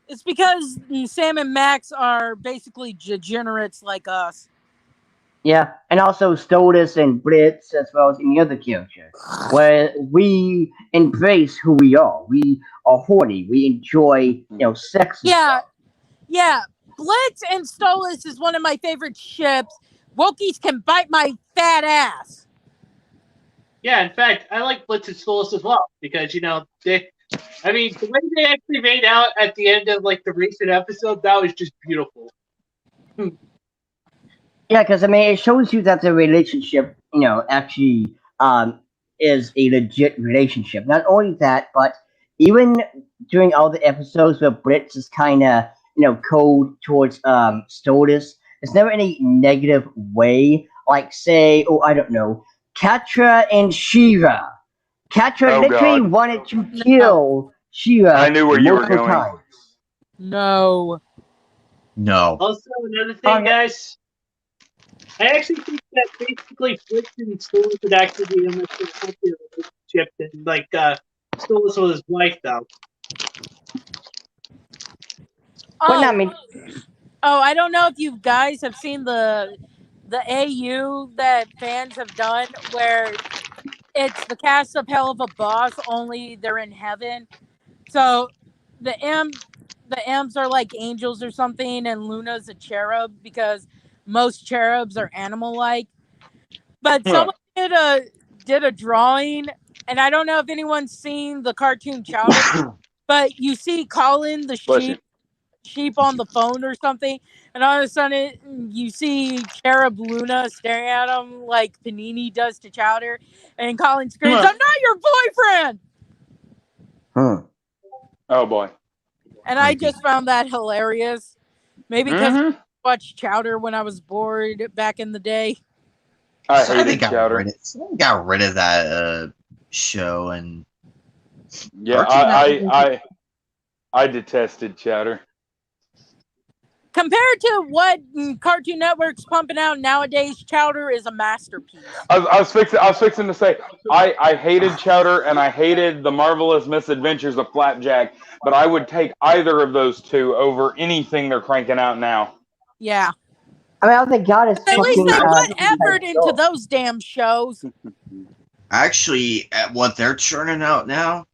It's because Sam and Max are basically degenerates like us. Yeah, and also Stodus and Blitz, as well as any other character, where we embrace who we are. We are horny. We enjoy, sex. Yeah. Blitz and Stolus is one of my favorite ships. Wokies can bite my fat ass. Yeah, in fact, I like Blitz and Stolus as well because the way they actually made out at the end of the recent episode, that was just beautiful. Yeah, because it shows you that the relationship, actually is a legit relationship. Not only that, but even during all the episodes where Blitz is kind of, cold towards Stodus, It's never in a negative way. Like, say, oh, I don't know, Katra and Shira. Katra Oh, literally God. wanted to No. kill Shira I knew where you were multiple going. times. No. No. Also, another Oh, thing, yeah. guys, I actually think that basically Fritz and Stolas would actually be a much more healthier relationship than like Stolas with his wife, though. But no, I Oh, mean, I don't know if you guys have seen the AU that fans have done where it's the cast of Hell of a Boss, only they're in heaven. So the M's are like angels or something, and Luna's a cherub because most cherubs are animal like. But Huh. someone did a drawing, and I don't know if anyone's seen the cartoon Chowder, but you see Colin the Bless you. sheep on the phone or something, and all of a sudden you see Cherub Luna staring at him like Panini does to Chowder, and Colin screams, "I'm not your boyfriend!" Oh, boy. And I Creepy. just found that hilarious. Maybe because I Mm-hmm. watched Chowder when I was bored back in the day. I So they hated Chowder. got rid of that show, and Yeah, Cartoon Network- I detested Chowder. Compared to what Cartoon Network's pumping out nowadays, Chowder is a masterpiece. I was fixing to say I hated Chowder and I hated the Marvelous Misadventures of Flapjack, but I would take either of those two over anything they're cranking out now. Yeah. I mean, I don't think God is At least fucking. they put effort into those damn shows. Actually, at what they're churning out now,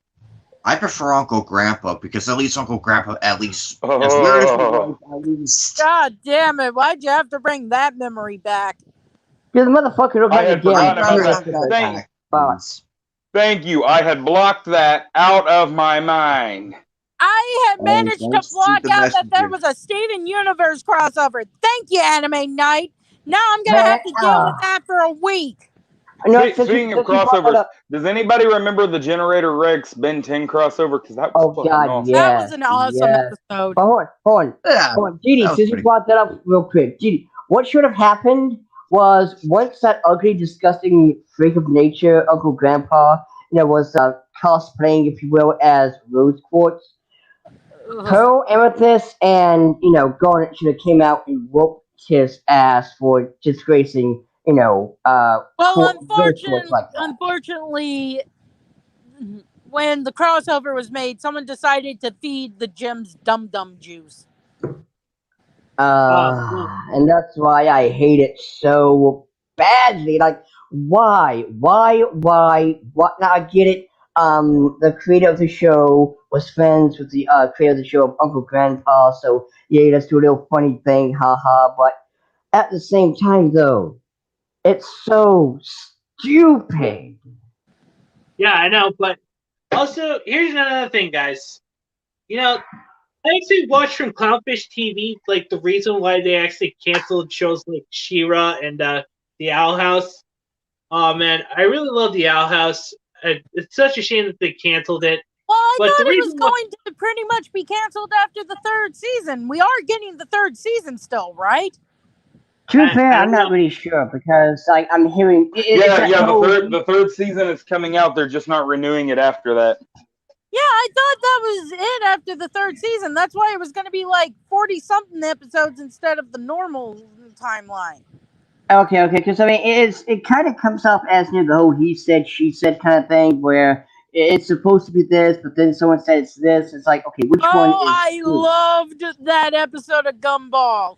I prefer Uncle Grandpa because at least Uncle Grandpa, at least as weird as it was, at least God damn it. Why'd you have to bring that memory back? Because the motherfucker looks I like a had damn. forgotten about bring that. that Thank, back, Fuck. please. thank you. I had blocked that out of my mind. I had managed to don't block see the out that there messenger. was a Steven Universe crossover. Thank you, Anime Night. Now I'm going to Man, have to deal with that for a week. No, since Speaking of since you brought that crossovers, up, does anybody remember the Generator Rex Ben 10 crossover? Because that was oh fucking god, awesome. That yes, was an awesome yes. episode. But hold Yeah, on, Didi. that was Since you pretty brought that up real quick, Didi, what should have happened was once that ugly, disgusting freak of nature, Uncle Grandpa, was cosplaying, if you will, as Rose Quartz. Ugh. Pearl, Amethyst, and Garnet should have came out and whooped his ass for disgracing, Well, Rose Quartz like that. unfortunately, when the crossover was made, someone decided to feed the gems dum dum juice. And that's why I hate it so badly. Like, why? What? Now I get it. The creator of the show was friends with the creator of the show of Uncle Grandpa, so yeah, let's do a little funny thing, haha. But at the same time, though, it's so stupid. Yeah, I know, but also here's another thing, guys. I actually watched from Clownfish TV, like the reason why they actually canceled shows like She-Ra and the Owl House. Oh man, I really love the Owl House. It's such a shame that they canceled it. Well, I But the thought it was reason why- going to pretty much be canceled after the third season. We are getting the third season still, right? To be I fair, I'm don't not know. really sure because I'm hearing. The third season is coming out. They're just not renewing it after that. Yeah, I thought that was it after the third season. That's why it was going to be like 40-something episodes instead of the normal timeline. Okay, because I mean, it kind of comes off as the whole he said, she said kind of thing, where it's supposed to be this, but then someone said it's this. It's like, okay, which one is? I loved that episode of Gumball.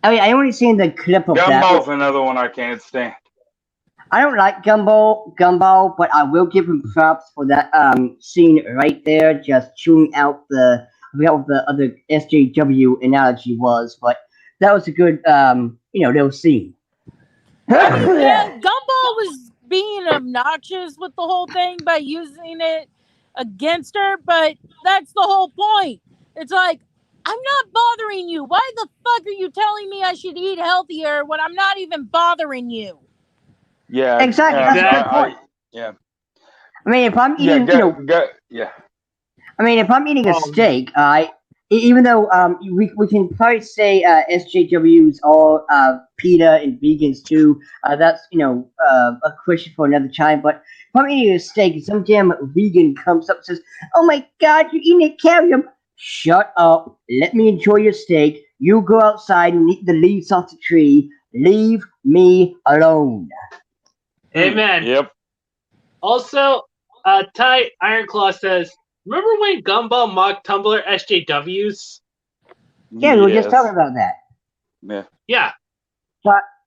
I mean, I only seen the clip of that. Gumball's another one I can't stand. I don't like Gumball, but I will give him props for that scene right there, just chewing out I forgot what the other SJW analogy was, but that was a good little scene. Yeah, Gumball was being obnoxious with the whole thing by using it against her, but that's the whole point. It's like, I'm not bothering you. Why the fuck are you telling me I should eat healthier when I'm not even bothering you? Yeah, Exactly, that's a good point. Yeah. I mean, if I'm eating, yeah. I mean, if I'm eating a steak, even though we can probably say SJWs all PETA and vegans too. That's a question for another time. But if I'm eating a steak, some damn vegan comes up and says, "Oh my God, you're eating a carrier." Shut up. Let me enjoy your steak. You go outside and eat the leaves off the tree. Leave me alone. Amen. Yep. Also, Ty Ironclaw says, remember when Gumball mocked Tumblr SJWs? Yeah, we were just Yes. talking about that. Yeah. Yeah.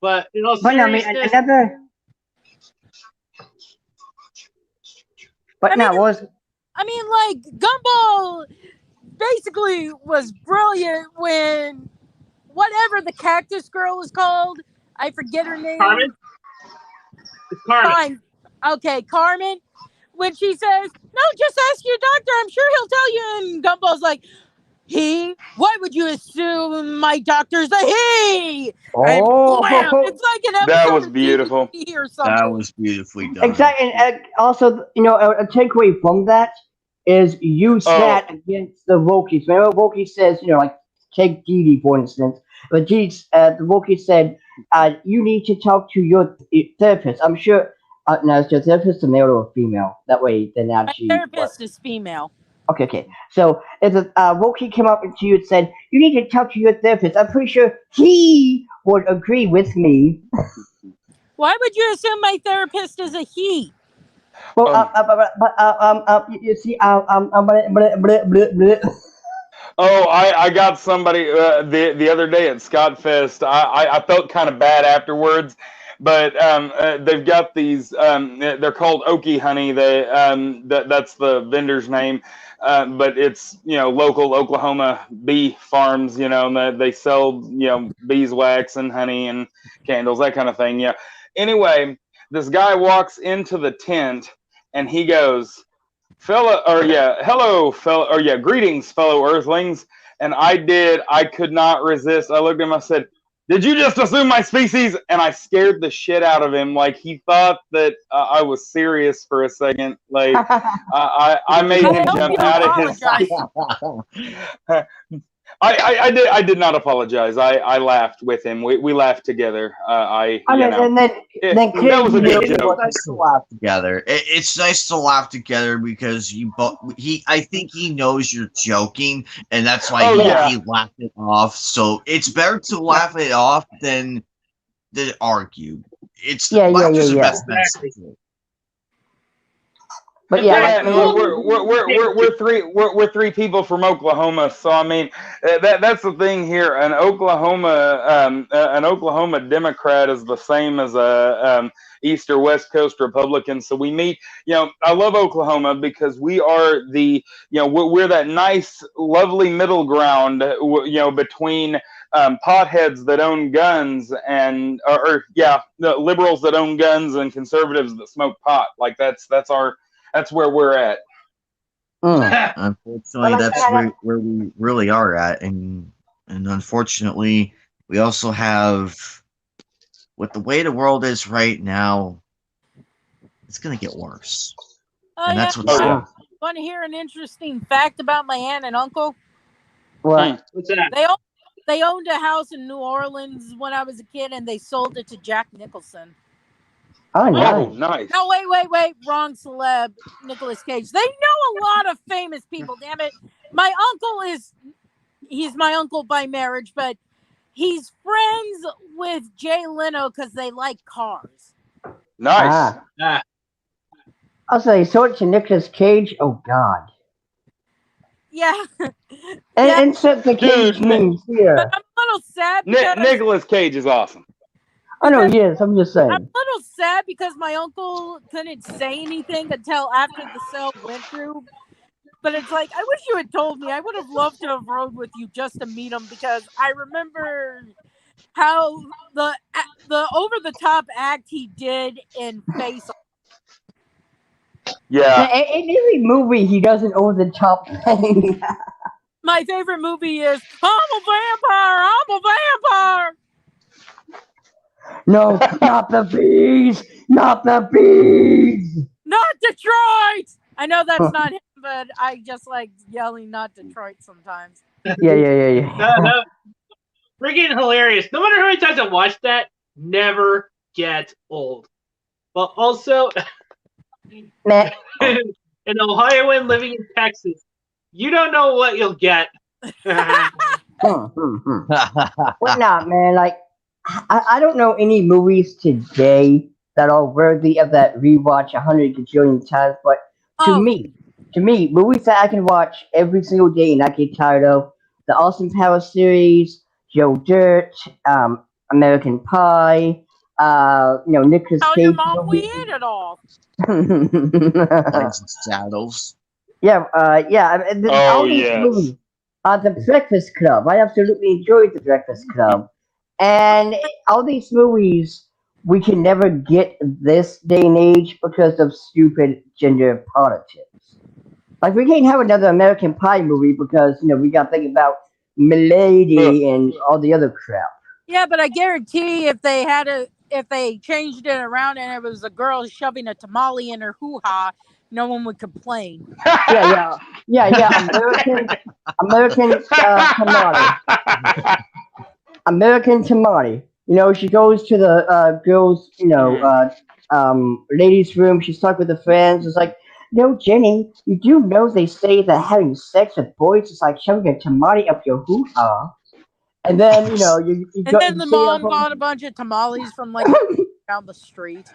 But in all no, I mean seriousness, another. But I no, mean, what was I mean, like Gumball basically was brilliant when whatever the cactus girl was called, I forget her name. Carmen? It's Carmen. Fine. Okay, Carmen. When she says, "No, just ask your doctor. I'm sure he'll tell you." And Gumball's like, "He? Why would you assume my doctor's a he?" And wham! oh It's like an That episode was of beautiful. TVP or That something. was beautifully done. exactly? And also, a takeaway from that is use Oh. that against the Wokies. Remember, Wokey says, like take Dee for instance. But the Wokey said, "You need to talk to your therapist." I'm sure. No, is your therapist a male or a female? That way, then My actually. therapist is female. Okay. So if a Wokey came up to you and said, "You need to talk to your therapist," I'm pretty sure he would agree with me. Why would you assume my therapist is a he? Well, you see, Oh, I got somebody the other day at Scott Fest. I felt kind of bad afterwards, but they've got these. They're called Okie Honey. That's the vendor's name, but it's local Oklahoma bee farms. And they sell beeswax and honey and candles, that kind of thing. Yeah. Anyway, this guy walks into the tent and he goes, hello, greetings, fellow Earthlings. And I could not resist. I looked at him, I said, "Did you just assume my species?" And I scared the shit out of him. Like, he thought that I was serious for a second. Like, I made I him hope jump you out of apologize. his I did not apologize. I laughed with him. We laughed together. and then that was a clearly good you joke. It's nice to laugh together. It's nice to laugh together because I think he knows you're joking, and that's why Oh, yeah. he laughed it off. So it's better to laugh it off than argue. It's laughter's the best Exactly. medicine. But yeah, Yeah, we're three people from Oklahoma, so I mean that's the thing here. An Oklahoma Democrat is the same as a East or West Coast Republican. So we meet. I love Oklahoma because we are we're that nice, lovely middle ground. Between potheads that own guns and the liberals that own guns and conservatives that smoke pot. Like that's where we're at. Unfortunately, that's where we really are at, and unfortunately, we also have, with the way the world is right now, it's gonna get worse, and that's what's sad. Want to hear an interesting fact about my aunt and uncle? What? What's that? They owned a house in New Orleans when I was a kid, and they sold it to Jack Nicholson. Oh, nice. Oh, nice. No, wait, wrong celeb, Nicolas Cage. They know a lot of famous people, damn it. My uncle he's my uncle by marriage, but he's friends with Jay Leno because they like cars. Nice. Also, he sold it to Nicolas Cage. Oh God. Yeah. And set the Cage memes here. But I'm a little sad because Nicolas Cage is awesome. I know he is. I'm just saying. I'm a little sad because my uncle couldn't say anything until after the sale went through. But it's like, I wish you had told me. I would have loved to have rode with you just to meet him because I remember how the over the top act he did in Face Off. Yeah. In every movie, he does an over the top thing. My favorite movie is I'm a vampire. No, not the bees! Not the bees! Not Detroit! I know that's not him, but I just like yelling not Detroit sometimes. Yeah. No, freaking hilarious. No matter how many times I watch that, never gets old. But also, Man, an Ohioan living in Texas, you don't know what you'll get. Well, not man. Like, I don't know any movies today that are worthy of that rewatch 100 gajillion times. But to Oh, me, movies that I can watch every single day and not get tired of: the Austin Powers series, Joe Dirt, American Pie, Nicolas tell your Cage mom we movie. ate it all. Blazing Saddles. Oh All these yes. movies. The Breakfast Club. I absolutely enjoyed The Breakfast Club. And all these movies we can never get this day and age because of stupid gender politics. Like we can't have another American Pie movie because we got to think about Ugh. Milady and all the other crap. Yeah, but I guarantee if they changed it around and it was a girl shoving a tamale in her hoo ha, no one would complain. Yeah. American tamale. American tamale. She goes to the girls, ladies' room. She's talking with her friends. It's like, Jenny, you do know they say that having sex with boys is like shoving a tamale up your hoo ha. And then, And then you the say up mom bought a bunch of tamales from like down the street.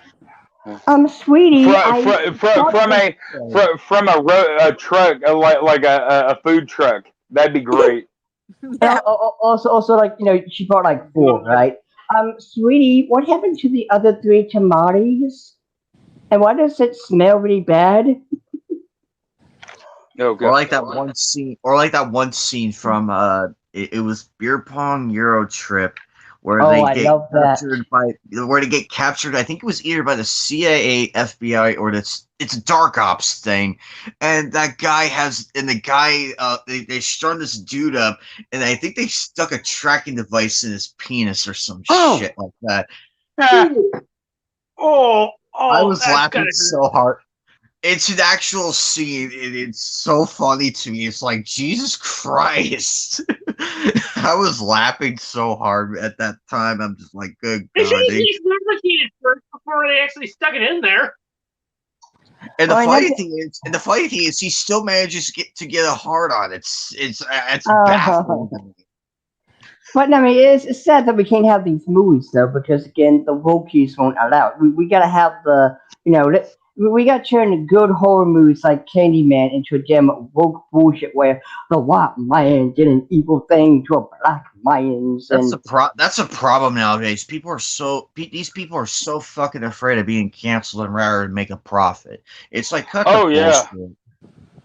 Sweetie, from I from from, thought from this a way. a truck like a food truck. That'd be great. Yeah. Also, like she bought like four, right? Sweetie, what happened to the other three tamales? And why does it smell really bad? Oh Or god. like that one scene, or like that one scene from it was Beer Pong Euro Trip, where Oh, they I get love that. captured by where they get captured. I think it was either by the CIA, FBI, or it's a dark ops thing, and that guy has and the guy they strung this dude up, and I think they stuck a tracking device in his penis or some Oh. shit like that. Ah. I was That's laughing gotta hurt. so hard. It's an actual scene, and it's so funny to me. It's like Jesus Christ. I was laughing so hard at that time. I'm just like, good They should God. at least lubricate it first before they actually stuck it in there. And the Well, funny thing is, he still manages to get a hard on. It's baffling to me. But I mean, it's sad that we can't have these movies though, because again, the wokies won't allow it. We gotta have we gotta turn good horror movies like Candyman into a damn woke bullshit where the white man did an evil thing to a black man, and That's a problem nowadays. These people are so fucking afraid of being canceled and rather than make a profit. It's like cut the Oh yeah. bullshit.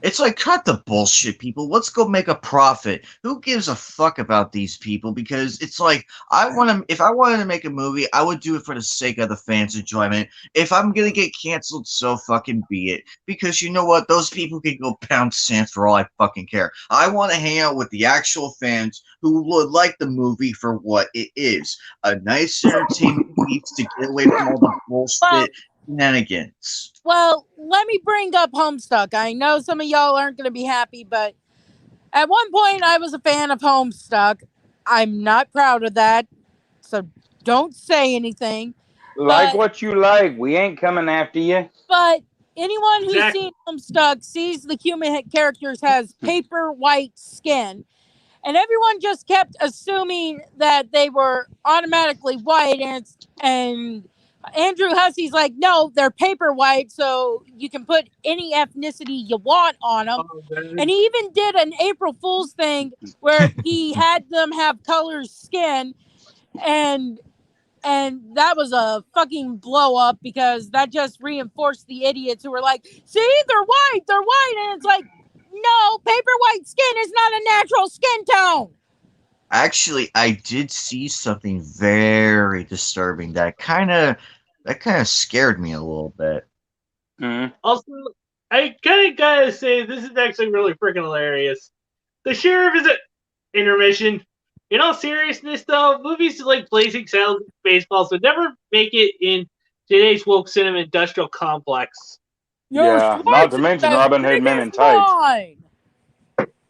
It's like cut the bullshit, people. Let's go make a profit. Who gives a fuck about these people? Because it's like if I wanted to make a movie, I would do it for the sake of the fans' enjoyment. If I'm gonna get canceled, so fucking be it. Because you know what? Those people can go pound sand for all I fucking care. I want to hang out with the actual fans who would like the movie for what it is. A nice entertainment piece to get away from all the bullshit shenanigans. Well, let me bring up Homestuck. I know some of y'all aren't going to be happy, but at one point I was a fan of Homestuck. I'm not proud of that, so don't say anything. Like But what you like. We ain't coming after you. but anyone who's Exactly. seen Homestuck sees the human characters has paper white skin, and everyone just kept assuming that they were automatically white, and Andrew Hussey's like, no, they're paper white, so you can put any ethnicity you want on them. Oh, man. And he even did an April Fool's thing where he had them have colored skin, and that was a fucking blow up because that just reinforced the idiots who were like, see, they're white, and it's like, no, paper white skin is not a natural skin tone. Actually, I did see something very disturbing that kind of scared me a little bit. Mhm. Also, I kind of gotta say, this is actually really freaking hilarious. The sheriff is an intermission. In all seriousness, though, movies like Blazing Saddles and Baseballs would never make it in today's woke cinema industrial complex. Yeah, not to mention Robin Hood Men in Tights. Line.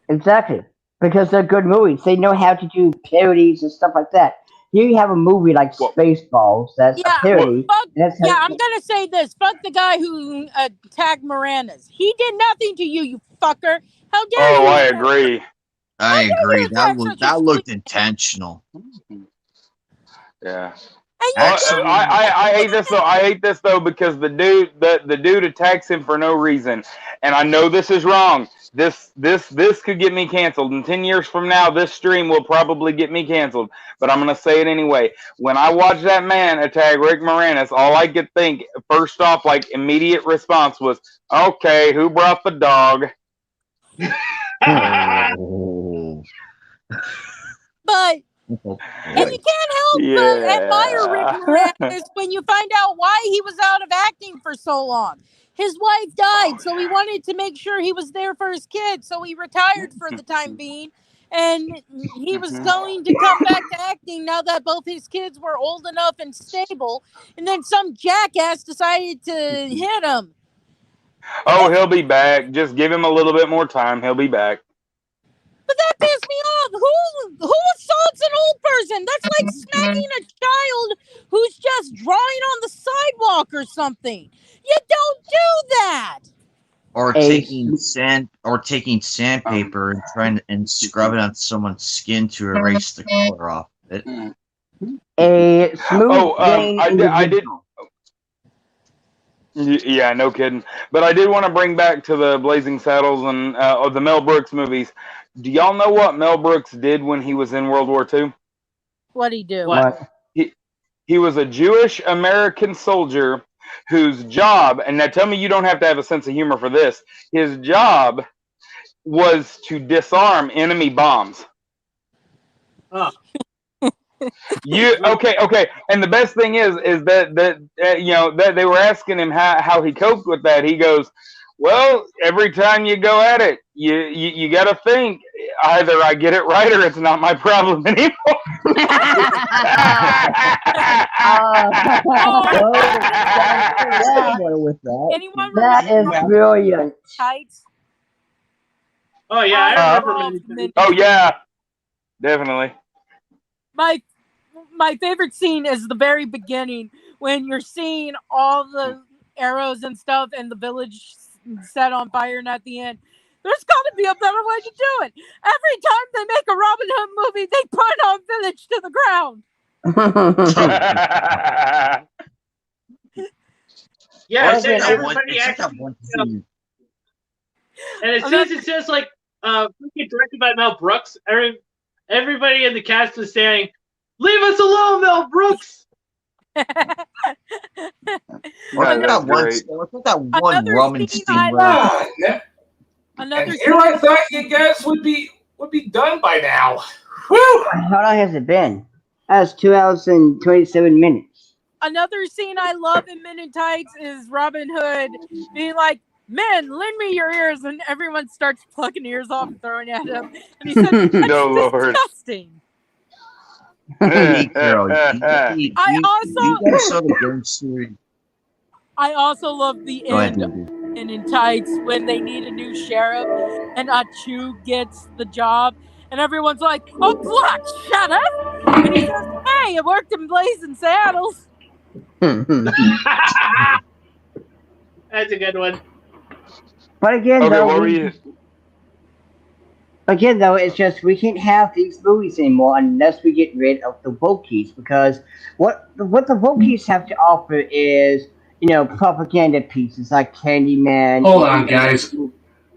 exactly. because they're good movies. They know how to do parodies and stuff like that. Here you have a movie like Well, Spaceballs that's a Yeah, parody. fuck. And that's Yeah, how, I'm gonna say this. Fuck the guy who attacked Miranda's. He did nothing to you, you fucker. How dare oh, you? I agree. I agree. attack such a That looked sweet- intentional. Yeah. And you Well, Actually, I hate this though. I hate this though because the dude attacks him for no reason, and I know this is wrong. This could get me canceled. And 10 years from now, this stream will probably get me canceled. But I'm gonna say it anyway. When I watched that man attack Rick Moranis, all I could think first off, like immediate response was, "Okay, who brought the dog?" oh, but boy. and you can't help but admire Rick Moranis when you find out why he was out of acting for so long. His wife died, so he wanted to make sure he was there for his kids, so he retired for the time being. And he was going to come back to acting now that both his kids were old enough and stable. And then some jackass decided to hit him. Oh, he'll be back. Just give him a little bit more time. He'll be back. But that pissed me off. Who assaults an old person? That's like smacking a child who's just drawing on the sidewalk or something. You don't do that. Or A- taking sandpaper and trying and scrub it on someone's skin to erase the color off it. a smooth Oh, I did. individual. Yeah, no kidding. But I did want to bring back to the Blazing Saddles and the Mel Brooks movies. Do y'all know what Mel Brooks did when he was in World War II? What'd he do? What? He was a Jewish American soldier whose job, and now tell me you don't have to have a sense of humor for this, his job was to disarm enemy bombs. Oh. Okay, and the best thing is that you know that they were asking him how he coped with that. He goes, "Well, every time you go at it, you got to think either I get it right or it's not my problem anymore." With that. Anyone That remember is brilliant. Tights? Oh yeah, I remember. Oh yeah, definitely. My favorite scene is the very beginning when you're seeing all the arrows and stuff and the village set on fire, and at the end, there's got to be a better way to do it. Every time they make a Robin Hood movie, they put on village to the ground. Yeah, It's just everybody that actually. one scene. And as soon as it says like freaking directed by Mel Brooks, everybody in the cast was saying, "Leave us alone, Mel Brooks." Or That's that one, great. that one Another Roman scene scene I where Ah, Another and here I thought you guys would be done by now. Whew! How long has it been? That's 2 hours and 27 minutes. Another scene I love in Men in Tights is Robin Hood being like, "Men, lend me your ears," and everyone starts plucking ears off and throwing at him. And he says, "That's No, Lord. disgusting." Hey, girl, you I guys saw the game series. I also love the Go ahead, end dude. in Tights when they need a new sheriff and Achu gets the job and everyone's like, "Oh, Black, shut up!" And he says, "Hey, it worked in Blazing Saddles." That's a good one. But again, Okay, though, what were you? it's just we can't have these movies anymore unless we get rid of the wokies, because what the wokies have to offer is, propaganda pieces like Candyman. Hold on, guys.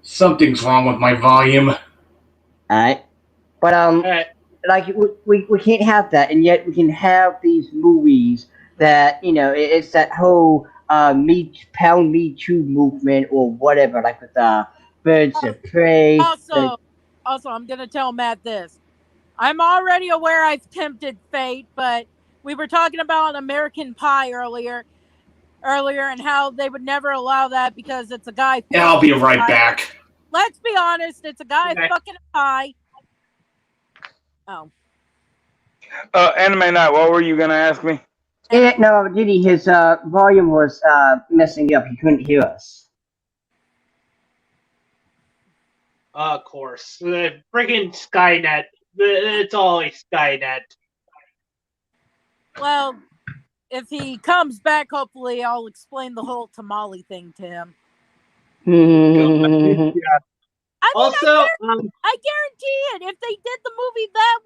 Something's wrong with my volume. Alright. But Alright. like we can't have that, and yet we can have these movies that it's that whole Me Too movement or whatever, like with Birds of Prey. Also, I'm gonna tell Matt this. I'm already aware I've tempted fate, but we were talking about American Pie earlier, and how they would never allow that because it's a guy. Yeah, I'll be right back. Let's be honest, it's a guy fucking a pie. Oh. Anime Night, what were you gonna ask me? No, Diddy, his volume was messing up. He couldn't hear us. Of course. Friggin' Skynet. It's always Skynet. Well, if he comes back, hopefully I'll explain the whole tamale thing to him. Yeah. I mean, Also, I guarantee it. If they did the movie that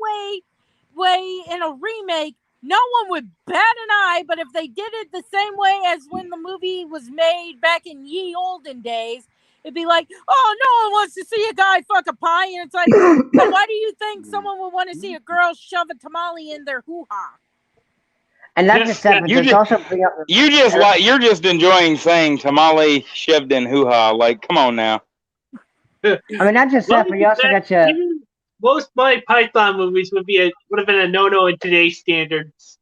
way in a remake, no one would bat an eye. But if they did it the same way as when the movie was made back in ye olden days, it'd be like, oh, no one wants to see a guy fuck a pie. And it's like, well, why do you think someone would want to see a girl shove a tamale in their hoo-ha? And not just that, but there's also bring up You're just enjoying saying tamale shoved in hoo ha. Like, come on now. I mean, not just that, but you also got your. Even most Monty Python movies would have been a no-no in today's standards.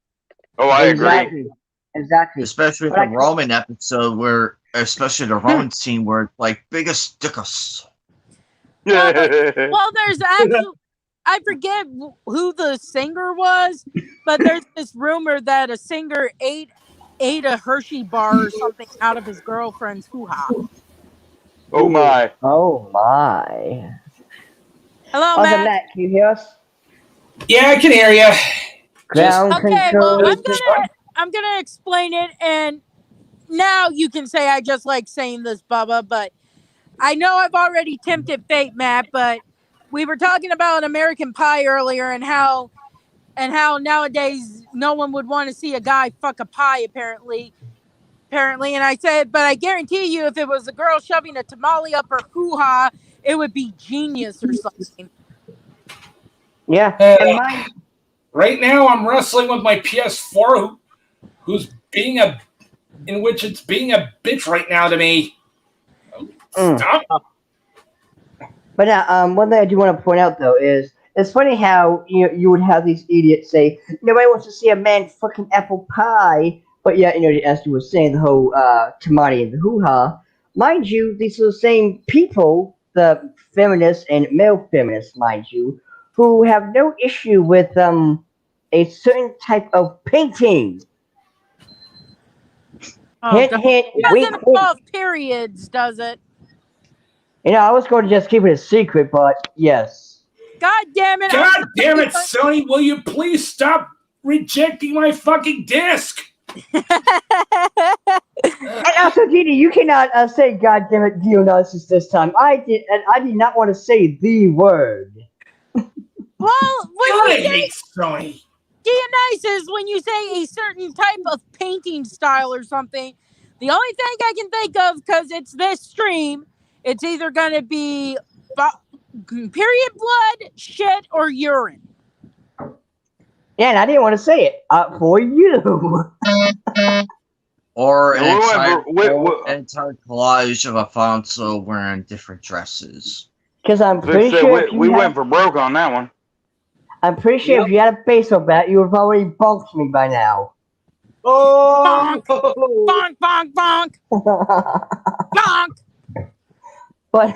Oh, I agree. Exactly. Especially the Roman episode especially the Roman scene where it's like biggest dickus. Well, there's actually, I forget who the singer was, but there's this rumor that a singer ate a Hershey bar or something out of his girlfriend's hoo-ha. Oh my. Oh my. Hello, Matt. Can you hear us? Yeah, I can hear you. Ground Okay, control. well, I'm gonna explain it, and now you can say I just like saying this, Bubba, but I know I've already tempted fate, Matt, but we were talking about American Pie earlier and how nowadays no one would want to see a guy fuck a pie apparently, and I said, but I guarantee you if it was a girl shoving a tamale up her hoo-ha, it would be genius or something. Yeah. Right now I'm wrestling with my PS4 who's being a bitch right now to me. Stop. But now, one thing I do want to point out though is it's funny how you would have these idiots say nobody wants to see a man fucking apple pie, but yeah, as you were saying, the whole tamale and the hoo-ha. Mind you, these are the same people, the feminists and male feminists, mind you, who have no issue with a certain type of painting. Hint, hint, It doesn't wink, involve periods, does it? I was going to just keep it a secret, but yes. God damn it! God damn it, Sony! Will you please stop rejecting my fucking disc? And also, Didi, you cannot say "God damn it, Dionysus" this time. I did not want to say the word. Well, when you hate Sony. Dionysus, when you say a certain type of painting style or something, the only thing I can think of, because it's this stream, it's either going to be period blood, shit, or urine. Yeah, and I didn't want to say it for you. Or an entire collage of Alfonso wearing different dresses. Because I'm pretty sure we went for broke on that one. I'm pretty sure if you had a baseball bat, you would have already bonked me by now. Oh! Bonk, bonk, bonk! Bonk!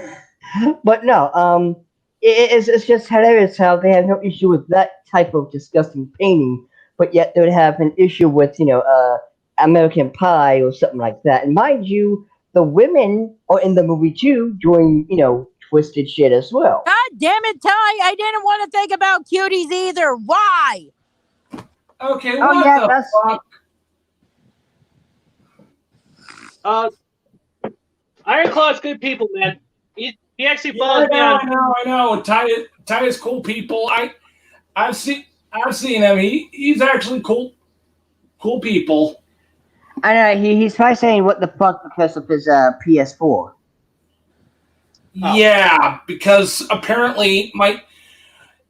But no, it's just hilarious how they have no issue with that type of disgusting painting, but yet they would have an issue with, American Pie or something like that. And mind you, the women are in the movie too, doing, twisted shit as well. God damn it, Ty! I didn't want to think about cuties either. Why? Okay, what the fuck? Ironclaw's good people, man. He actually follows me on. I know. Ty is cool people. I've seen him. He's actually cool people. I know he's probably saying what the fuck because of his PS4. Oh. Yeah, because apparently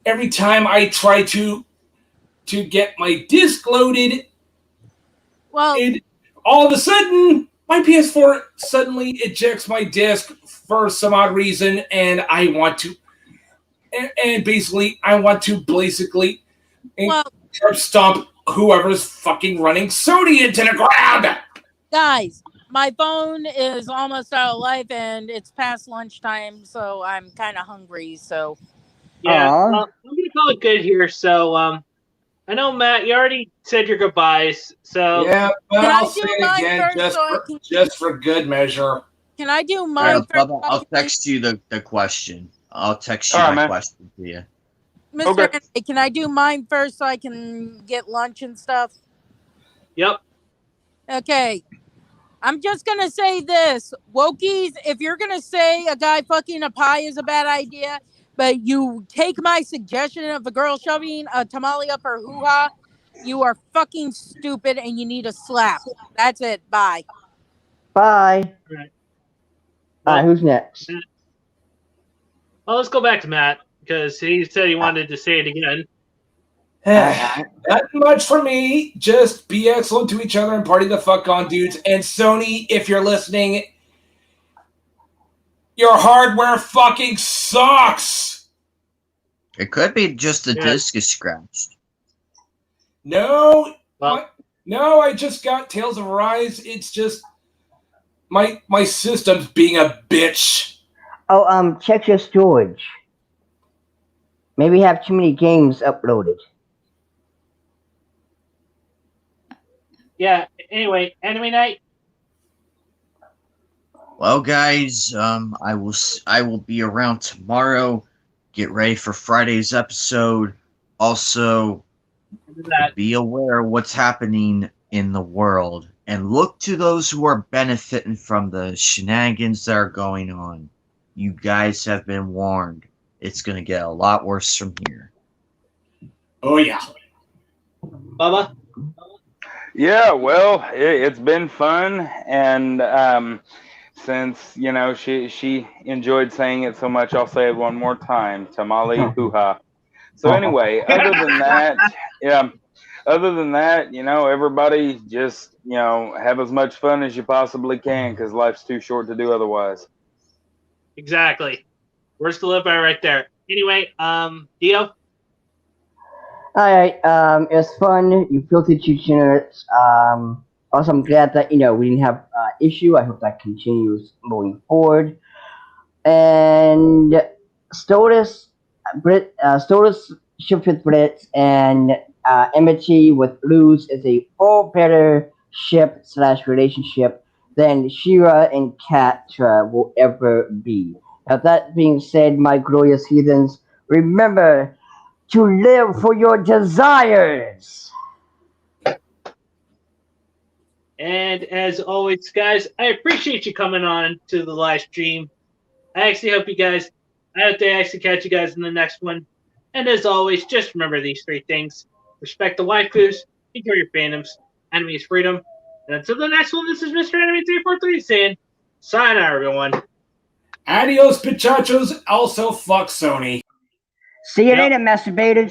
every time I try to get my disc loaded, Well, all of a sudden my PS4 suddenly ejects my disc for some odd reason, and I want to stomp whoever's fucking running Sony into the ground. guys, my phone is almost out of life, and it's past lunchtime, so I'm kind of hungry. So Yeah, I'm gonna call it good here. So, I know Matt, you already said your goodbyes. So yeah, but Can I I'll do say it mine again first, just for good measure. Can I do mine? Bubba, I'll text you the question. I'll text you All right, my man. question to you. Mr. Okay. Henry, can I do mine first so I can get lunch and stuff? Yep. Okay. I'm just going to say this. Wokies, if you're going to say a guy fucking a pie is a bad idea, but you take my suggestion of a girl shoving a tamale up her hoo-ha, you are fucking stupid and you need a slap. That's it. Bye. Bye. All right. All right, Well, who's next? well, let's go back to Matt because he said he wanted to say it again. Not much for me. Just be excellent to each other and party the fuck on, dudes. And Sony, if you're listening, your hardware fucking sucks. It could be just the Yeah. disc is scratched. No, Well, no, I just got Tales of Arise. It's just my system's being a bitch. Oh, check your storage. Maybe you have too many games uploaded. yeah. Anyway, anime night. Well, guys, I will be around tomorrow. Get ready for Friday's episode. Also, That be aware of what's happening in the world and look to those who are benefiting from the shenanigans that are going on. You guys have been warned. It's going to get a lot worse from here. Oh yeah. Bubba. Yeah, well, it's been fun, and since she enjoyed saying it so much, I'll say it one more time: tamale hoo-ha. So anyway, other than that, everybody just have as much fun as you possibly can because life's too short to do otherwise. Exactly. Words to live by right there. Anyway, Dio. Alright, it was fun. You filthy degenerates. Also, I'm glad that, we didn't have issue. I hope that continues moving forward. And Stotus ship with Brits and enmity with Luz is a far better ship / relationship than Shira and Catra will ever be. Now, that being said, my glorious heathens, remember to live for your desires. And as always, guys, I appreciate you coming on to the live stream. I actually hope they actually catch you guys in the next one. And as always, just remember these 3 things. Respect the waifus, enjoy your fandoms, anime is freedom. And until the next one, this is Mr. Anime 343 saying, sayonara, everyone. Adios, pichachos. Also, fuck Sony. See you Yep. later, masturbators.